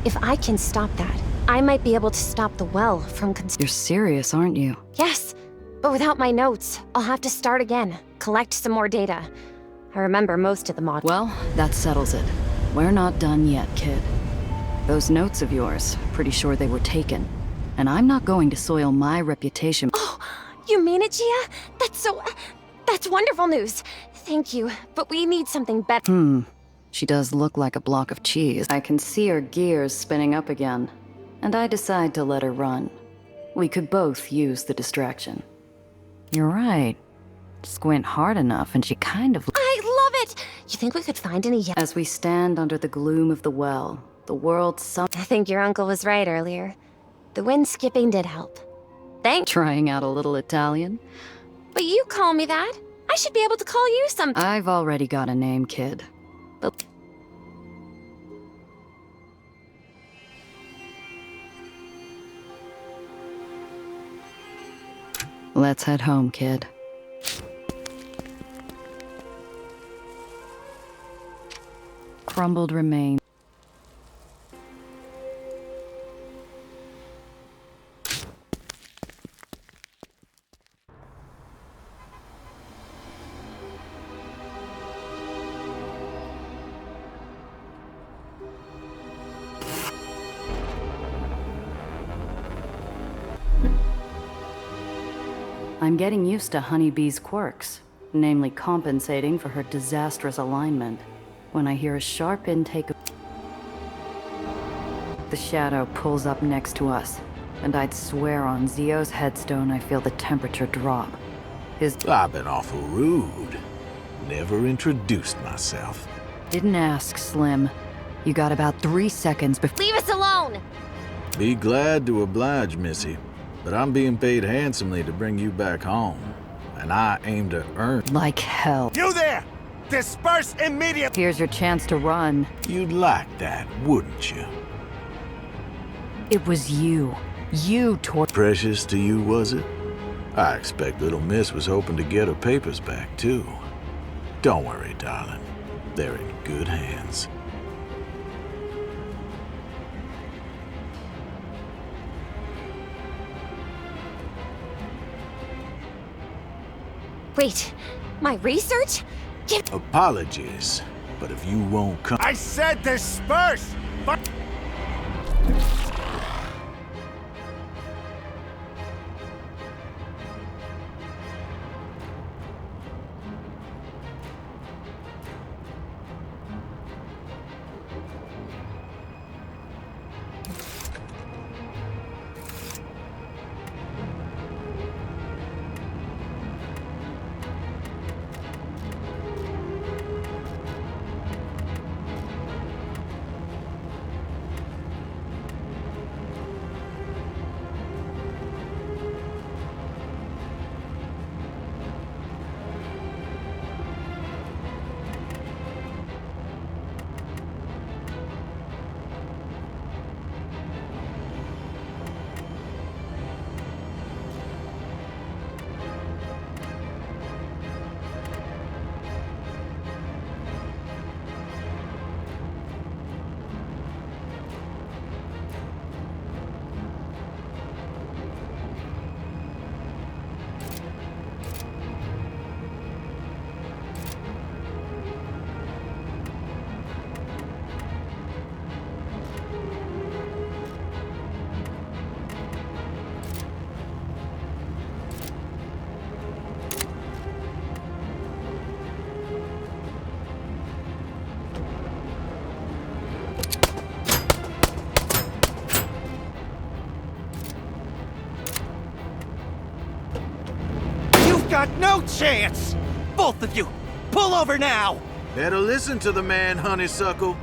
If I can stop that, I might be able to stop the well from You're serious, aren't you? Yes, but without my notes, I'll have to start again, collect some more data. I remember most of the model. Well, that settles it. We're not done yet, kid. Those notes of yours, pretty sure they were taken. And I'm not going to soil my reputation. Oh, you mean it, Gia? That's wonderful news. Thank you, but we need something better. She does look like a block of cheese. I can see her gears spinning up again, and I decide to let her run. We could both use the distraction. You're right. Squint hard enough and she kind of... I love it! You think we could find any... As we stand under the gloom of the well, the world I think your uncle was right earlier. The wind skipping did help. Thanks. Trying out a little Italian? But you call me that. I should be able to call you something. I've already got a name, kid. But... Let's head home, kid. Crumbled remains. I'm getting used to Honeybee's quirks, namely compensating for her disastrous alignment. When I hear a sharp intake of... The shadow pulls up next to us, and I'd swear on Zio's headstone I feel the temperature drop. I've been awful rude. Never introduced myself. Didn't ask, Slim. You got about 3 seconds before... Leave us alone! Be glad to oblige, Missy. But I'm being paid handsomely to bring you back home. And I aim to earn... Like hell. You there! Disperse immediately! Here's your chance to run. You'd like that, wouldn't you? It was you. You tore... Precious to you, was it? I expect little miss was hoping to get her papers back, too. Don't worry, darling. They're in good hands. Wait, my research? Apologies, but if you won't come... I said disperse! But... chance! Both of you, pull over now! Better listen to the man, honeysuckle.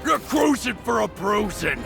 You're cruising for a bruising!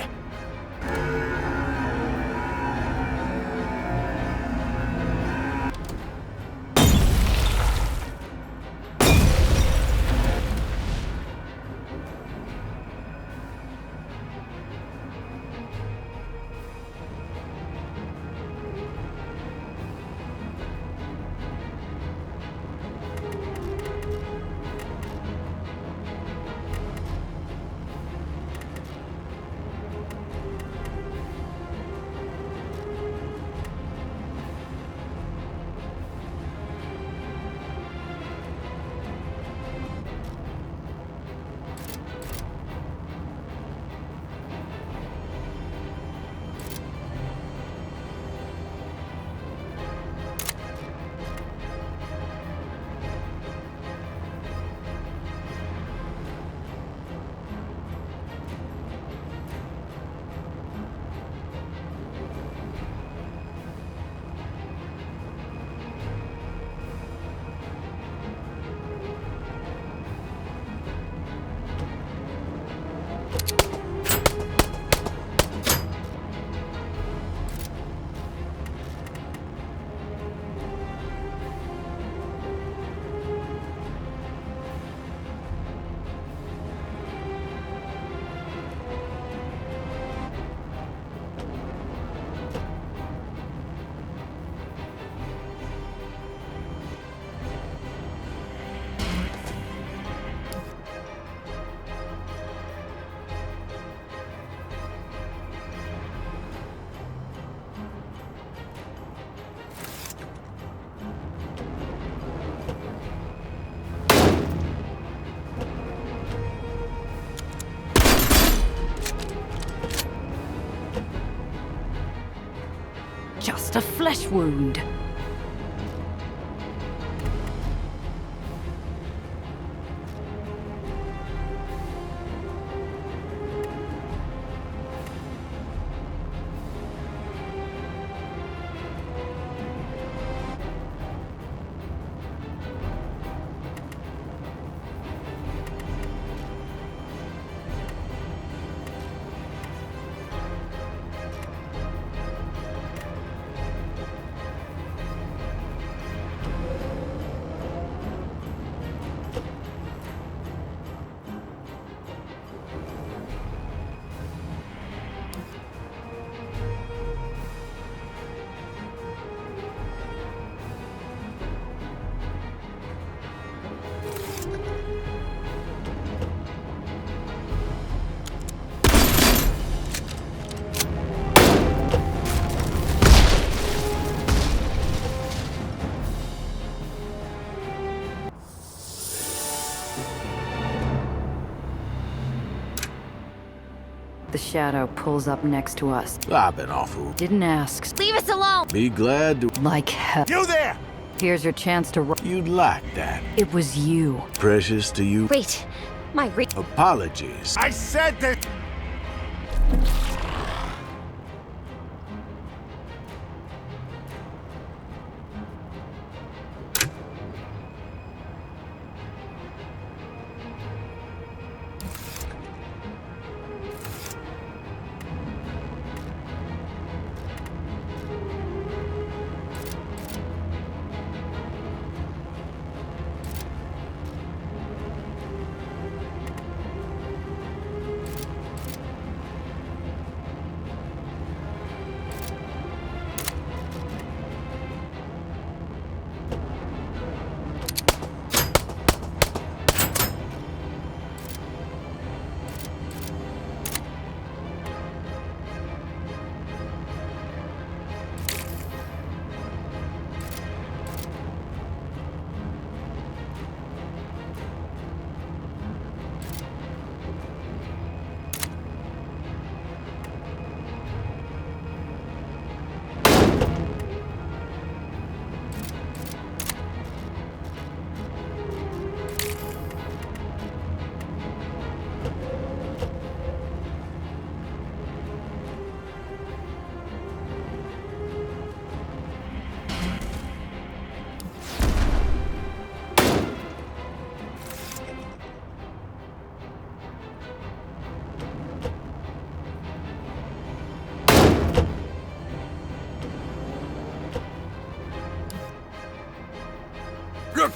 Just a flesh wound. The shadow pulls up next to us. I've been awful. Didn't ask. Leave us alone! Be glad to... Like hell. You there! Here's your chance to... You'd like that. It was you. Precious to you. Wait, my Apologies. I said that...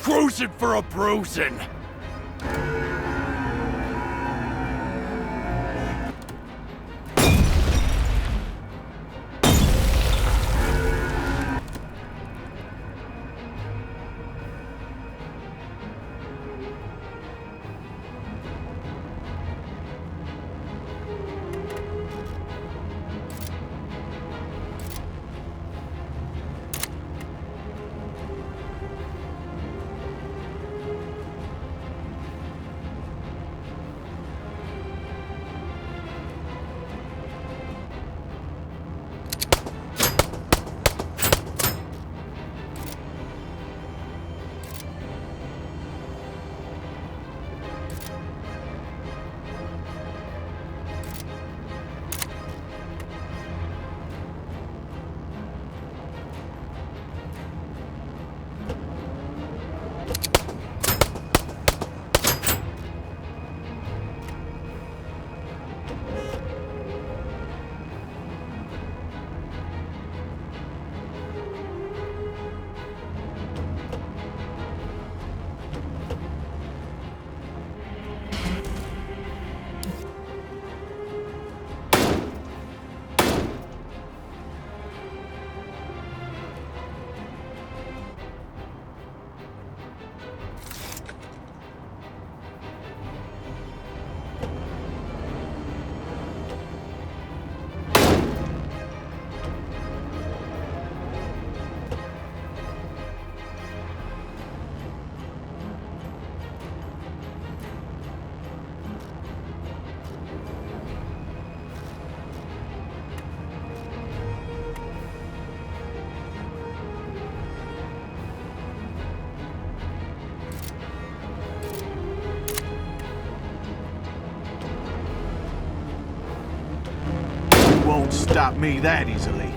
cruising for a bruising. Won't stop me that easily.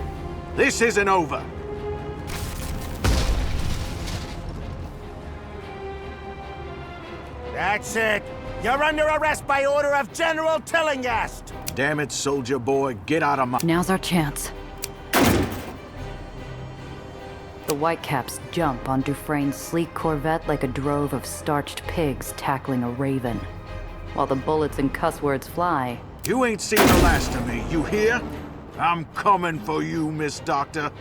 This isn't over. That's it. You're under arrest by order of General Tillinghast. Damn it, soldier boy, get out of my— Now's our chance. The Whitecaps jump on Dufresne's sleek Corvette like a drove of starched pigs tackling a raven. While the bullets and cuss words fly, You ain't seen the last of me, you hear? I'm coming for you, Miss Doctor.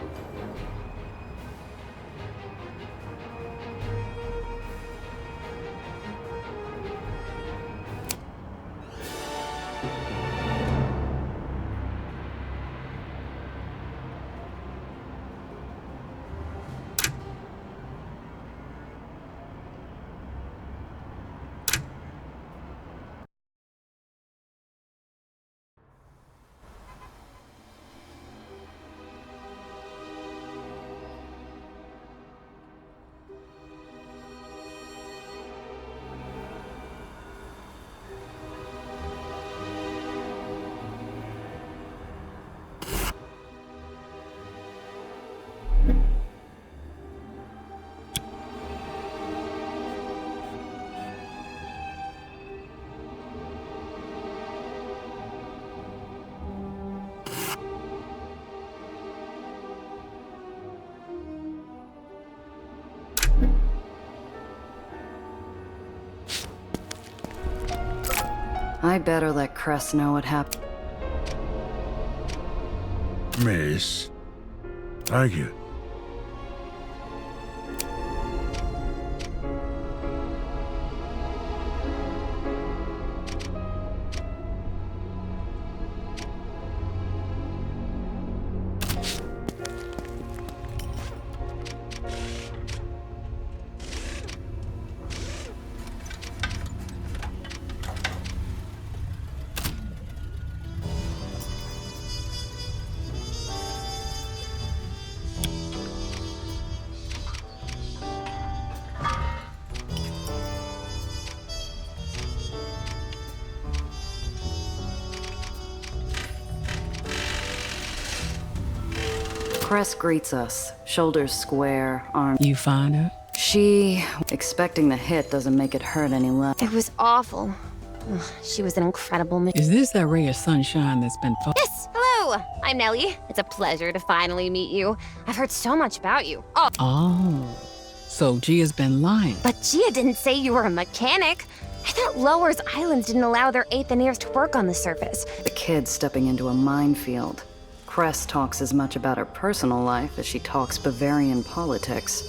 I better let Cress know what happened. Miss, thank you. Cress greets us, shoulders square, arms. You find her? She, expecting the hit doesn't make it hurt any less. It was awful. Ugh, she was an incredible Is this that ray of sunshine that's been Yes, hello. I'm Nellie. It's a pleasure to finally meet you. I've heard so much about you. Oh. So Gia's been lying. But Gia didn't say you were a mechanic. I thought Lowers Islands didn't allow their Aethoniers to work on the surface. The kid's stepping into a minefield. Cress talks as much about her personal life as she talks Bavarian politics.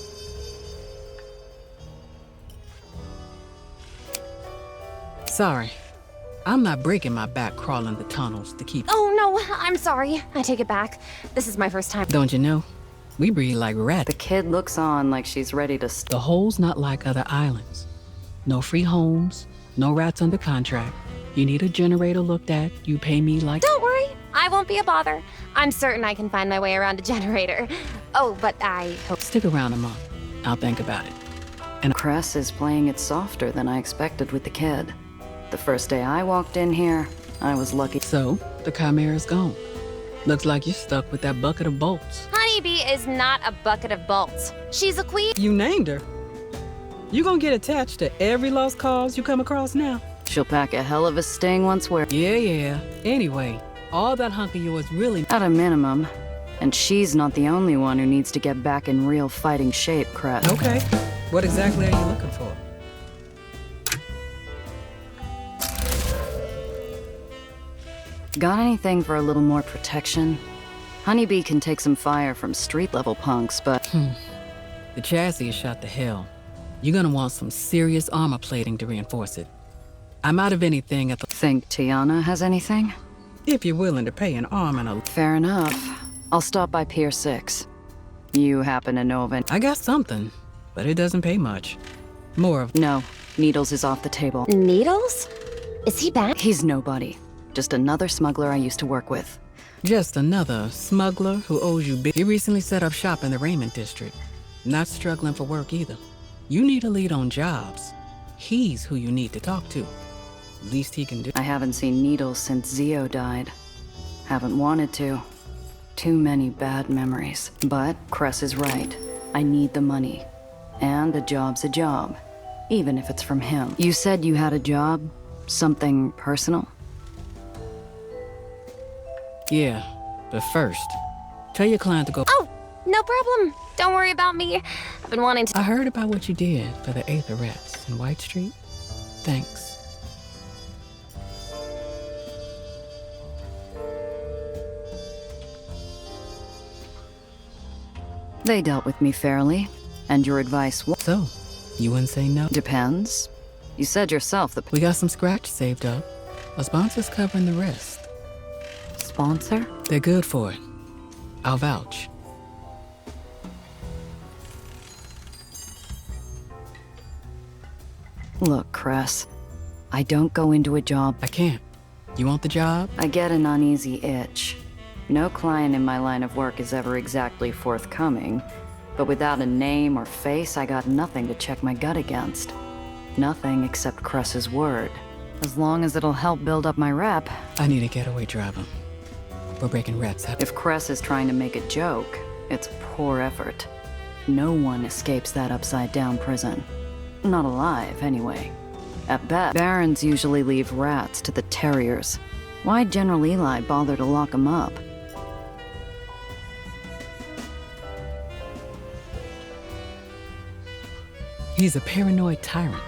Sorry. I'm not breaking my back crawling the tunnels to keep... Oh, no, I'm sorry. I take it back. This is my first time. Don't you know? We breed like rats. The kid looks on like she's ready to... The hole's not like other islands. No free homes, no rats under contract. You need a generator looked at, you pay me like... Don't worry, I won't be a bother. I'm certain I can find my way around a generator. Oh, but I hope... Stick around a month. I'll think about it. And Cress is playing it softer than I expected with the kid. The first day I walked in here, I was lucky. So, the Chimera's gone. Looks like you're stuck with that bucket of bolts. Honeybee is not a bucket of bolts. She's a queen. You named her. You gonna get attached to every lost cause you come across now? She'll pack a hell of a sting once we're... Yeah. Anyway, all that hunk of yours really... At a minimum. And she's not the only one who needs to get back in real fighting shape, Cress. Okay. What exactly are you looking for? Got anything for a little more protection? Honeybee can take some fire from street-level punks, but... The chassis is shot to hell. You're gonna want some serious armor plating to reinforce it. I'm out of anything at the... Think Tiana has anything? If you're willing to pay an arm and a... Fair enough. I'll stop by Pier 6. You happen to know of any... I got something, but it doesn't pay much. More of... No. Needles is off the table. Needles? Is he back? He's nobody. Just another smuggler I used to work with. Just another smuggler who owes you big... He recently set up shop in the Raymond district. Not struggling for work either. You need a lead on jobs. He's who you need to talk to. Least he can do. I haven't seen Needles since Zio died. Haven't wanted to. Too many bad memories. But Cress is right. I need the money. And a job's a job. Even if it's from him. You said you had a job? Something personal? Yeah, but first, tell your client to go... Oh, no problem. Don't worry about me. I've been wanting to... I heard about what you did for the Aether Rats in White Street. Thanks. They dealt with me fairly, and your advice was... So, you wouldn't say no? Depends. You said yourself that... We got some scratch saved up. Our sponsor's covering the rest. Sponsor? They're good for it. I'll vouch. Look, Cress. I don't go into a job... I can't. You want the job? I get an uneasy itch. No client in my line of work is ever exactly forthcoming, but without a name or face, I got nothing to check my gut against. Nothing except Cress's word. As long as it'll help build up my rep. I need a getaway driver. We're breaking rats up. If Cress is trying to make a joke, it's a poor effort. No one escapes that upside-down prison. Not alive, anyway. At best, Barons usually leave rats to the terriers. Why'd General Eli bother to lock them up? He's a paranoid tyrant.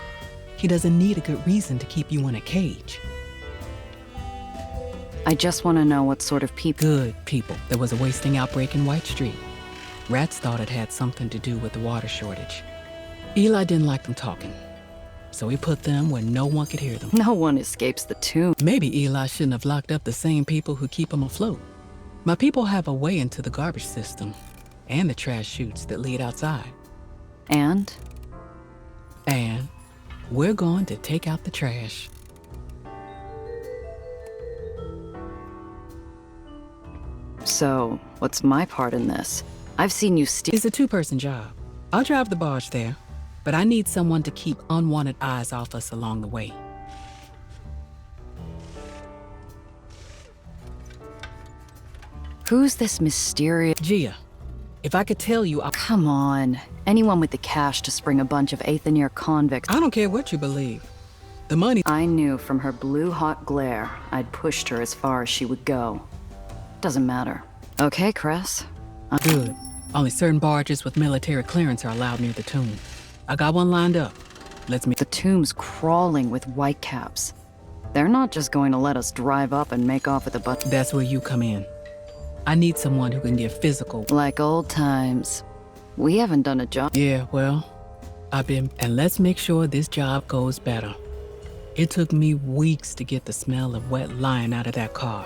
He doesn't need a good reason to keep you in a cage. I just want to know what sort of people... Good people. There was a wasting outbreak in White Street. Rats thought it had something to do with the water shortage. Eli didn't like them talking, so he put them where no one could hear them. No one escapes the tomb. Maybe Eli shouldn't have locked up the same people who keep him afloat. My people have a way into the garbage system and the trash chutes that lead outside. And we're going to take out the trash. So, what's my part in this? I've seen you steal... It's a two-person job. I'll drive the barge there, but I need someone to keep unwanted eyes off us along the way. Who's this mysterious... Gia. If I could tell you... Come on. Anyone with the cash to spring a bunch of Aethonier convicts... I don't care what you believe. The money... I knew from her blue-hot glare I'd pushed her as far as she would go. Doesn't matter. Okay, Cress. Good. Only certain barges with military clearance are allowed near the tomb. I got one lined up. Let's meet. The tomb's crawling with whitecaps. They're not just going to let us drive up and make off with a bunch. That's where you come in. I need someone who can get physical. Like old times. We haven't done a job. Yeah, well, and let's make sure this job goes better. It took me weeks to get the smell of wet lion out of that car.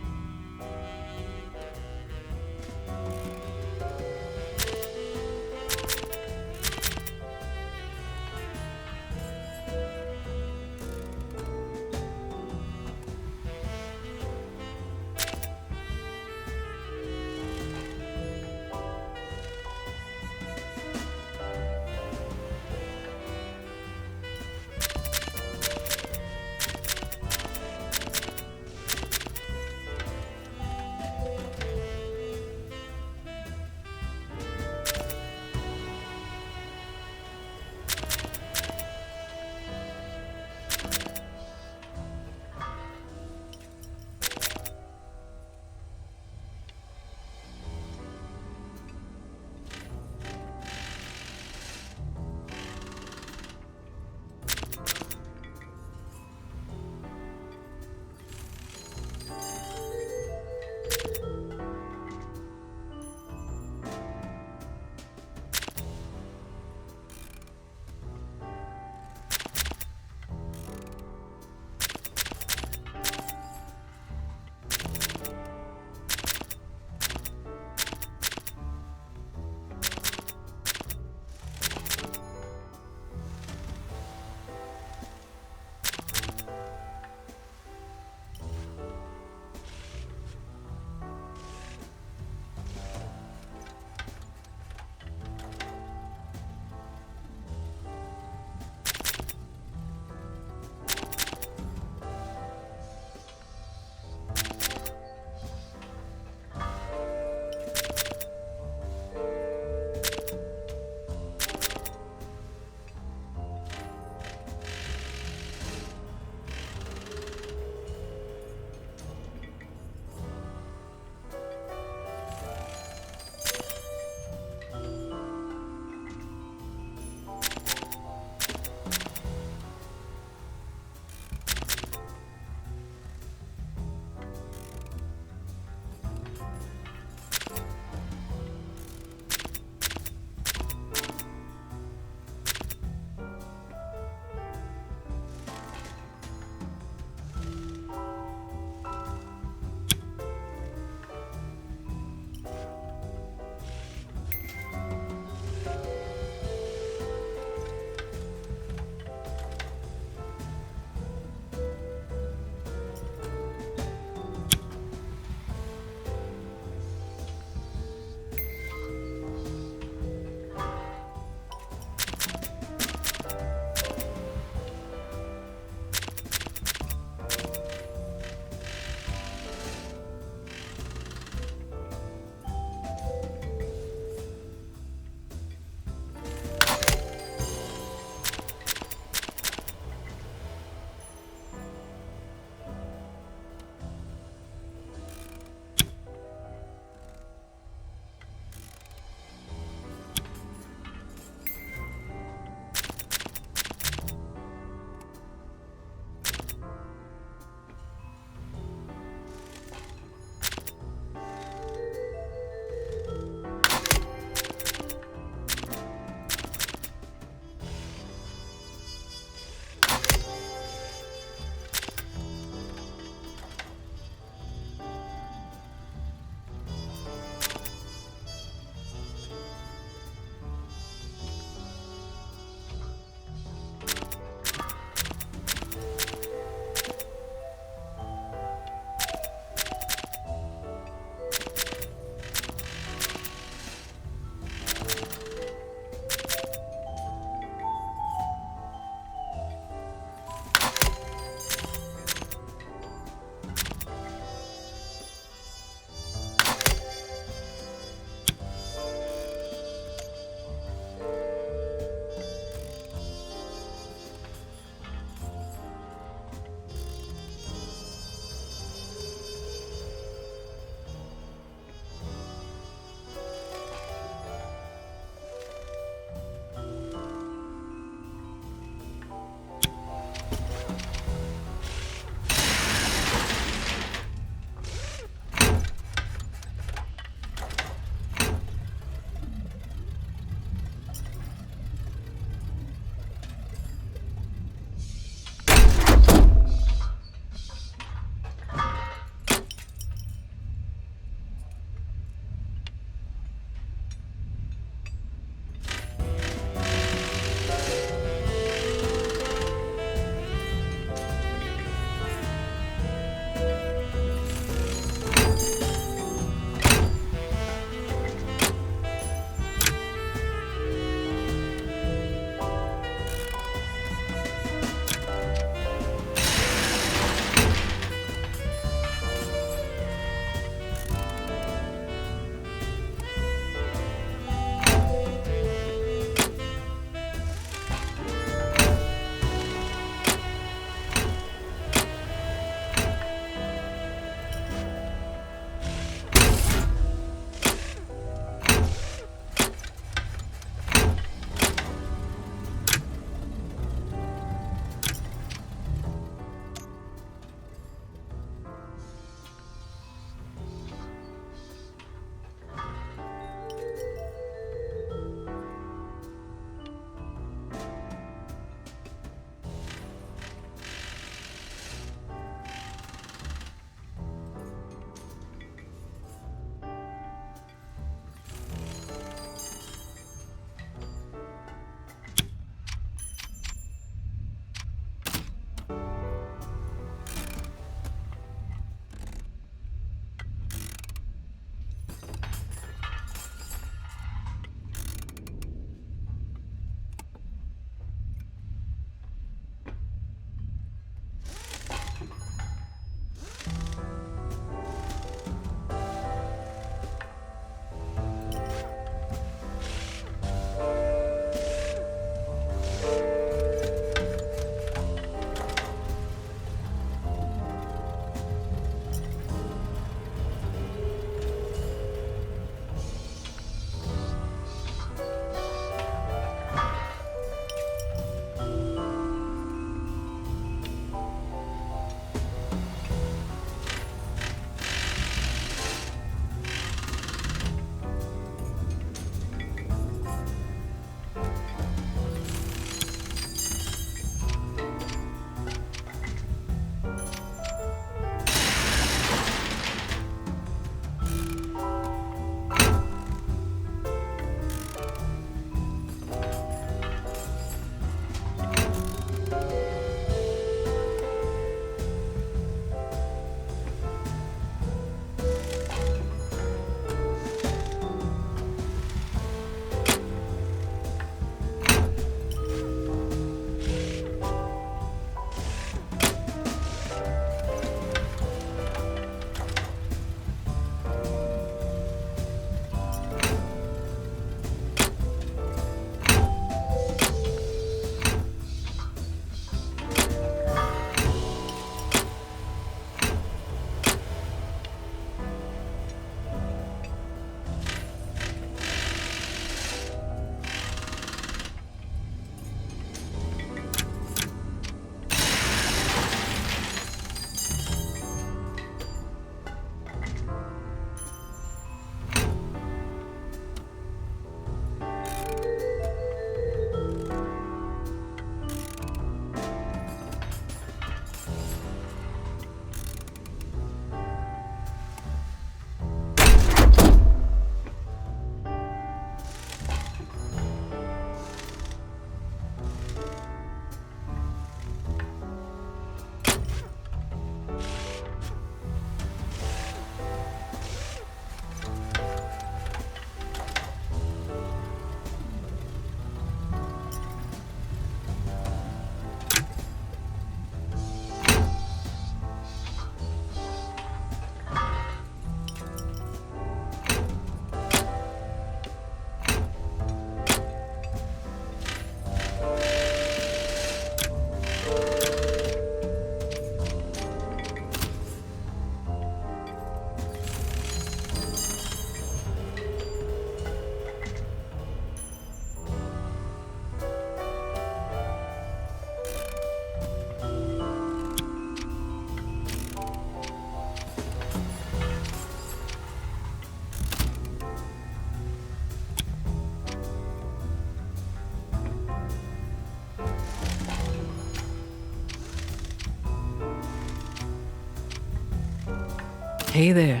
Hey there.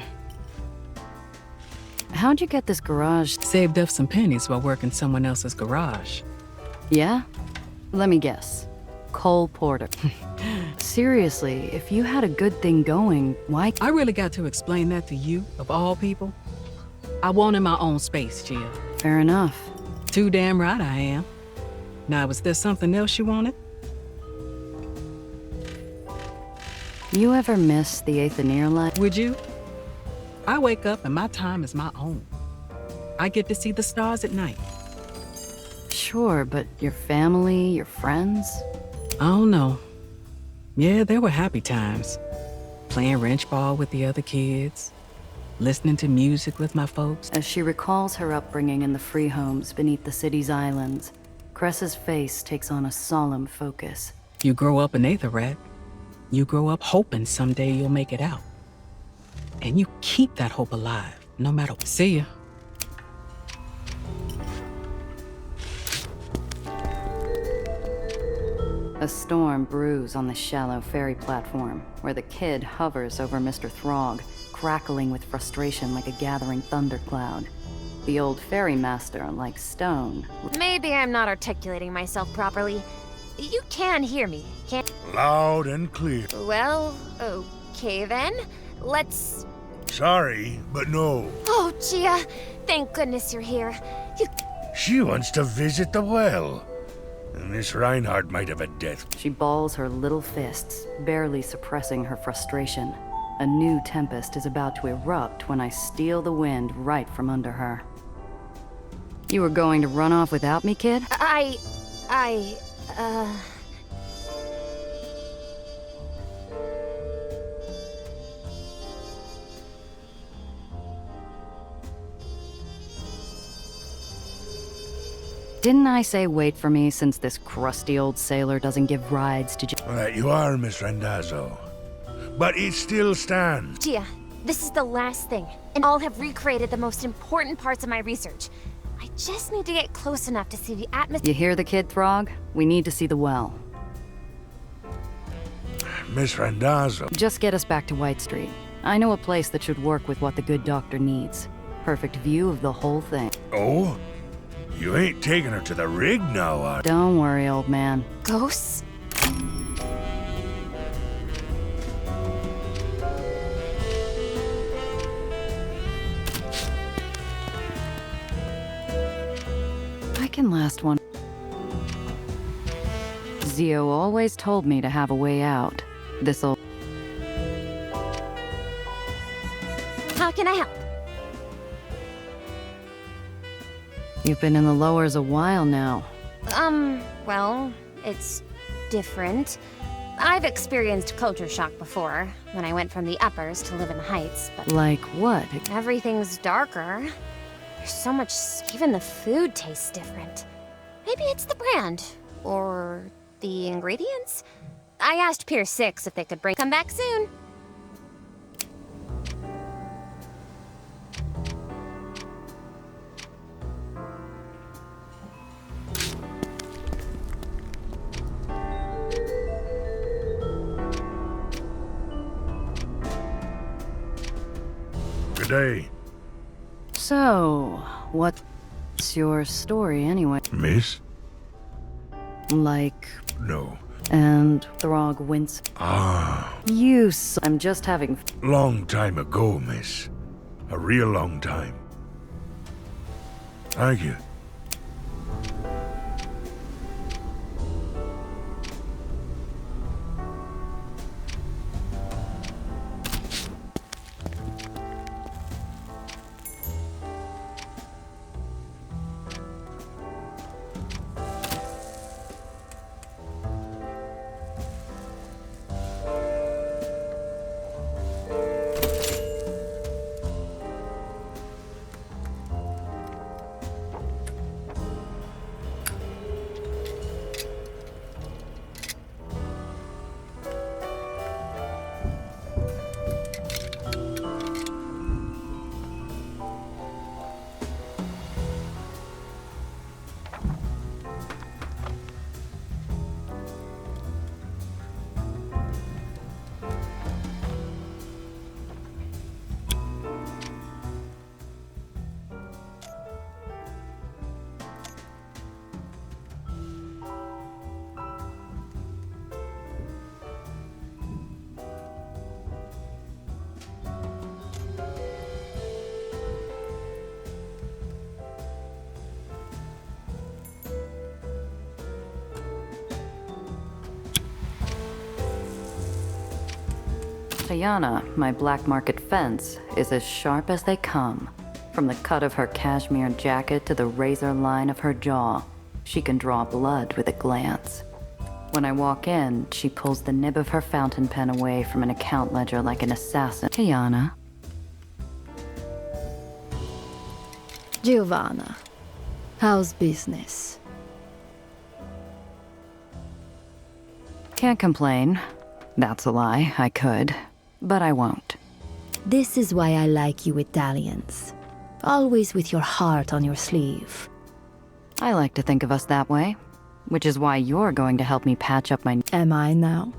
How'd you get this garage? Saved up some pennies while working someone else's garage. Yeah? Let me guess. Cole Porter. Seriously, if you had a good thing going, why? I really got to explain that to you, of all people. I wanted my own space, Gia. Fair enough. Too damn right I am. Now, was there something else you wanted? You ever miss the Aether life? Would you? I wake up and my time is my own. I get to see the stars at night. Sure, but your family, your friends? I don't know. Yeah, there were happy times. Playing wrench ball with the other kids. Listening to music with my folks. As she recalls her upbringing in the free homes beneath the city's islands, Cress's face takes on a solemn focus. You grow up an Aether rat. You grow up hoping someday you'll make it out. And you keep that hope alive, no matter what. See ya. A storm brews on the shallow ferry platform, where the kid hovers over Mr. Throg, crackling with frustration like a gathering thundercloud. The old ferrymaster, like stone. Maybe I'm not articulating myself properly. You can hear me, can't? Loud and clear. Well, okay then. Let's... Sorry, but no. Oh, Gia, thank goodness you're here. She wants to visit the well. Miss Reinhardt might have a death. She balls her little fists, barely suppressing her frustration. A new tempest is about to erupt when I steal the wind right from under her. You were going to run off without me, kid? Didn't I say wait for me since this crusty old sailor doesn't give rides to Right, you are, Miss Randazzo. But it still stands. Gia, this is the last thing, and I'll have recreated the most important parts of my research. I just need to get close enough to see the atmosphere. You hear the kid, Throg? We need to see the well. Miss Randazzo. Just get us back to White Street. I know a place that should work with what the good doctor needs. Perfect view of the whole thing. Oh? You ain't taking her to the rig now, are you? Don't worry, old man. Ghosts? I can last one. Zio always told me to have a way out. This'll... How can I help? You've been in the lowers a while now. Well, it's different. I've experienced culture shock before, when I went from the uppers to live in the heights, but... Like what? Everything's darker. There's so much... even the food tastes different. Maybe it's the brand, or the ingredients? I asked Pier 6 if they could come back soon. Good day. So, what's your story anyway? Miss? Like... No. And Throg wince. Ah. I'm just having... Long time ago, miss. A real long time. Thank you. Tiana, my black market fence, is as sharp as they come. From the cut of her cashmere jacket to the razor line of her jaw, she can draw blood with a glance. When I walk in, she pulls the nib of her fountain pen away from an account ledger like an assassin. Tiana. Giovanna, how's business? Can't complain. That's a lie, I could, but I won't. This is why I like you Italians. Always with your heart on your sleeve. I like to think of us that way, which is why you're going to help me patch up my... Am I now?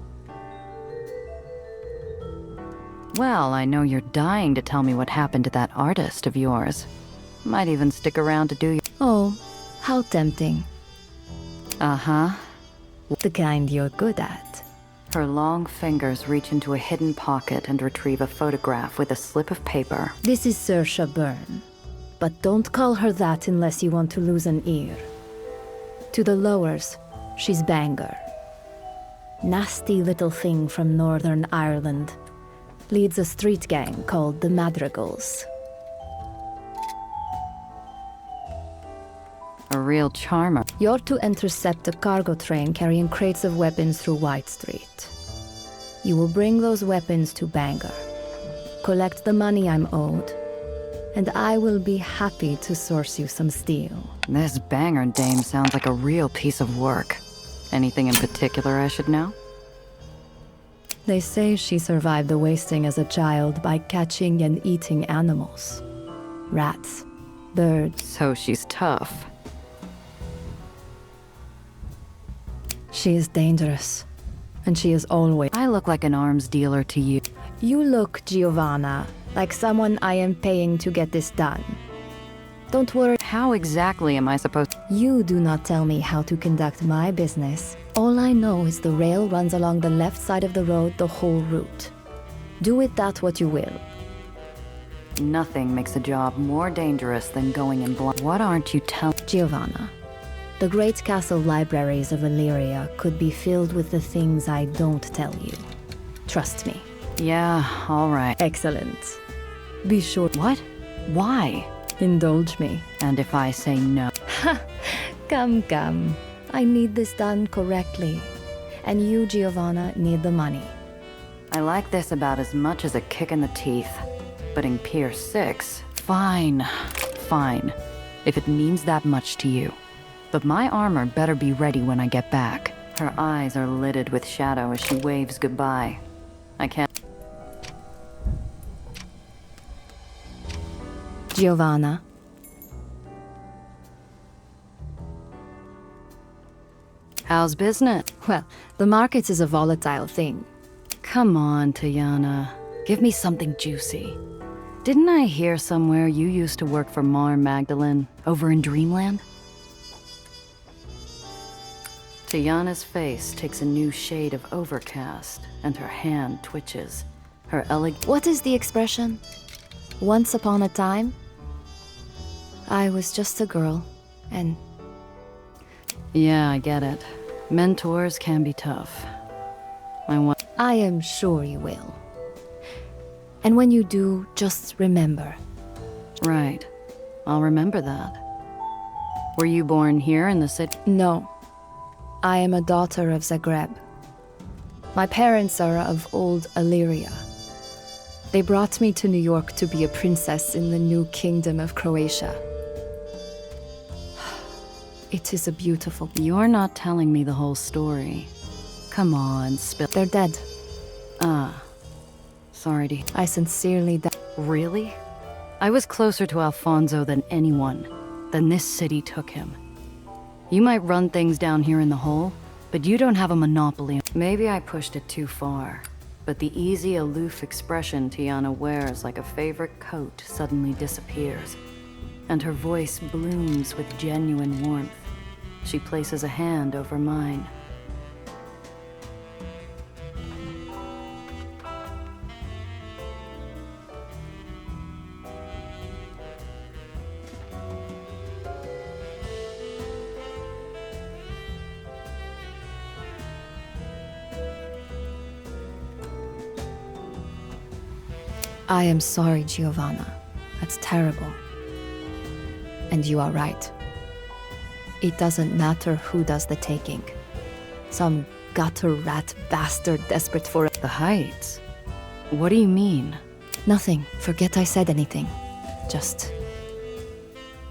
Well, I know you're dying to tell me what happened to that artist of yours. Might even stick around to do your... Oh, how tempting. Uh-huh. The kind you're good at. Her long fingers reach into a hidden pocket and retrieve a photograph with a slip of paper. This is Saoirse Byrne. But don't call her that unless you want to lose an ear. To the lowers, she's Bangor. Nasty little thing from Northern Ireland. Leads a street gang called the Madrigals. A real charmer. You're to intercept a cargo train carrying crates of weapons through White Street. You will bring those weapons to Bangor, collect the money I'm owed, and I will be happy to source you some steel. This Bangor dame sounds like a real piece of work. Anything in particular I should know? They say she survived the wasting as a child by catching and eating animals. Rats, birds. So she's tough. She is dangerous. And she is always... I look like an arms dealer to you. You look, Giovanna, like someone I am paying to get this done. Don't worry. How exactly am I supposed... You do not tell me how to conduct my business. All I know is the rail runs along the left side of the road the whole route. Do with that what you will. Nothing makes a job more dangerous than going in blind. What aren't you telling... Giovanna, the great castle libraries of Illyria could be filled with the things I don't tell you. Trust me. Yeah, all right. Excellent. Be sure... What? Why? Indulge me. And if I say no? Come, come. I need this done correctly. And you, Giovanna, need the money. I like this about as much as a kick in the teeth. But in Pier 6, fine. Fine. If it means that much to you. But my armor better be ready when I get back. Her eyes are lidded with shadow as she waves goodbye. I can't... Giovanna. How's business? Well, the market is a volatile thing. Come on, Tiana. Give me something juicy. Didn't I hear somewhere you used to work for Mar Magdalene over in Dreamland? Tiana's face takes a new shade of overcast, and her hand twitches. Her What is the expression? Once upon a time? I was just a girl, and... Yeah, I get it. Mentors can be tough. I am sure you will. And when you do, just remember. Right. I'll remember that. Were you born here in the city? No. I am a daughter of Zagreb. My parents are of old Illyria. They brought me to New York to be a princess in the new kingdom of Croatia. It is a beautiful... You're not telling me the whole story. Come on, spill... They're dead. Ah. Sorry to... I sincerely... Really? I was closer to Alfonso than anyone. Then this city took him. You might run things down here in the hole, but you don't have a monopoly. Maybe I pushed it too far, but the easy, aloof expression Tiana wears like a favorite coat suddenly disappears, and her voice blooms with genuine warmth. She places a hand over mine. I am sorry, Giovanna. That's terrible. And you are right. It doesn't matter who does the taking. Some gutter rat bastard desperate for the Heights? What do you mean? Nothing. Forget I said anything. Just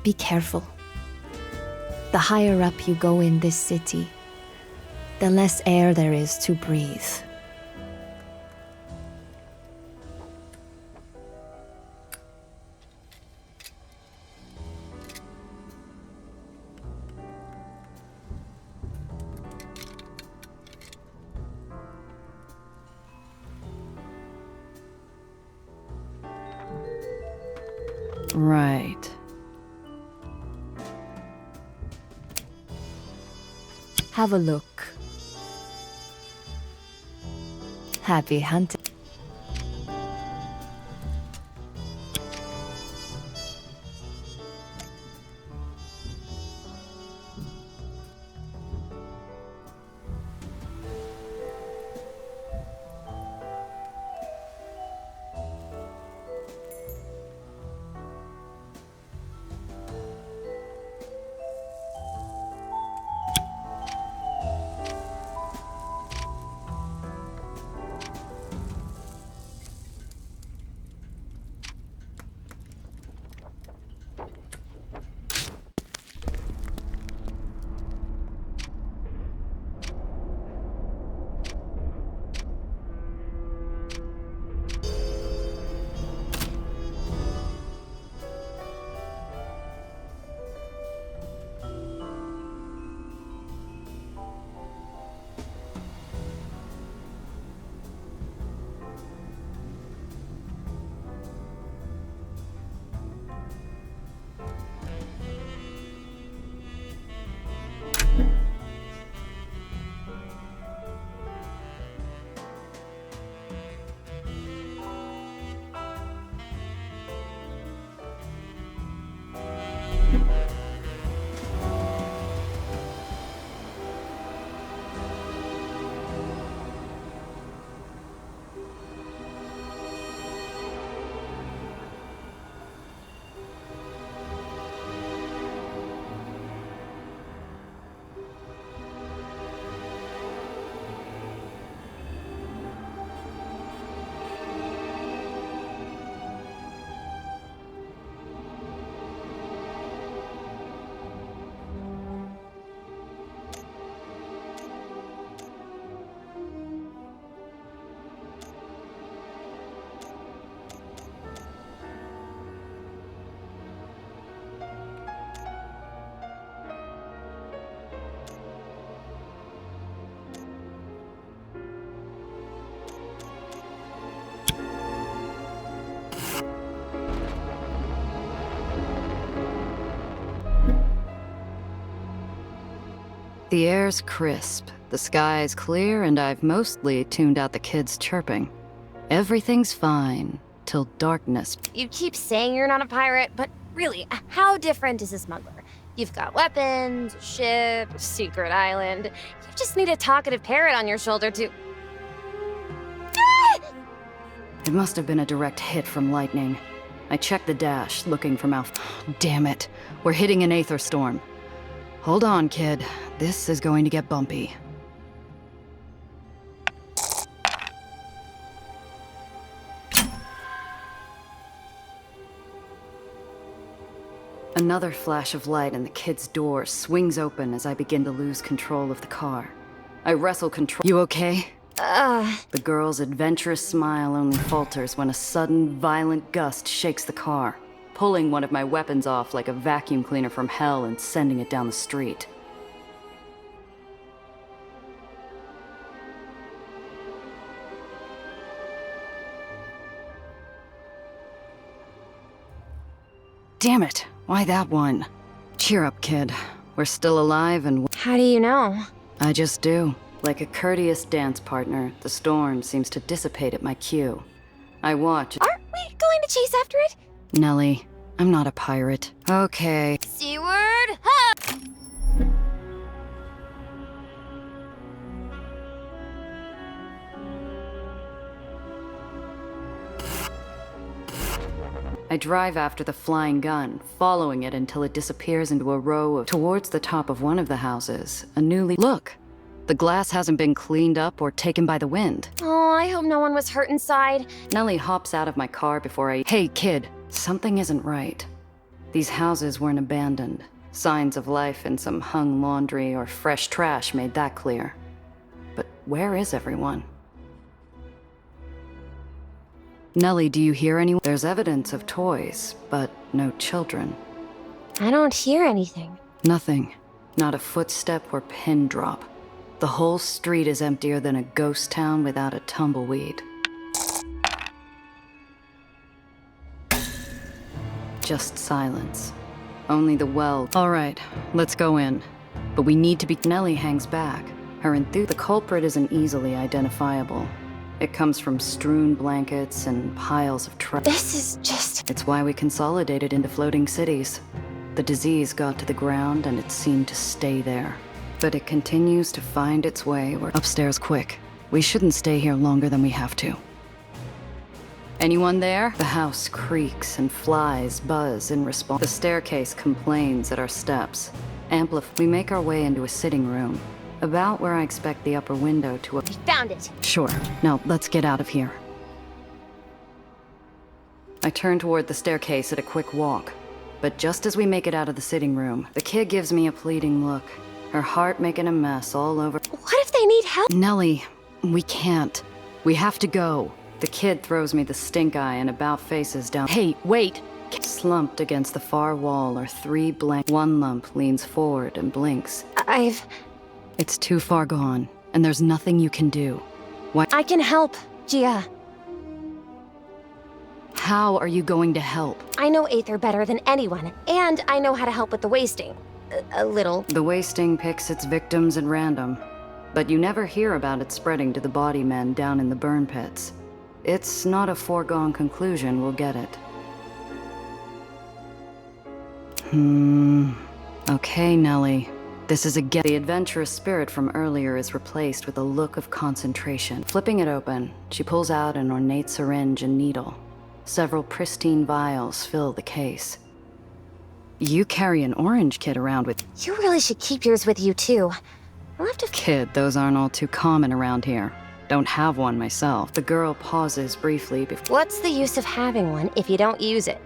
be careful. The higher up you go in this city, the less air there is to breathe. Right. Have a look. Happy hunting. The air's crisp, the sky's clear, and I've mostly tuned out the kids chirping. Everything's fine, till darkness. You keep saying you're not a pirate, but really, how different is a smuggler? You've got weapons, a ship, a secret island. You just need a talkative parrot on your shoulder to... It must have been a direct hit from lightning. I checked the dash, looking for mouth. Damn it, we're hitting an aether storm. Hold on, kid. This is going to get bumpy. Another flash of light and the kid's door swings open as I begin to lose control of the car. I wrestle control. You okay? The girl's adventurous smile only falters when a sudden, violent gust shakes the car, pulling one of my weapons off like a vacuum cleaner from hell and sending it down the street. Damn it, why that one? Cheer up, kid. We're still alive and... How do you know? I just do. Like a courteous dance partner, the storm seems to dissipate at my cue. I watch... Aren't we going to chase after it? Nellie, I'm not a pirate. Okay. Seaward, ha! I drive after the flying gun, following it until it disappears into a row of... Towards the top of one of the houses, a newly... Look! The glass hasn't been cleaned up or taken by the wind. Oh, I hope no one was hurt inside. Nellie hops out of my car before I... Hey, kid, something isn't right. These houses weren't abandoned. Signs of life in some hung laundry or fresh trash made that clear. But where is everyone? Nellie, do you hear anyone? There's evidence of toys, but no children. I don't hear anything. Nothing. Not a footstep or pin drop. The whole street is emptier than a ghost town without a tumbleweed. Just silence. Only the well. All right, let's go in. But we need to be... Nellie hangs back. Her The culprit isn't easily identifiable. It comes from strewn blankets and piles of trash. This is just... It's why we consolidated into floating cities. The disease got to the ground and it seemed to stay there. But it continues to find its way upstairs quick. We shouldn't stay here longer than we have to. Anyone there? The house creaks and flies buzz in response. The staircase complains at our steps. We make our way into a sitting room, about where I expect the upper window to... We found it! Sure. Now, let's get out of here. I turn toward the staircase at a quick walk. But just as we make it out of the sitting room, the kid gives me a pleading look. Her heart making a mess all over. What if they need help? Nellie, we can't. We have to go. The kid throws me the stink eye and about faces down. Hey, wait! Slumped against the far wall are 3 blank. One lump leans forward and blinks. It's too far gone, and there's nothing you can do. Why? I can help, Gia. How are you going to help? I know Aether better than anyone, and I know how to help with the wasting. A little. The wasting picks its victims at random, but you never hear about it spreading to the body men down in the burn pits. It's not a foregone conclusion we'll get it. Okay, Nellie. This is The adventurous spirit from earlier is replaced with a look of concentration. Flipping it open, she pulls out an ornate syringe and needle. Several pristine vials fill the case. You carry an orange kit around with... You really should keep yours with you, too. I'll have to... Kid, those aren't all too common around here. Don't have one myself. The girl pauses briefly before... What's the use of having one if you don't use it?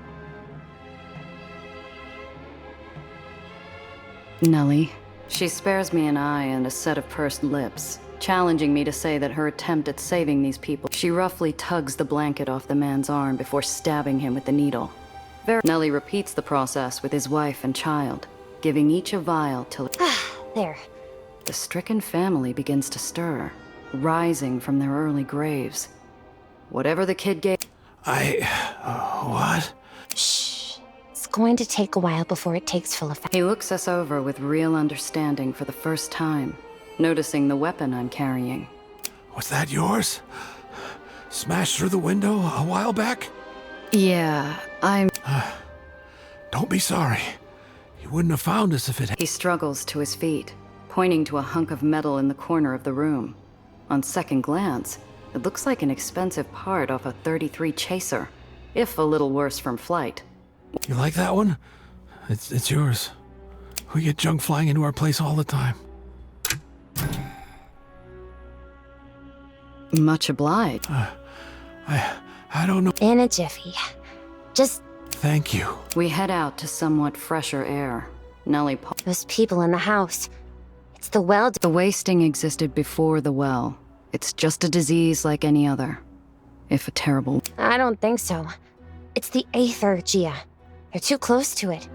Nellie. She spares me an eye and a set of pursed lips, challenging me to say that her attempt at saving these people... She roughly tugs the blanket off the man's arm before stabbing him with the needle. Nellie repeats the process with his wife and child, giving each a vial till... There. The stricken family begins to stir, rising from their early graves. Whatever the kid gave... What? Shh. It's going to take a while before it takes full effect. He looks us over with real understanding for the first time, noticing the weapon I'm carrying. Was that yours? Smashed through the window a while back? Yeah, Don't be sorry. You wouldn't have found us if it had... He struggles to his feet, pointing to a hunk of metal in the corner of the room. On second glance, it looks like an expensive part off a 33 Chaser, if a little worse from flight. You like that one? It's yours. We get junk flying into our place all the time. Much obliged. I don't know. In a jiffy. Just... Thank you. We head out to somewhat fresher air. Nellie... Those people in the house. It's the well... The wasting existed before the well. It's just a disease like any other. If a terrible... I don't think so. It's the Aether, Gia. You're too close to it.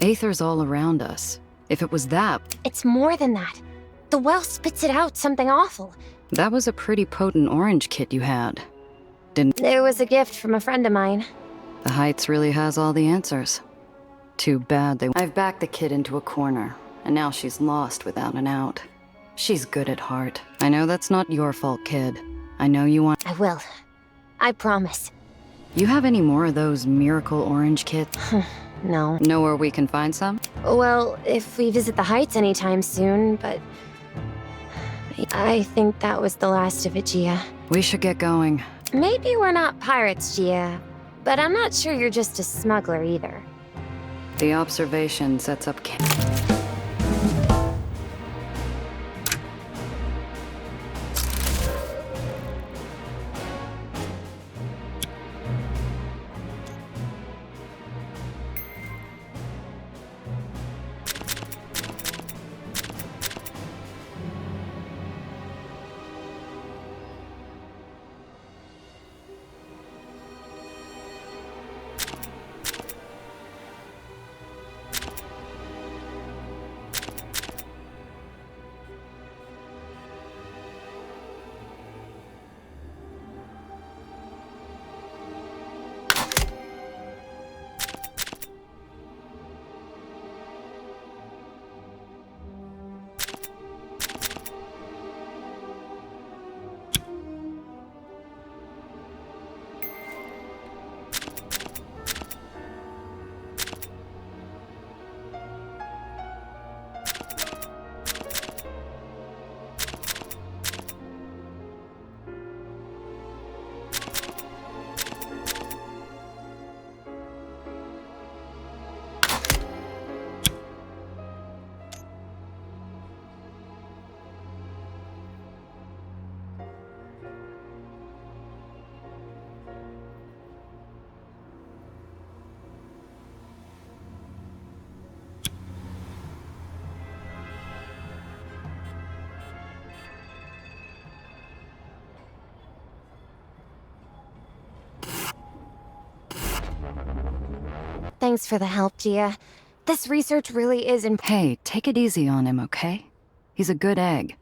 Aether's all around us. If it was that... It's more than that. The well spits it out something awful. That was a pretty potent orange kit you had. Didn't... It was a gift from a friend of mine. The Heights really has all the answers. Too bad they... I've backed the kid into a corner, and now she's lost without an out. She's good at heart. I know that's not your fault, kid. I know you want... I will. I promise. You have any more of those miracle orange kits? No. Know where we can find some? Well, if we visit the Heights anytime soon, but... I think that was the last of it, Gia. We should get going. Maybe we're not pirates, Gia, but I'm not sure you're just a smuggler either. The observation sets up camp. Thanks for the help, Gia. This research really is Hey, take it easy on him, okay? He's a good egg.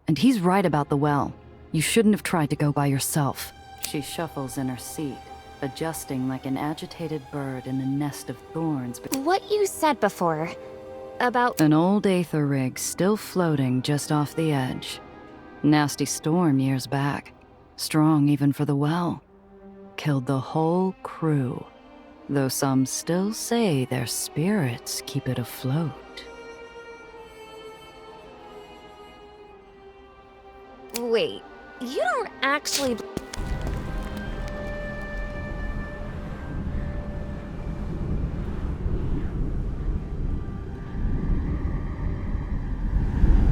And he's right about the well. You shouldn't have tried to go by yourself. She shuffles in her seat, adjusting like an agitated bird in a nest of thorns. What you said before about an old Aether rig still floating just off the edge. Nasty storm years back. Strong even for the well. Killed the whole crew. Though some still say their spirits keep it afloat. Wait, you don't actually...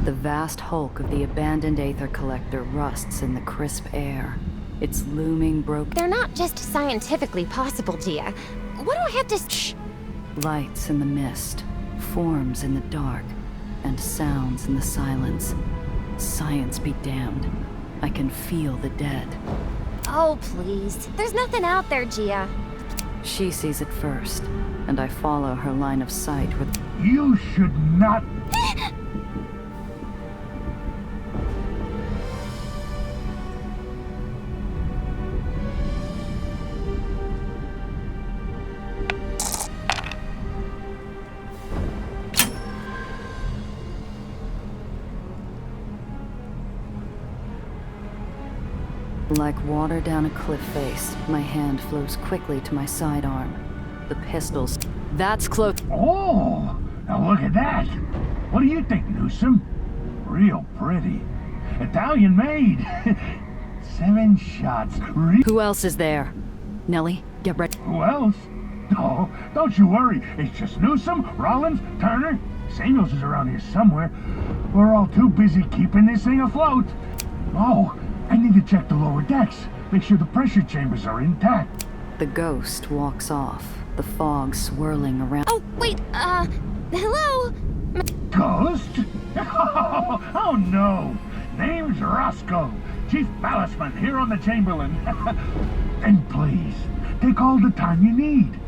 The vast hulk of the abandoned Aether collector rusts in the crisp air. Its looming broken... They're not just scientifically possible, Gia. What do I have to... Shh! Lights in the mist, forms in the dark, and sounds in the silence. Science be damned. I can feel the dead. Oh, please. There's nothing out there, Gia. She sees it first, and I follow her line of sight with... You should not... Like water down a cliff face, my hand flows quickly to my sidearm. The pistols... That's close... Oh! Now look at that! What do you think, Newsom? Real pretty. Italian made. 7 shots. Who else is there? Nellie, get ready. Who else? No, don't you worry. It's just Newsom, Rollins, Turner. Samuels is around here somewhere. We're all too busy keeping this thing afloat. Oh, I need to check the lower decks. Make sure the pressure chambers are intact. The ghost walks off, the fog swirling around. Oh, wait, hello? Ghost? Oh no! Name's Roscoe, Chief Ballasman here on the Chamberlain. And please, take all the time you need.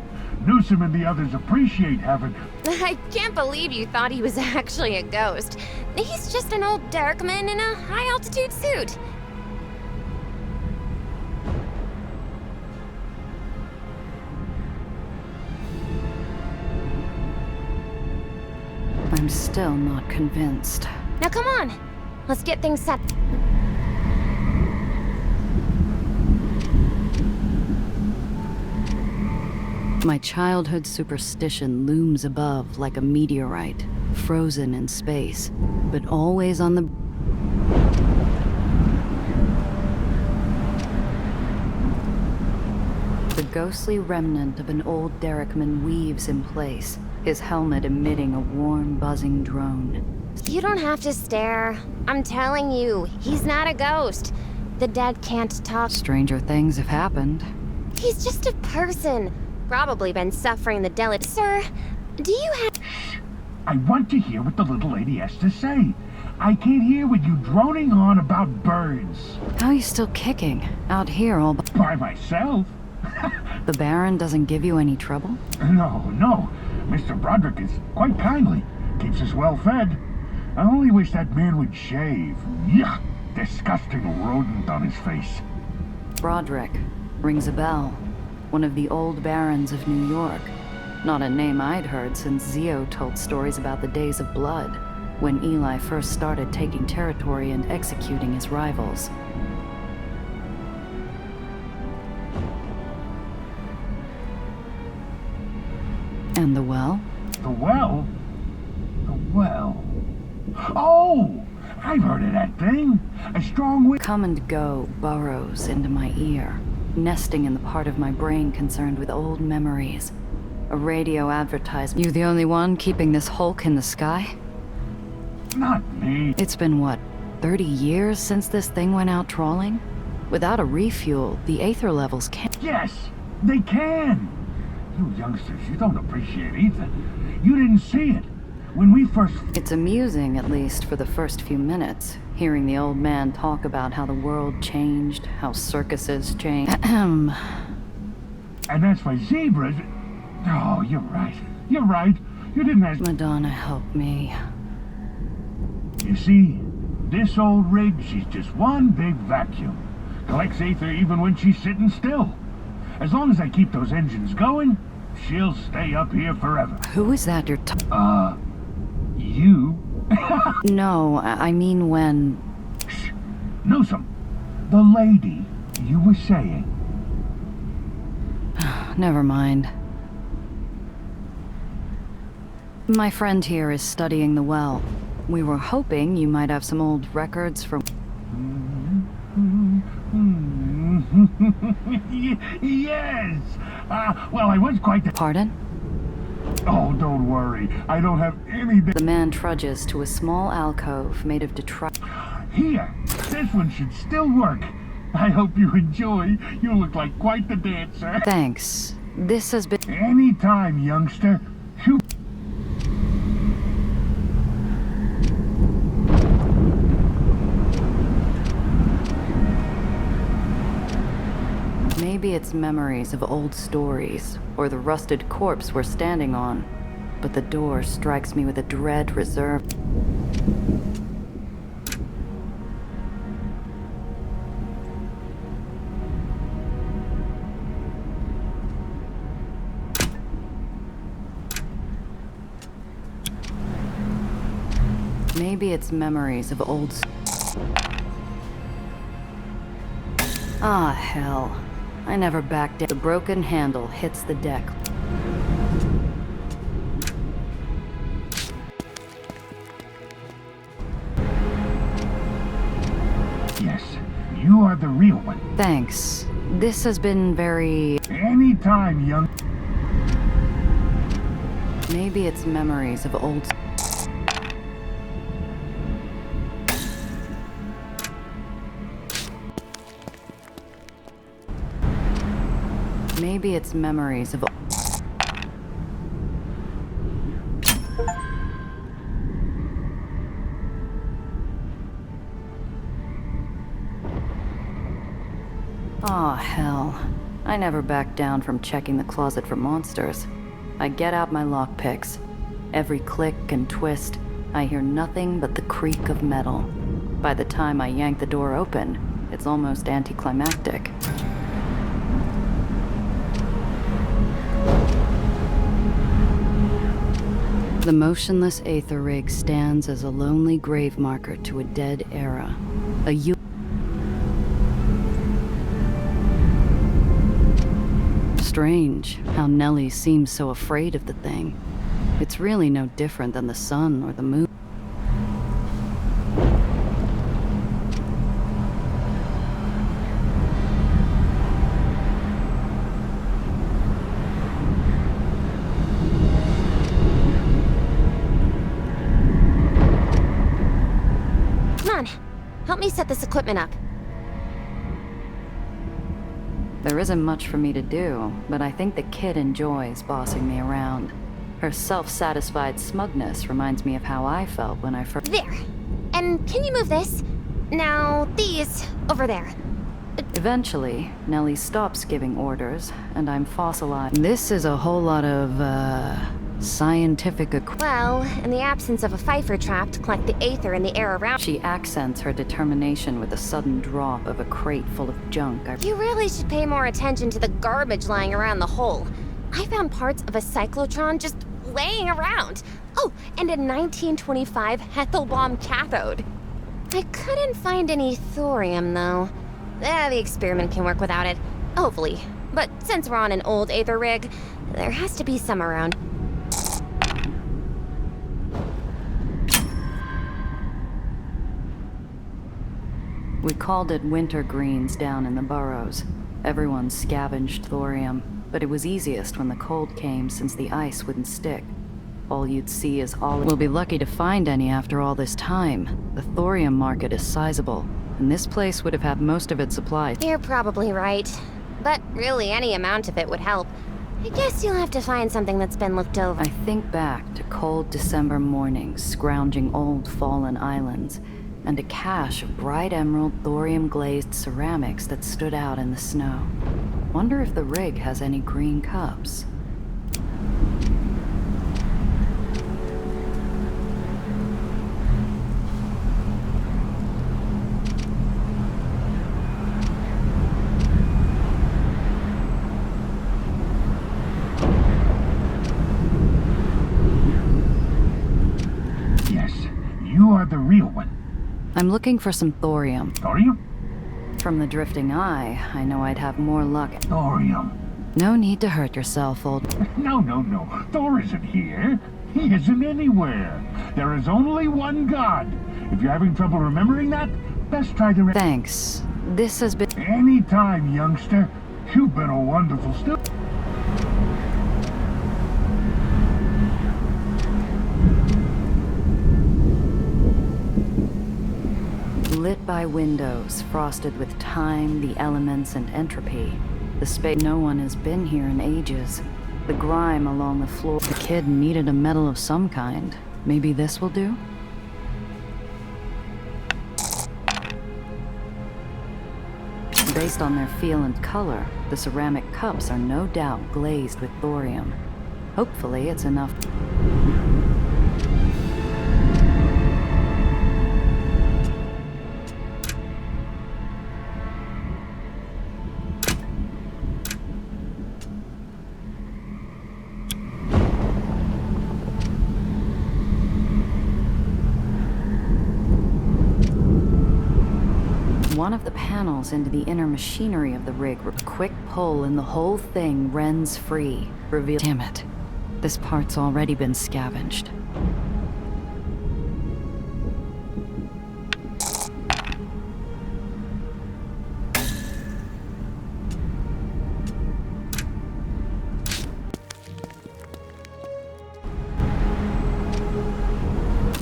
Newsom and the others appreciate having... I can't believe you thought he was actually a ghost. He's just an old Derrickman in a high-altitude suit. I'm still not convinced. Now come on, let's get things set. My childhood superstition looms above like a meteorite, frozen in space, but always on the... ghostly remnant of an old derrickman weaves in place, his helmet emitting a warm, buzzing drone. You don't have to stare. I'm telling you, he's not a ghost. The dead can't talk. Stranger things have happened. He's just a person. Probably been suffering the delicate. Sir, do you have... I want to hear what the little lady has to say. I can't hear with you droning on about birds. How are you still kicking? Out here all by myself? The Baron doesn't give you any trouble? No. Mr. Broderick is quite kindly. Keeps us well fed. I only wish that man would shave. Yuck! Disgusting rodent on his face. Broderick. Rings a bell. One of the old barons of New York. Not a name I'd heard since Zio told stories about the Days of Blood, when Eli first started taking territory and executing his rivals. And the well? The well? The well? Oh! I've heard of that thing. A strong wind. Come and go burrows into my ear, nesting in the part of my brain concerned with old memories. A radio advertisement. You the only one keeping this hulk in the sky? Not me. It's been, what, 30 years since this thing went out trawling? Without a refuel, the Aether levels can't... Yes, they can. You youngsters, you don't appreciate Ether. You didn't see it. When we first... It's amusing, at least for the first few minutes, hearing the old man talk about how the world changed, how circuses changed. And that's why zebras... Oh, you're right. You're right. You didn't ask... Madonna, help me. You see, this old rig, she's just one big vacuum. Collects Aether even when she's sitting still. As long as I keep those engines going, she'll stay up here forever. Who is that you're you? No, I mean when... Shh. Newsom, the lady you were saying. Never mind. My friend here is studying the well. We were hoping you might have some old records from... Yes! Well, I was quite... Pardon? Oh, don't worry. I don't have any... The man trudges to a small alcove made of detritus. Here! This one should still work. I hope you enjoy. You look like quite the dancer. Thanks. This has been... Anytime, youngster. Shoot. Maybe it's memories of old stories, or the rusted corpse we're standing on. But the door strikes me with a dread reserve. Maybe it's memories of old... Ah, hell. I never backed down. The broken handle hits the deck. Yes, you are the real one. Thanks. This has been very... Anytime, young... Maybe it's memories of old... Maybe it's memories of... Aw, hell. I never back down from checking the closet for monsters. I get out my lockpicks. Every click and twist, I hear nothing but the creak of metal. By the time I yank the door open, it's almost anticlimactic. The motionless Aether rig stands as a lonely grave marker to a dead era. Strange how Nellie seems so afraid of the thing. It's really no different than the sun or the moon. me set this equipment up. There isn't much for me to do, but I think the kid enjoys bossing me around. Her self-satisfied smugness reminds me of how I felt when I first— There. And can you move this? Now, these, over there. Eventually, Nellie stops giving orders, and I'm fossilized. This is a whole lot of, scientific equipment. Well, in the absence of a Pfeiffer trap to collect the Aether in the air around— She accents her determination with a sudden drop of a crate full of junk. You really should pay more attention to the garbage lying around the hole. I found parts of a cyclotron just laying around. Oh, and a 1925 Hethelbaum cathode. I couldn't find any thorium, though. The experiment can work without it. Hopefully. But since we're on an old Aether rig, there has to be some around. We called it winter greens down in the burrows. Everyone scavenged thorium, but it was easiest when the cold came since the ice wouldn't stick. All you'd see is all— We'll be lucky to find any after all this time. The thorium market is sizable, and this place would have had most of its supplies. You're probably right. But really, any amount of it would help. I guess you'll have to find something that's been looked over. I think back to cold December mornings, scrounging old fallen islands, and a cache of bright emerald thorium-glazed ceramics that stood out in the snow. Wonder if the rig has any green cups. Yes, you are the real one. I'm looking for some thorium. Thorium? From the drifting eye, I know I'd have more luck. Thorium. No need to hurt yourself, old— No. Thor isn't here. He isn't anywhere. There is only one God. If you're having trouble remembering that, best try to— Thanks. This has been— Anytime, youngster. You've been a wonderful student. Lit by windows, frosted with time, the elements, and entropy. The space— No one has been here in ages. The grime along the floor— The kid needed a medal of some kind. Maybe this will do? Based on their feel and color, the ceramic cups are no doubt glazed with thorium. Hopefully it's enough. One of the panels into the inner machinery of the rig, a quick pull and the whole thing rends free, reveal— Damn it. This part's already been scavenged.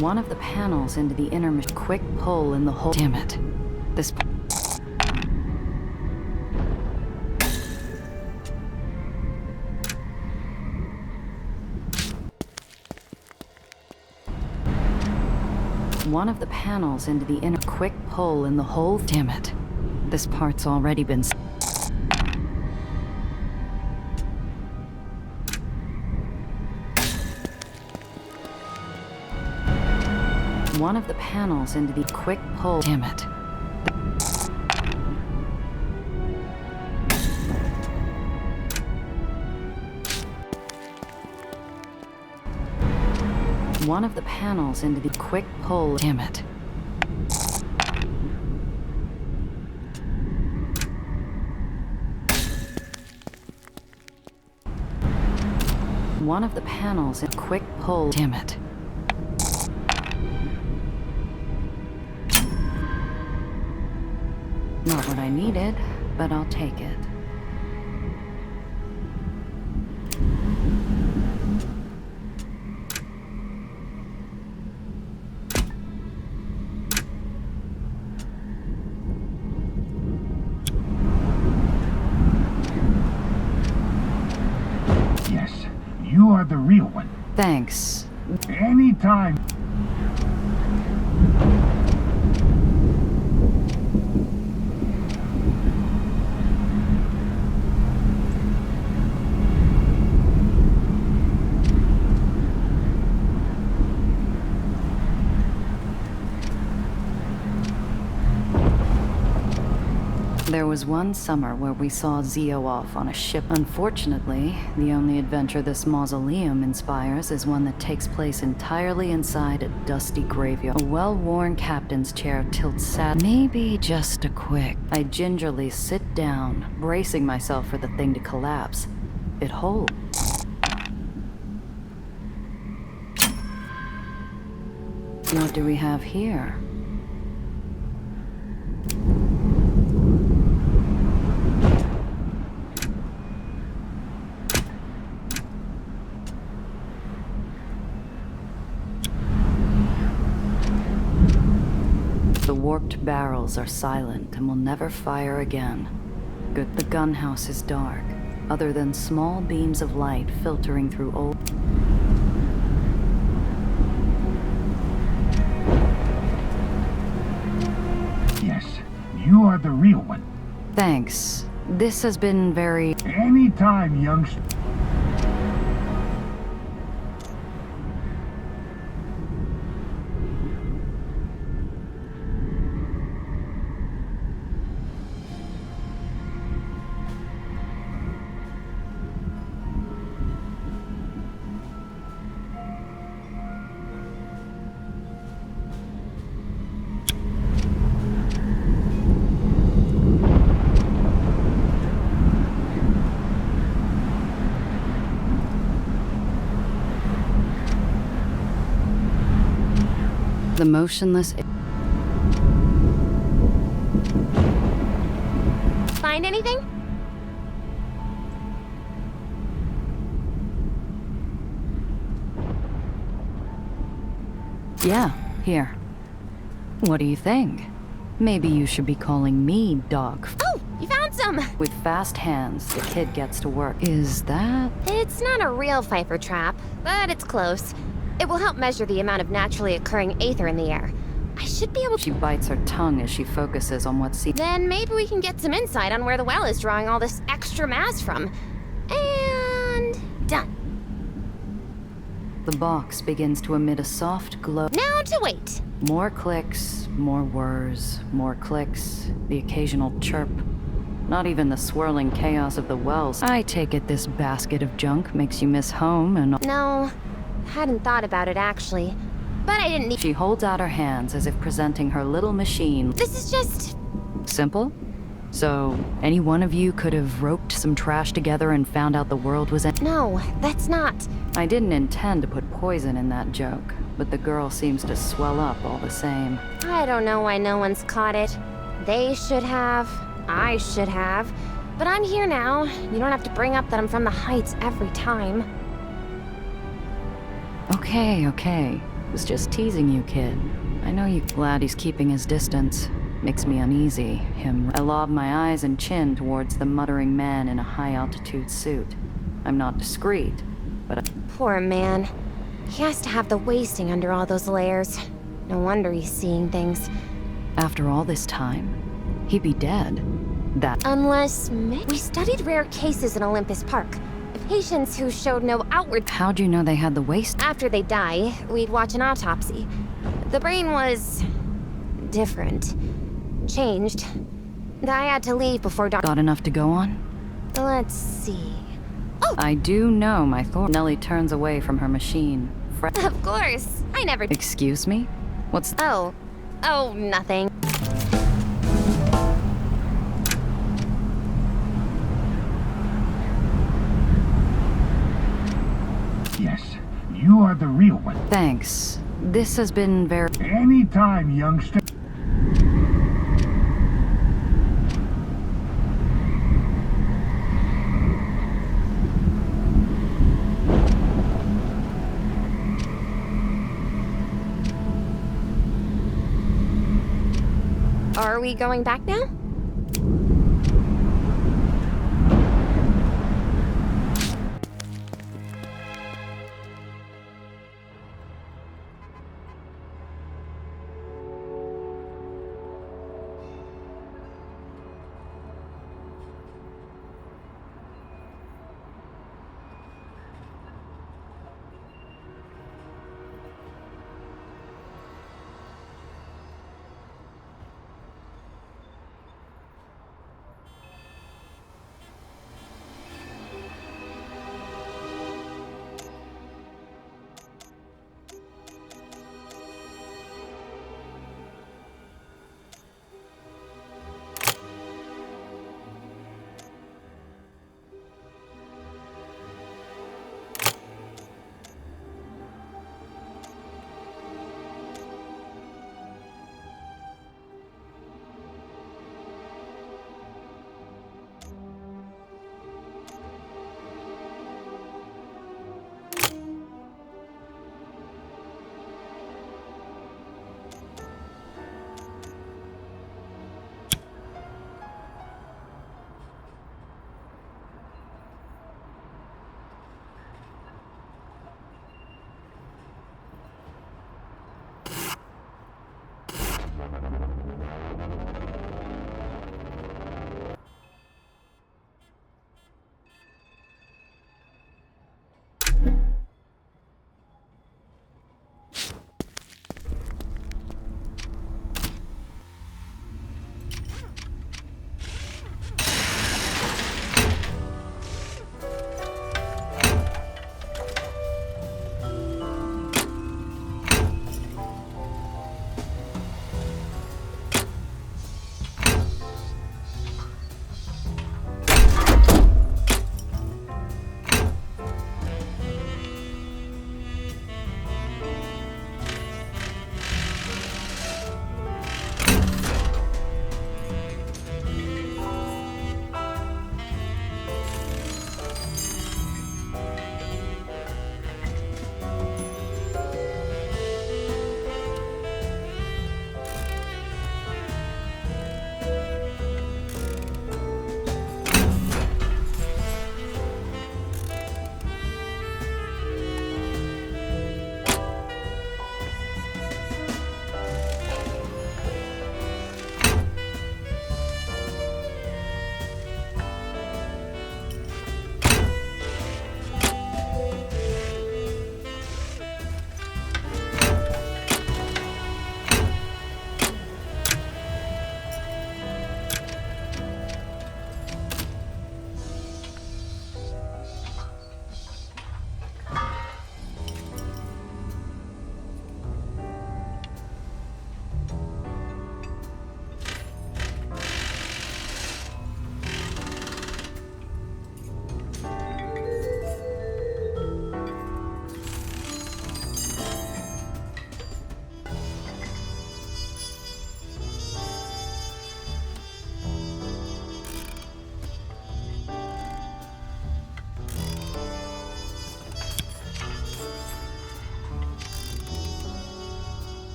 One of the panels into the inner quick pull and the whole— Damn it. This— One of the panels into the inner quick pull and the whole— Damn it. This part's already been— One of the panels into the quick pull— Damn it. One of the panels into the quick pull— Damn it. One of the panels in quick pull— Damn it. Not what I needed, but I'll take it. the real one. Thanks. Anytime. There was one summer where we saw Zio off on a ship. Unfortunately, the only adventure this mausoleum inspires is one that takes place entirely inside a dusty graveyard. A well-worn captain's chair tilts sad. Maybe just a quick. I gingerly sit down, bracing myself for the thing to collapse. It holds. What do we have here? The warped barrels are silent and will never fire again. Good. The gunhouse is dark, other than small beams of light filtering through old... Yes, you are the real one. Thanks. This has been very... Anytime, youngster. The motionless... Find anything? Yeah, here. What do you think? Maybe you should be calling me Dog. Oh, you found some! With fast hands, the kid gets to work. Is that... It's not a real Pfeiffer trap, but it's close. It will help measure the amount of naturally occurring aether in the air. I should be able to... She bites her tongue as she focuses on what seems... Then maybe we can get some insight on where the well is drawing all this extra mass from. And... done. The box begins to emit a soft glow. Now to wait. More clicks, more whirs, more clicks, the occasional chirp. Not even the swirling chaos of the wells. I take it this basket of junk makes you miss home and... No, hadn't thought about it actually. But I didn't need... She holds out her hands as if presenting her little machine. This is just... Simple? So, any one of you could have roped some trash together and found out the world was... No, that's not... I didn't intend to put poison in that joke, but the girl seems to swell up all the same. I don't know why no one's caught it. They should have. I should have. But I'm here now. You don't have to bring up that I'm from the Heights every time. Okay. Was just teasing you, kid. I know you. Glad he's keeping his distance. Makes me uneasy, him. I lob my eyes and chin towards the muttering man in a high-altitude suit. I'm not discreet, but... Poor man. He has to have the wasting under all those layers. No wonder he's seeing things. After all this time, he'd be dead. That... Unless... We studied rare cases in Olympus Park. Patients who showed no outward... How'd you know they had the waste? After they die, we'd watch an autopsy. The brain was... different. Changed. I had to leave before Dr. Got enough to go on? Let's see... Oh! I do know my Thor... Nellie turns away from her machine. Of course. I never... Excuse me? What's... Oh, nothing. Yes, you are the real one. Thanks. This has been very... Anytime, youngster. Are we going back now?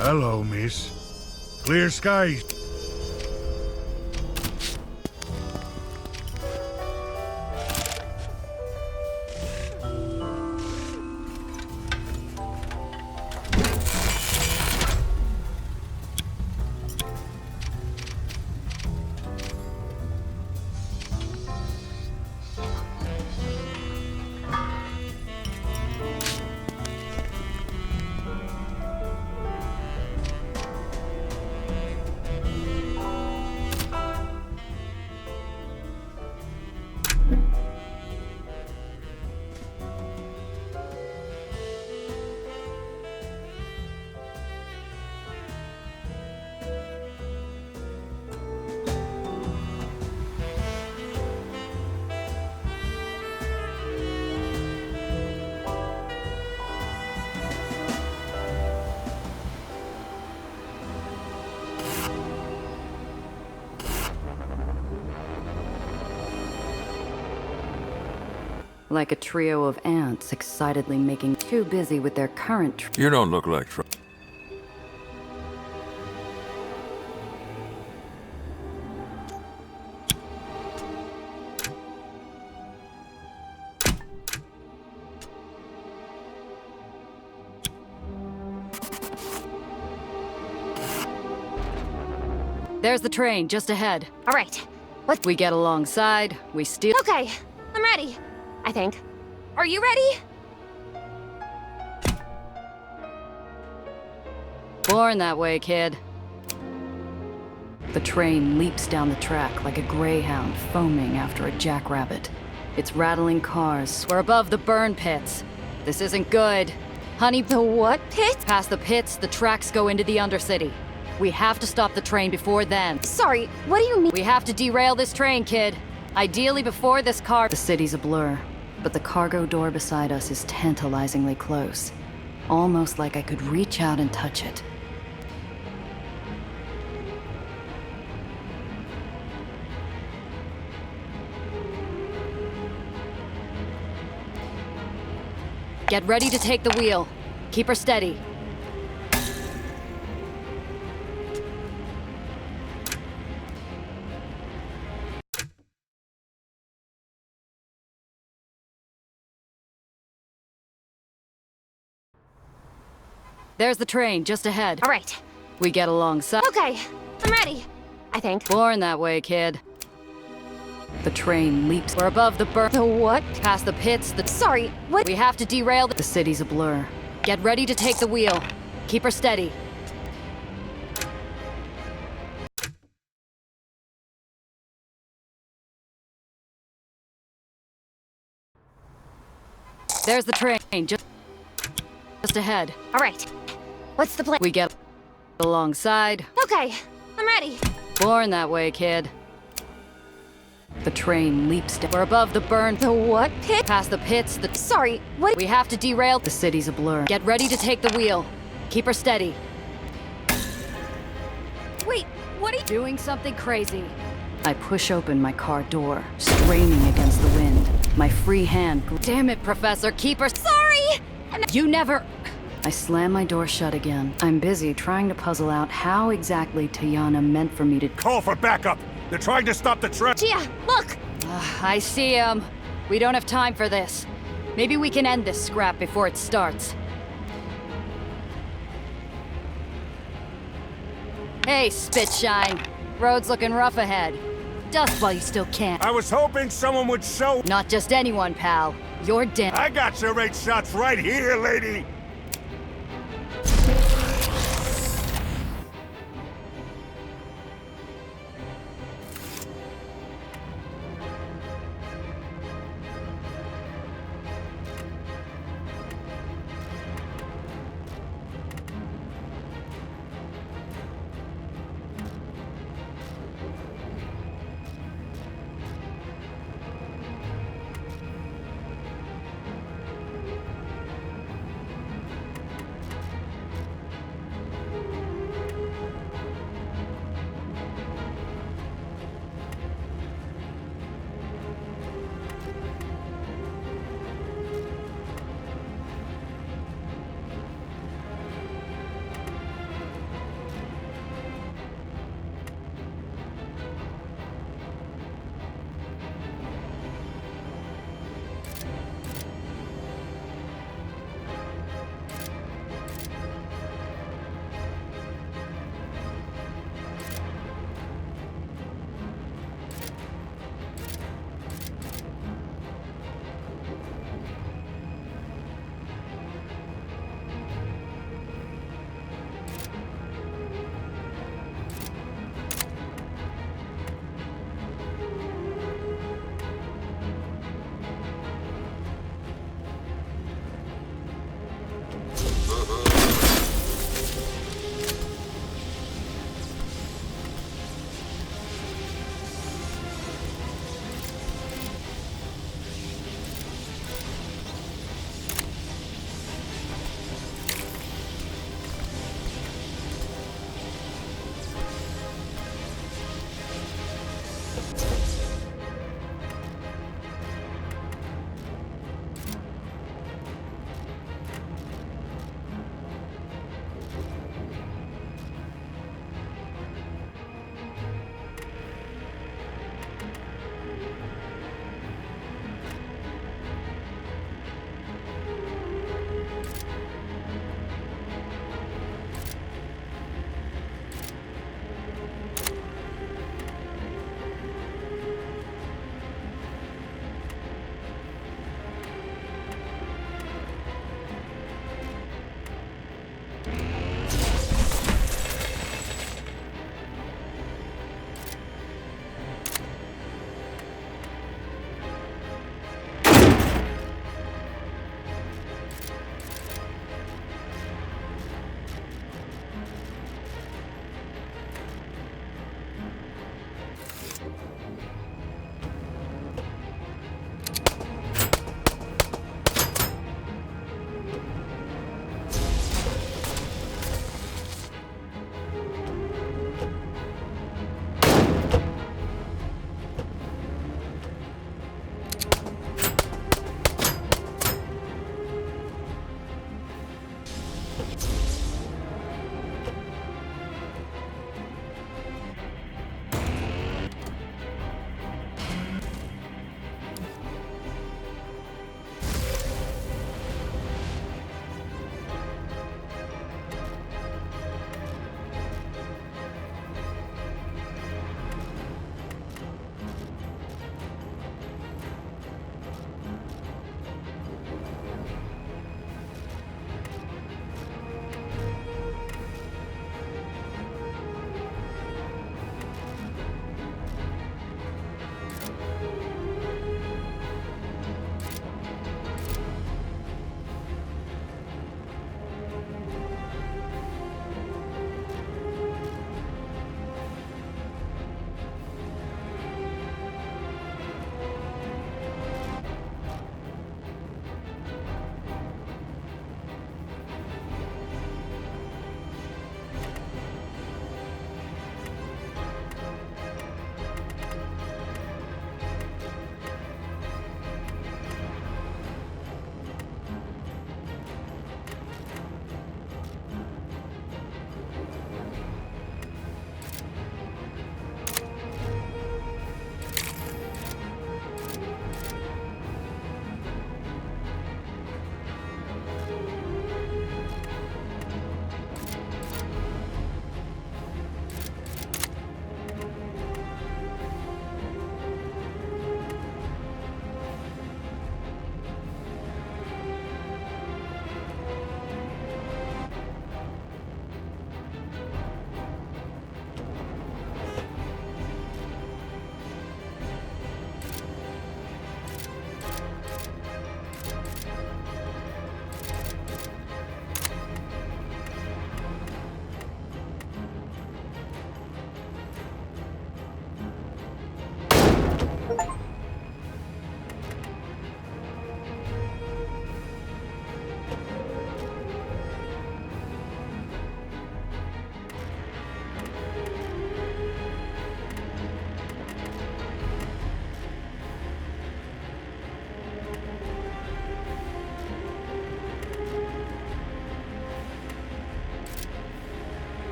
Hello, miss. Clear skies. Like a trio of ants excitedly making too busy with their current You don't look like trouble. There's the train, just ahead. All right. Let's... We get alongside, we steal... Okay, I'm ready. I think. Are you ready? Born that way, kid. The train leaps down the track like a greyhound foaming after a jackrabbit. It's rattling cars. We're above the burn pits. This isn't good. Honey, the what pits? Past the pits, the tracks go into the Undercity. We have to stop the train before then. Sorry, what do you mean? We have to derail this train, kid. Ideally before this car... The city's a blur, but the cargo door beside us is tantalizingly close. Almost like I could reach out and touch it. Get ready to take the wheel. Keep her steady. There's the train, just ahead. All right. We get alongside. Okay, I'm ready. I think. Born that way, kid. The train leaps. We're above the burn. The what? Past the pits. Sorry, what? We have to derail. The city's a blur. Get ready to take the wheel. Keep her steady. There's the train, just ahead. All right. What's the plan? We get alongside. Okay, I'm ready. Born that way, kid. The train leaps down. We're above the burn. The what pit? Past the pits. Sorry, what? We have to derail. The city's a blur. Get ready to take the wheel. Keep her steady. Wait, what are you doing? Something crazy. I push open my car door, straining against the wind. My free hand. Damn it, Professor, keep her. Sorry! You never. I slam my door shut again. I'm busy trying to puzzle out how exactly Tiana meant for me to call for backup. They're trying to stop the train. Gia, look! I see him. We don't have time for this. Maybe we can end this scrap before it starts. Hey, Spitshine. Road's looking rough ahead. Dust while you still can. I was hoping someone would show. Not just anyone, pal. You're dead. I got your 8 shots right here, lady.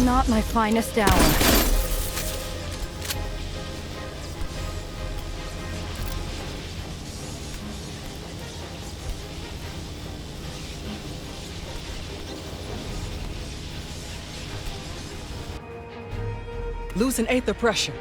Not my finest hour. Losing Aether pressure.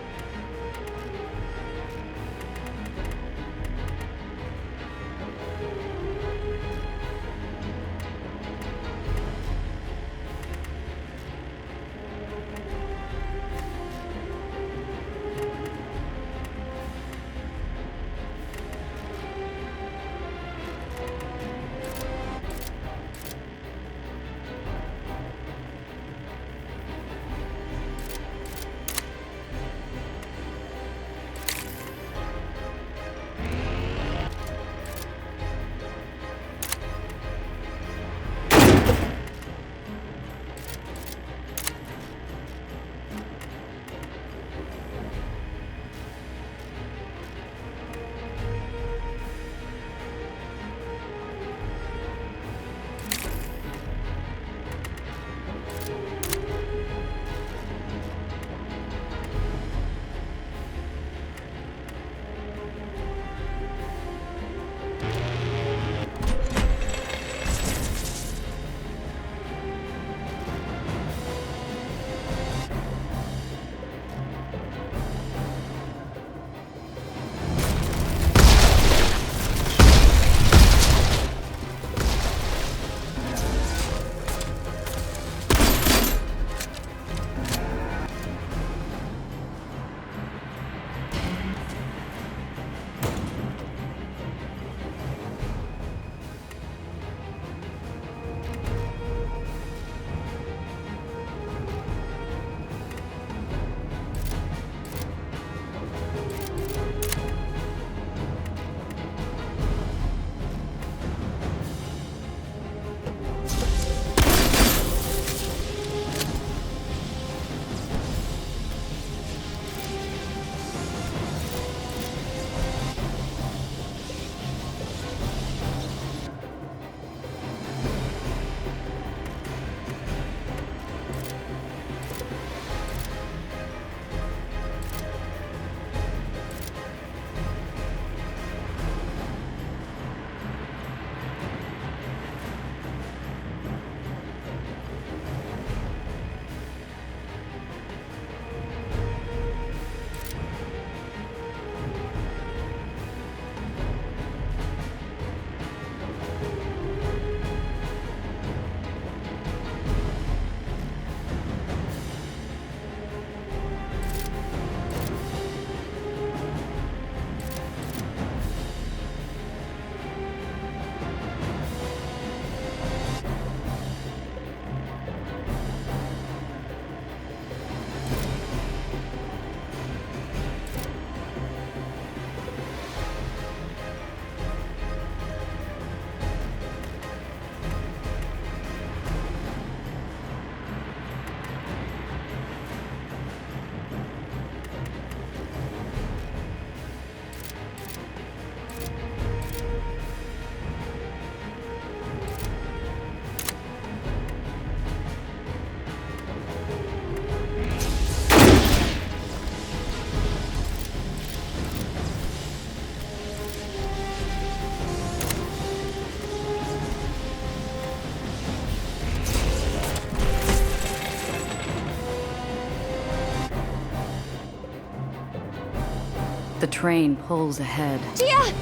The train pulls ahead. Gia!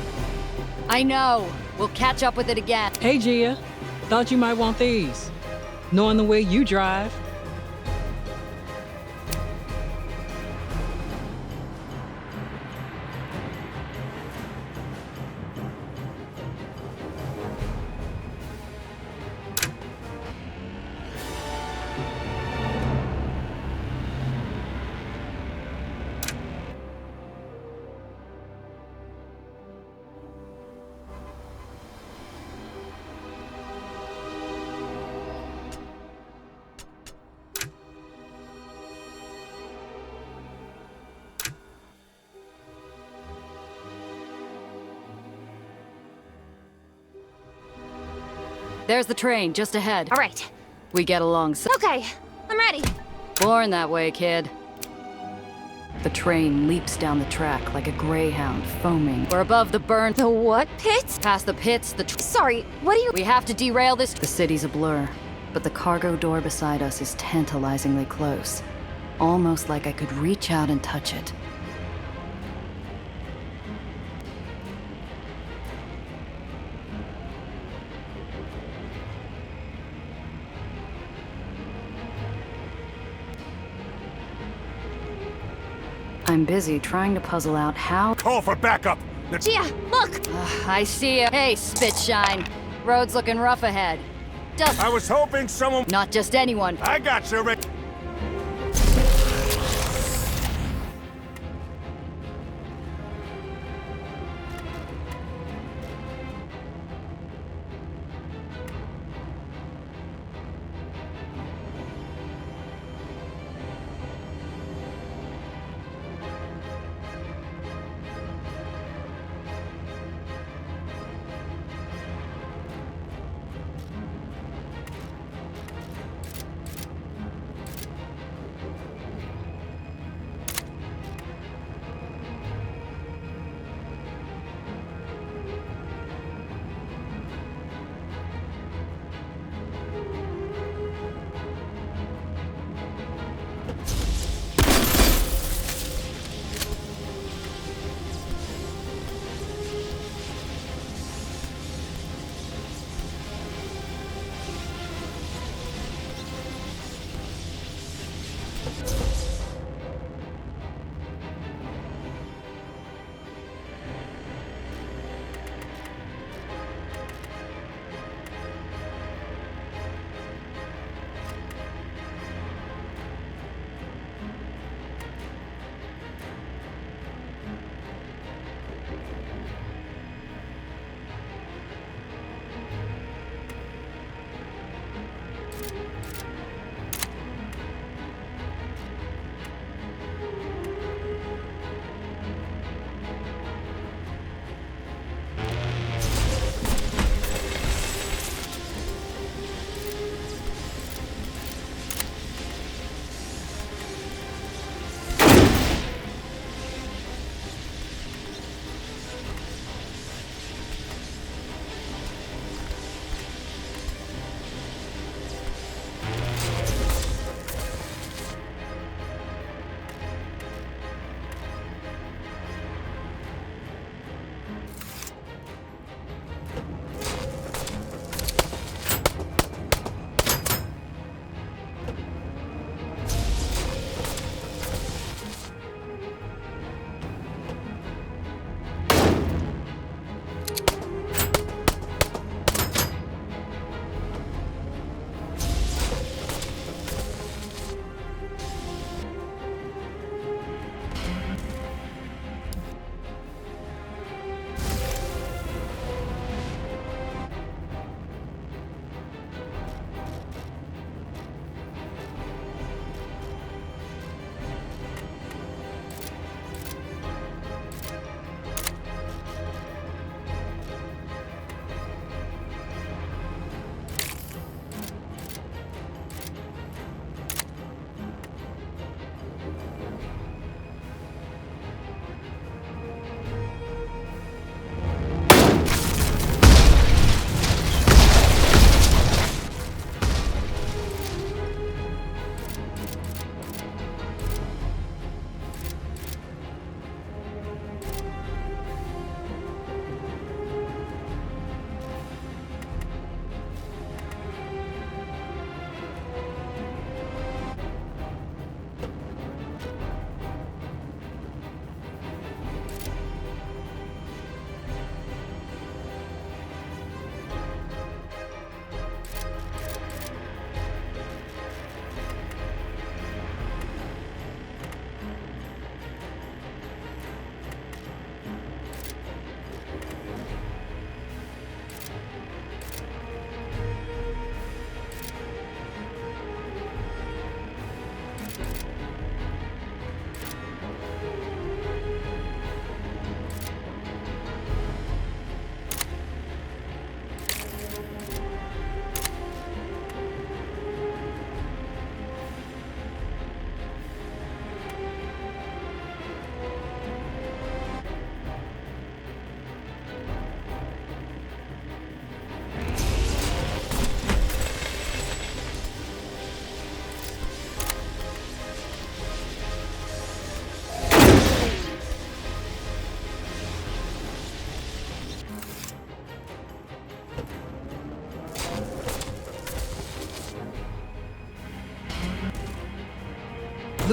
I know. We'll catch up with it again. Hey, Gia. Thought you might want these. Knowing the way you drive. There's the train, just ahead. All right. We get along so... Okay, I'm ready. Born that way, kid. The train leaps down the track like a greyhound foaming. We're above the burn. The what pit? Past the pits, Sorry, what are you— We have to derail this— The city's a blur, but the cargo door beside us is tantalizingly close. Almost like I could reach out and touch it. I'm busy trying to puzzle out how— Call for backup! Gia, look! I see you. Hey, Spitshine. Road's looking rough ahead. I was hoping someone— Not just anyone. I got you, Rick.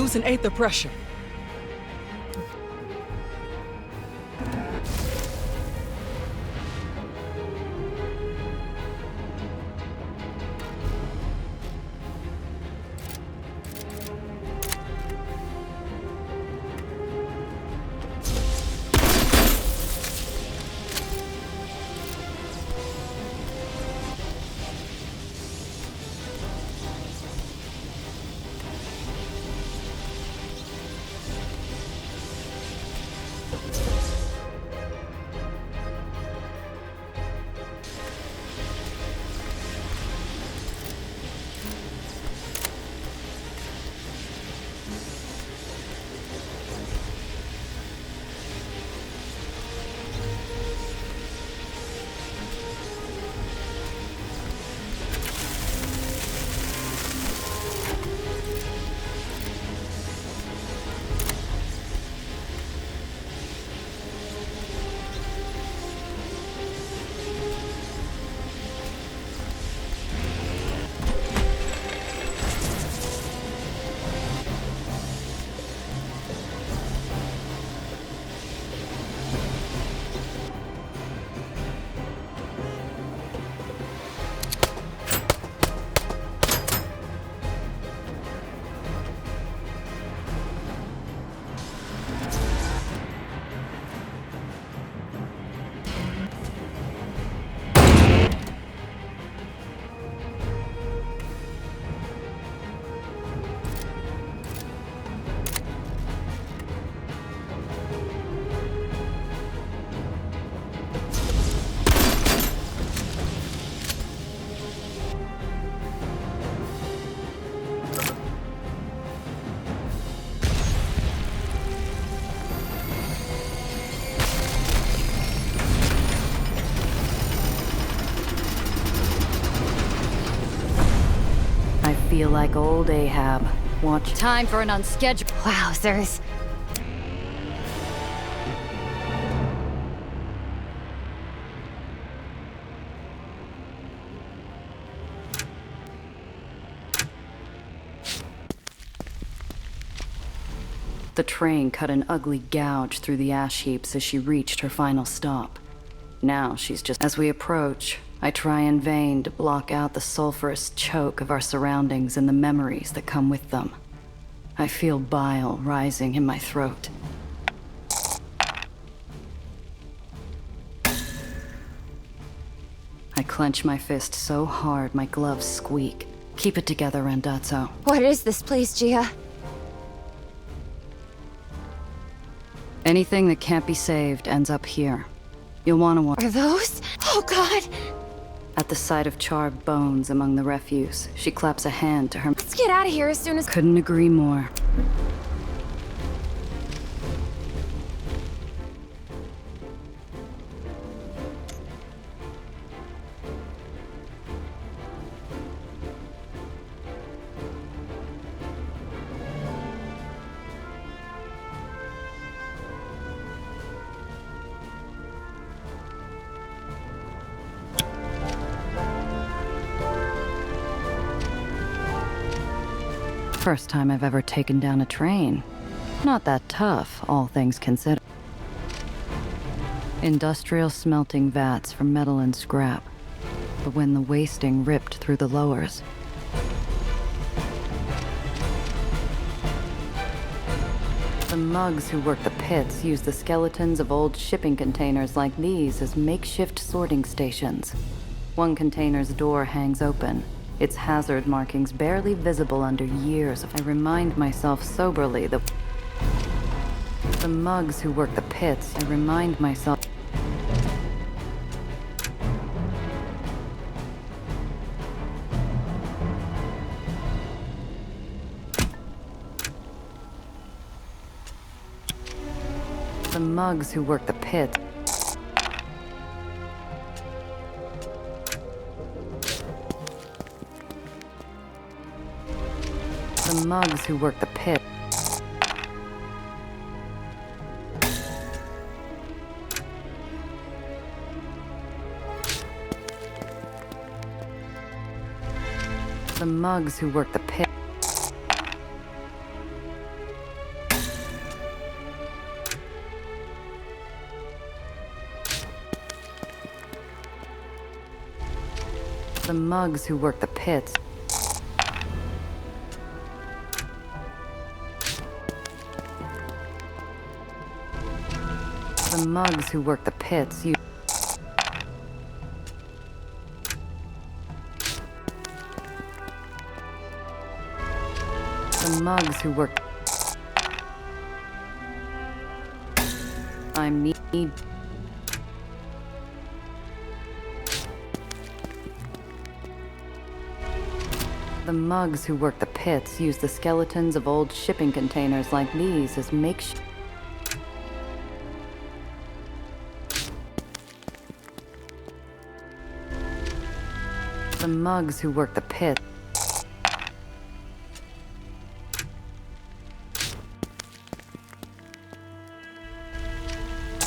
losing Aether pressure. Feel like old Ahab. Watch. Time for an unscheduled. Wowzers. The train cut an ugly gouge through the ash heaps as she reached her final stop. Now she's just... As we approach, I try in vain to block out the sulfurous choke of our surroundings and the memories that come with them. I feel bile rising in my throat. I clench my fist so hard my gloves squeak. Keep it together, Randazzo. What is this place, Gia? Anything that can't be saved ends up here. You'll want to... Are those? Oh, God! At the sight of charred bones among the refuse, she claps a hand to her... Let's get out of here as soon as... Couldn't agree more. First time I've ever taken down a train. Not that tough, all things considered. Industrial smelting vats for metal and scrap. But when the wasting ripped through the lowers... The mugs who work the pits use the skeletons of old shipping containers like these as makeshift sorting stations. One container's door hangs open, its hazard markings barely visible under years of... I remind myself soberly that... The mugs who work the pits, I remind myself... The mugs who work the pits... The mugs who work the pit. The mugs who work the pit. The mugs who work the pits. The mugs who work the pits, you... The mugs who work... I need... The mugs who work the pits use the skeletons of old shipping containers like these as makeshift... The mugs who work the pit.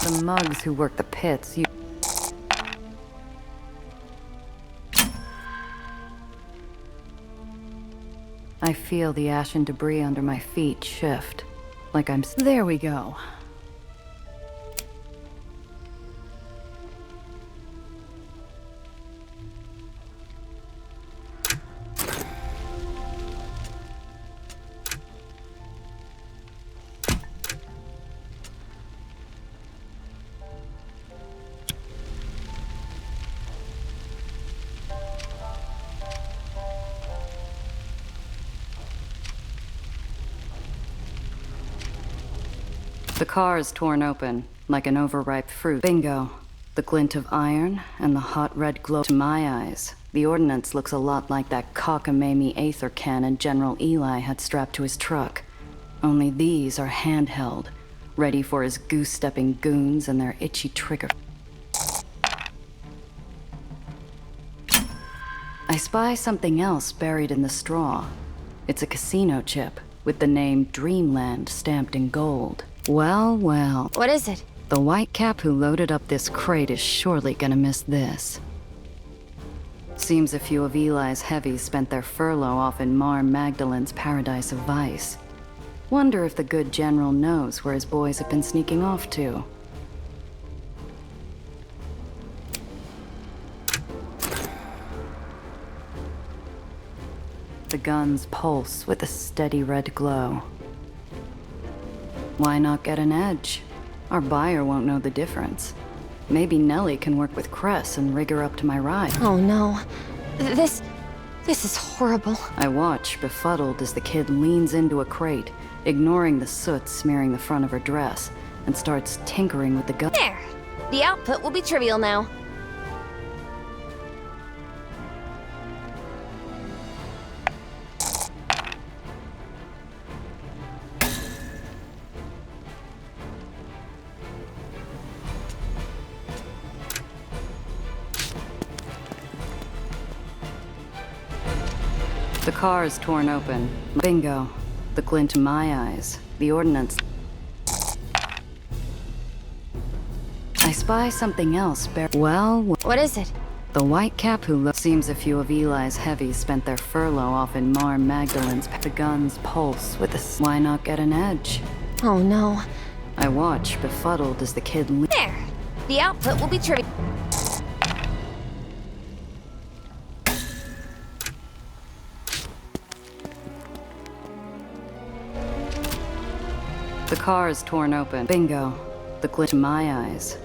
The mugs who work the pits. I feel the ash and debris under my feet shift, like I'm... There we go. The car is torn open, like an overripe fruit. Bingo. The glint of iron and the hot red glow. To my eyes, the ordnance looks a lot like that cockamamie Aether cannon General Eli had strapped to his truck. Only these are handheld, ready for his goose-stepping goons and their itchy trigger. I spy something else buried in the straw. It's a casino chip with the name Dreamland stamped in gold. Well, well. What is it? The white cap who loaded up this crate is surely gonna miss this. Seems a few of Eli's heavies spent their furlough off in Mar Magdalen's paradise of vice. Wonder if the good general knows where his boys have been sneaking off to. The guns pulse with a steady red glow. Why not get an edge? Our buyer won't know the difference. Maybe Nellie can work with Cress and rig her up to my ride. Oh no. This is horrible. I watch, befuddled, as the kid leans into a crate, ignoring the soot smearing the front of her dress, and starts tinkering with the gun. There! The output will be trivial now. The car is torn open. Bingo. The glint in my eyes. The ordnance. I spy something else. Well, what is it? The white cap who seems a few of Eli's heavies spent their furlough off in Mar Magdalen's. The guns pulse with a... Why not get an edge? Oh no. I watch, befuddled, as the kid... There! The output will be trivial. The car is torn open. Bingo. The glint in my eyes.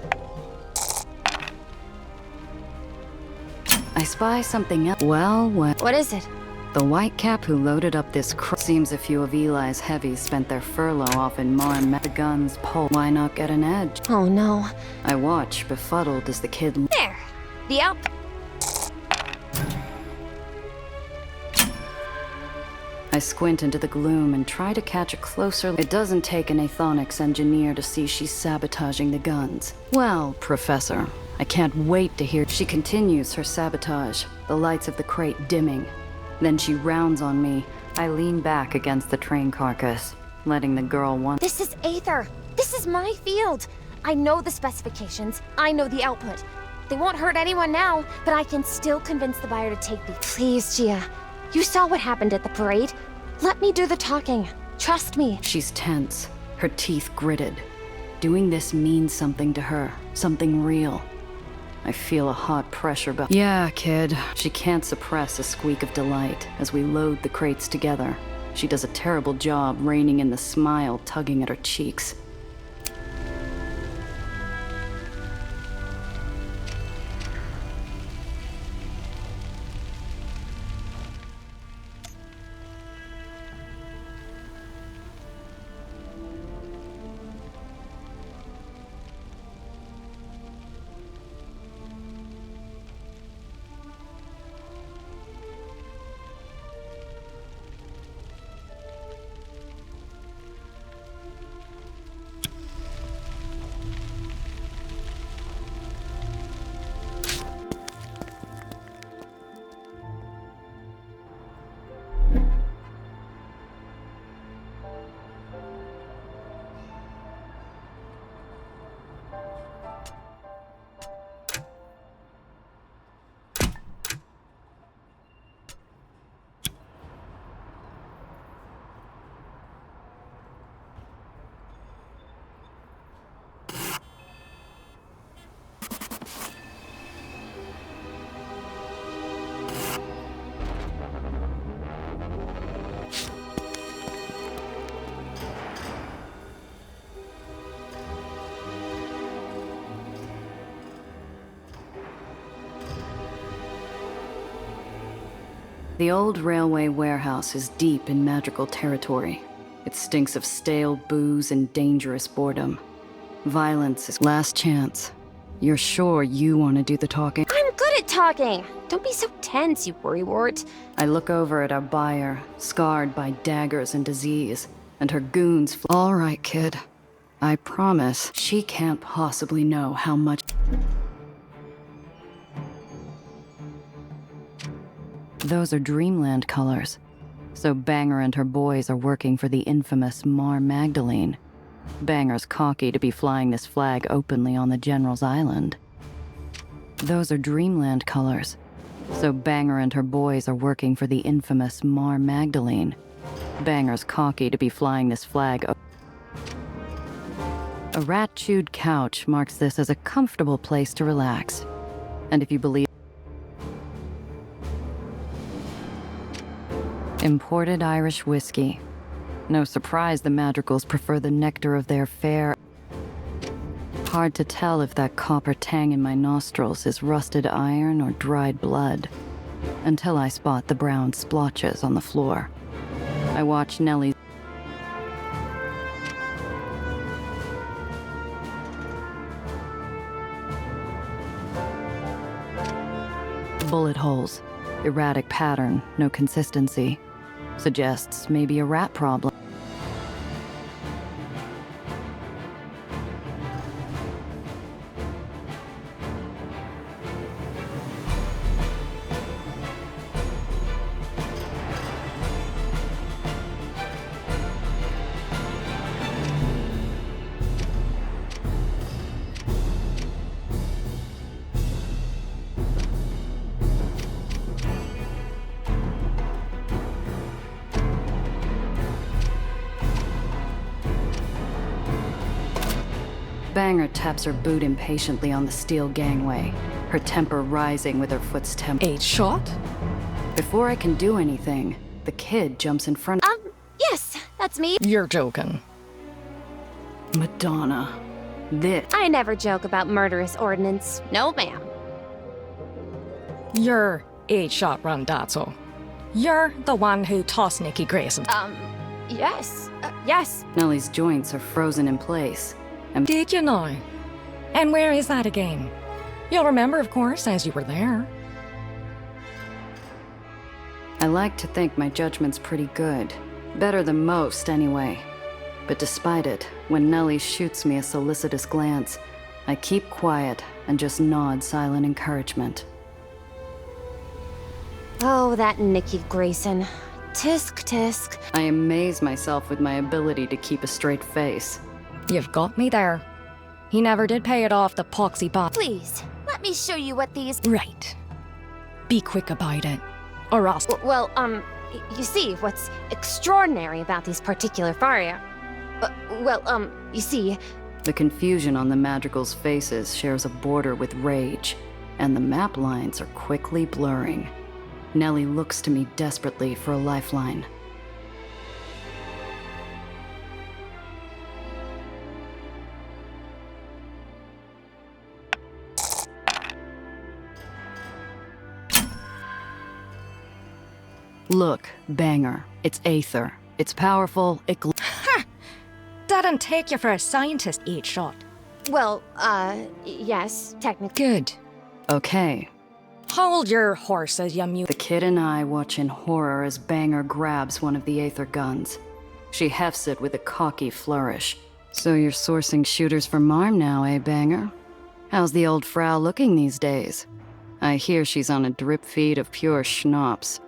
I spy something else. Well, well. What is it? The white cap who loaded up this seems a few of Eli's heavies spent their furlough off in Mar. The guns pull. Why not get an edge? Oh no. I watch, befuddled, as the kid... There! The output... I squint into the gloom and try to catch a closer... It doesn't take an Aethonics engineer to see she's sabotaging the guns. Well, Professor, I can't wait to hear... She continues her sabotage, the lights of the crate dimming. Then she rounds on me. I lean back against the train carcass, letting the girl This is Aether! This is my field! I know the specifications. I know the output. They won't hurt anyone now, but I can still convince the buyer to take these. Please, Gia. You saw what happened at the parade. Let me do the talking. Trust me. She's tense, her teeth gritted. Doing this means something to her, something real. I feel a hot pressure Yeah, kid. She can't suppress a squeak of delight as we load the crates together. She does a terrible job reining in the smile tugging at her cheeks. The old railway warehouse is deep in magical territory. It stinks of stale booze and dangerous boredom. Violence is last chance. You're sure you want to do the talking? I'm good at talking. Don't be so tense, you worrywart. I look over at our buyer, scarred by daggers and disease, and her goons. All right, kid. I promise she can't possibly know how much. Those are Dreamland colors. So Banger and her boys are working for the infamous Mar Magdalene. Banger's cocky to be flying this flag openly on the General's Island. Those are Dreamland colors. So Banger and her boys are working for the infamous Mar Magdalene. Banger's cocky to be flying this flag. A rat-chewed couch marks this as a comfortable place to relax. And if you believe imported Irish whiskey. No surprise the Madrigals prefer the nectar of their fair. Hard to tell if that copper tang in my nostrils is rusted iron or dried blood, until I spot the brown splotches on the floor. I watch Nellie. Bullet holes. Erratic pattern, no consistency. Suggests maybe a rat problem. Banger taps her boot impatiently on the steel gangway, her temper rising with her foot's tempo. 8 shot? Before I can do anything, the kid jumps in front. Yes, that's me. You're joking. Madonna. This. I never joke about murderous ordnance. No, ma'am. You're 8 shot Randazzo. You're the one who tossed Nikki Grayson. Yes. Yes. Nellie's joints are frozen in place. Did you know? And where is that again? You'll remember, of course, as you were there. I like to think my judgment's pretty good. Better than most, anyway. But despite it, when Nellie shoots me a solicitous glance, I keep quiet and just nod silent encouragement. Oh, that Nikki Grayson. Tisk, tisk. I amaze myself with my ability to keep a straight face. You've got me there. He never did pay it off, the poxy bot. Please, let me show you what these... Right. Be quick about it, or else... Well, you see, what's extraordinary about these particular faria... you see... The confusion on the Madrigal's faces shares a border with rage. and the map lines are quickly blurring. Nellie looks to me desperately for a lifeline. Look, Banger. It's Aether. It's powerful, Ha! Didn't take you for a scientist, Eat Shot. Well, yes, technically. Good. Okay. Hold your horses, you mute. The kid and I watch in horror as Banger grabs one of the Aether guns. She hefts it with a cocky flourish. So you're sourcing shooters for Marm now, eh, Banger? How's the old Frau looking these days? I hear she's on a drip feed of pure schnapps.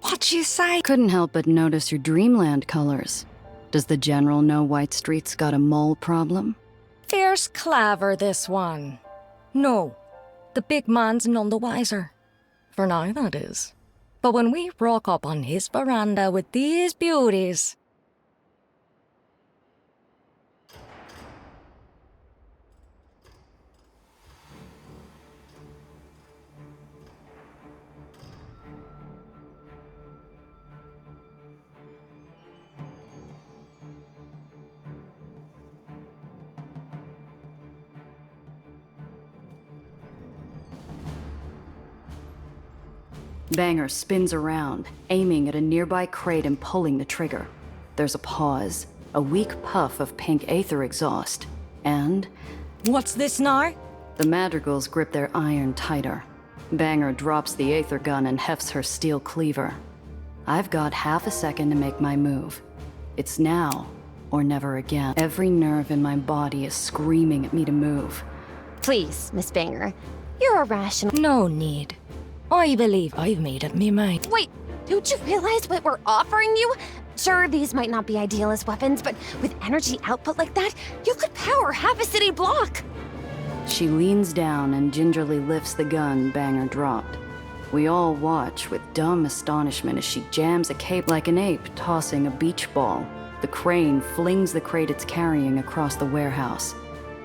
What'd you say? Couldn't help but notice your Dreamland colors. Does the General know White Street's got a mole problem? Fierce clever, this one. No, the big man's none the wiser. For now, that is. But when we rock up on his veranda with these beauties... Banger spins around, aiming at a nearby crate and pulling the trigger. There's a pause, a weak puff of pink Aether exhaust, and... What's this now? The madrigals grip their iron tighter. Banger drops the Aether gun and hefts her steel cleaver. I've got half a second to make my move. It's now, or never again. Every nerve in my body is screaming at me to move. Please, Miss Banger, you're irrational. No need. I believe I've made up me mind. Wait, don't you realize what we're offering you? Sure, these might not be ideal as weapons, but with energy output like that, you could power half a city block. She leans down and gingerly lifts the gun Banger dropped. We all watch with dumb astonishment as she jams a cape like an ape tossing a beach ball. The crane flings the crate it's carrying across the warehouse.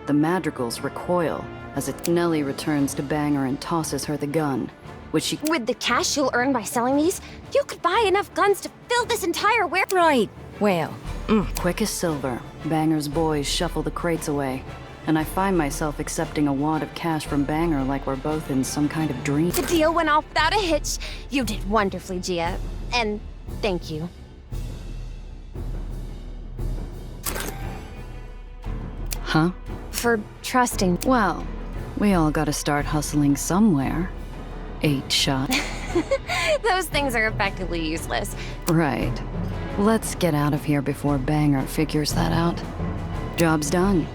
The madrigals recoil as Nellie returns to Banger and tosses her the gun. With the cash you'll earn by selling these, you could buy enough guns to fill this entire warehouse. Right. Well, Quick as silver, Banger's boys shuffle the crates away, and I find myself accepting a wad of cash from Banger like we're both in some kind of dream. The deal went off without a hitch. You did wonderfully, Gia. And thank you. Huh? For trusting. Well, we all gotta start hustling somewhere. 8 shot. Those things are effectively useless. Right. Let's get out of here before Banger figures that out. Job's done.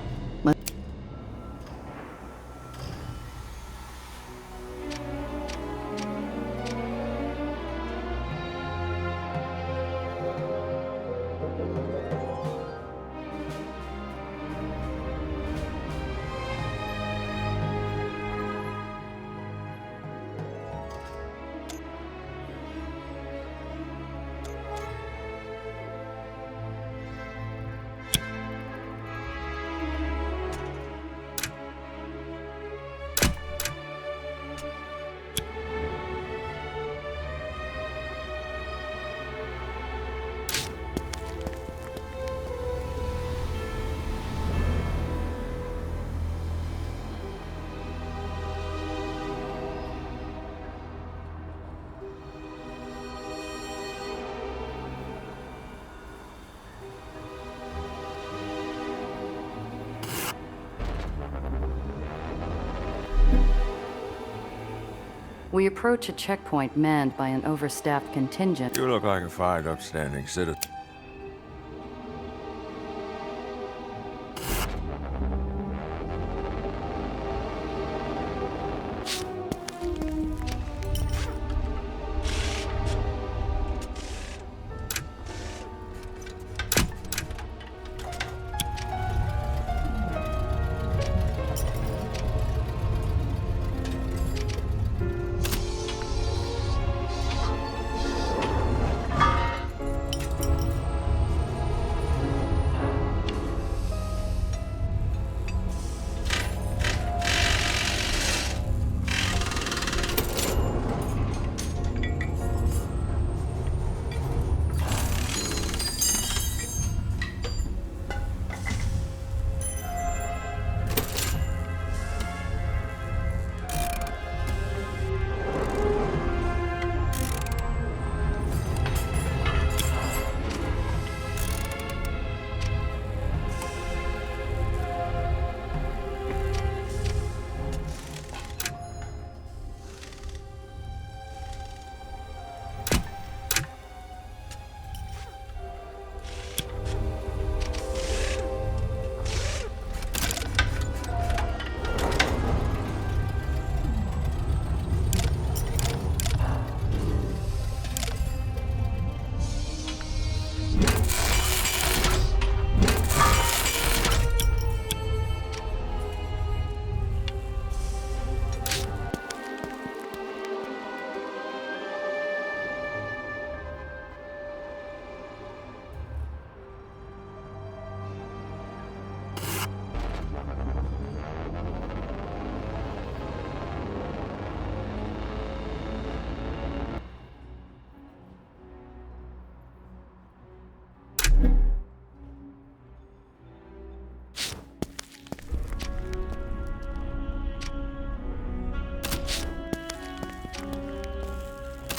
We approach a checkpoint manned by an overstaffed contingent. You look like a fine, upstanding citizen.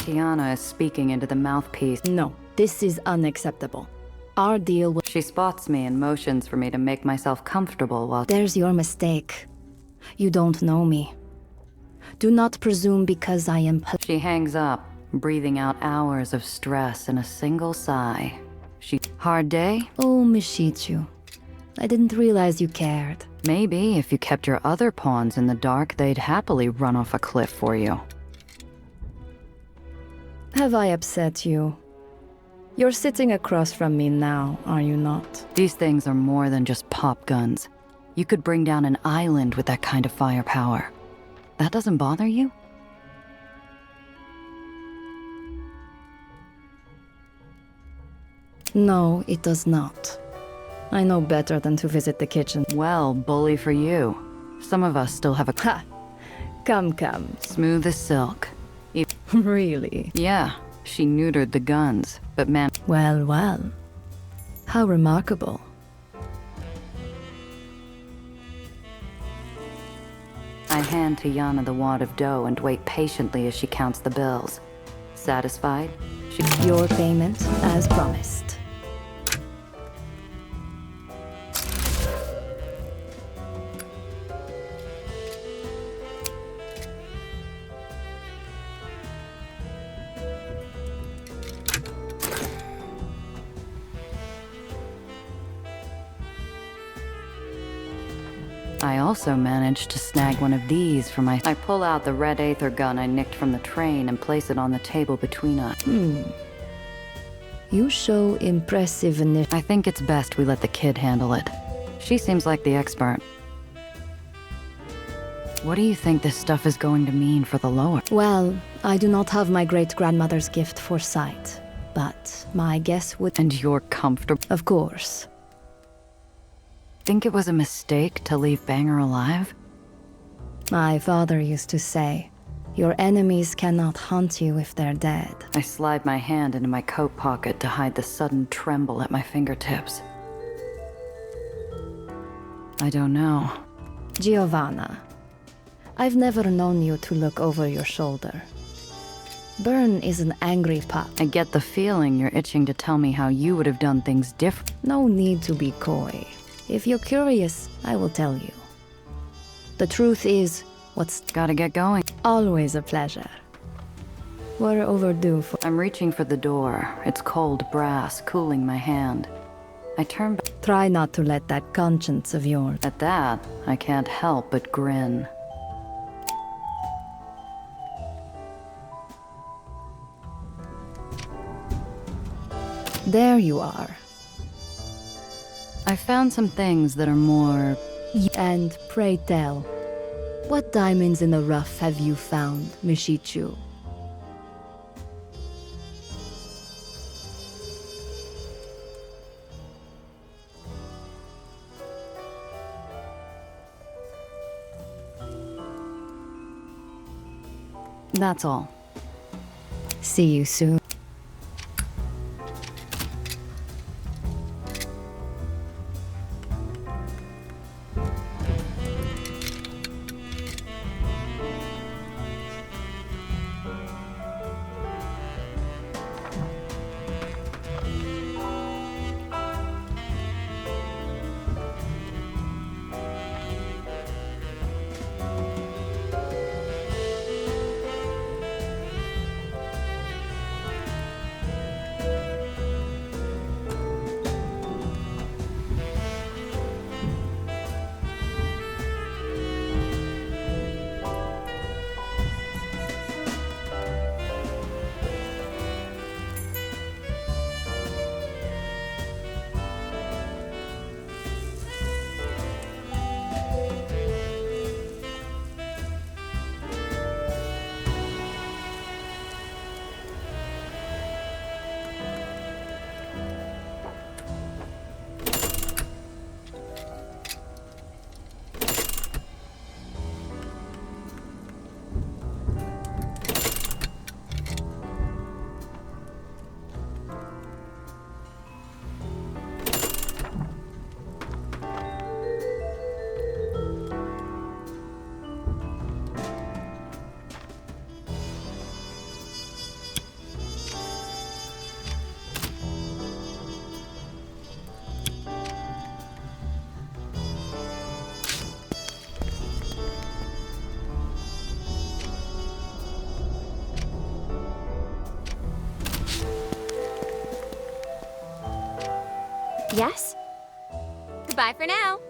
Tiana is speaking into the mouthpiece. No, this is unacceptable. Our deal will... She spots me and motions for me to make myself comfortable while... There's your mistake. You don't know me. Do not presume because I am... She hangs up, breathing out hours of stress in a single sigh. Hard day? Oh, Mishichu. I didn't realize you cared. Maybe if you kept your other pawns in the dark, they'd happily run off a cliff for you. Have I upset you? You're sitting across from me now, are you not? These things are more than just pop guns. You could bring down an island with that kind of firepower. That doesn't bother you? No, it does not. I know better than to visit the kitchen. Well, bully for you. Some of us still have a... Ha! Come, come. Smooth as silk. Really? Yeah, she neutered the guns, but man... Well, well. How remarkable. I hand Tiana the wad of dough and wait patiently as she counts the bills. Satisfied? Your payment, as promised. I also managed to snag one of these for my... I pull out the red Aether gun I nicked from the train and place it on the table between us. You show impressive initiative. I think it's best we let the kid handle it. She seems like the expert. What do you think this stuff is going to mean for the lower? Well, I do not have my great-grandmother's gift for sight, but my guess would... And you're comfortable? Of course. Think it was a mistake to leave Banger alive? My father used to say, your enemies cannot hunt you if they're dead. I slide my hand into my coat pocket to hide the sudden tremble at my fingertips. I don't know. Giovanna, I've never known you to look over your shoulder. Byrne is an angry pup. I get the feeling you're itching to tell me how you would have done things different. No need to be coy. If you're curious, I will tell you. The truth is, what's... Gotta get going. Always a pleasure. We're overdue for... I'm reaching for the door. It's cold brass, cooling my hand. I turn back. Try not to let that conscience of yours... At that, I can't help but grin. There you are. I found some things that are more... And pray tell, what diamonds in the rough have you found, Mishichu? That's all. See you soon. Yes? Goodbye for now.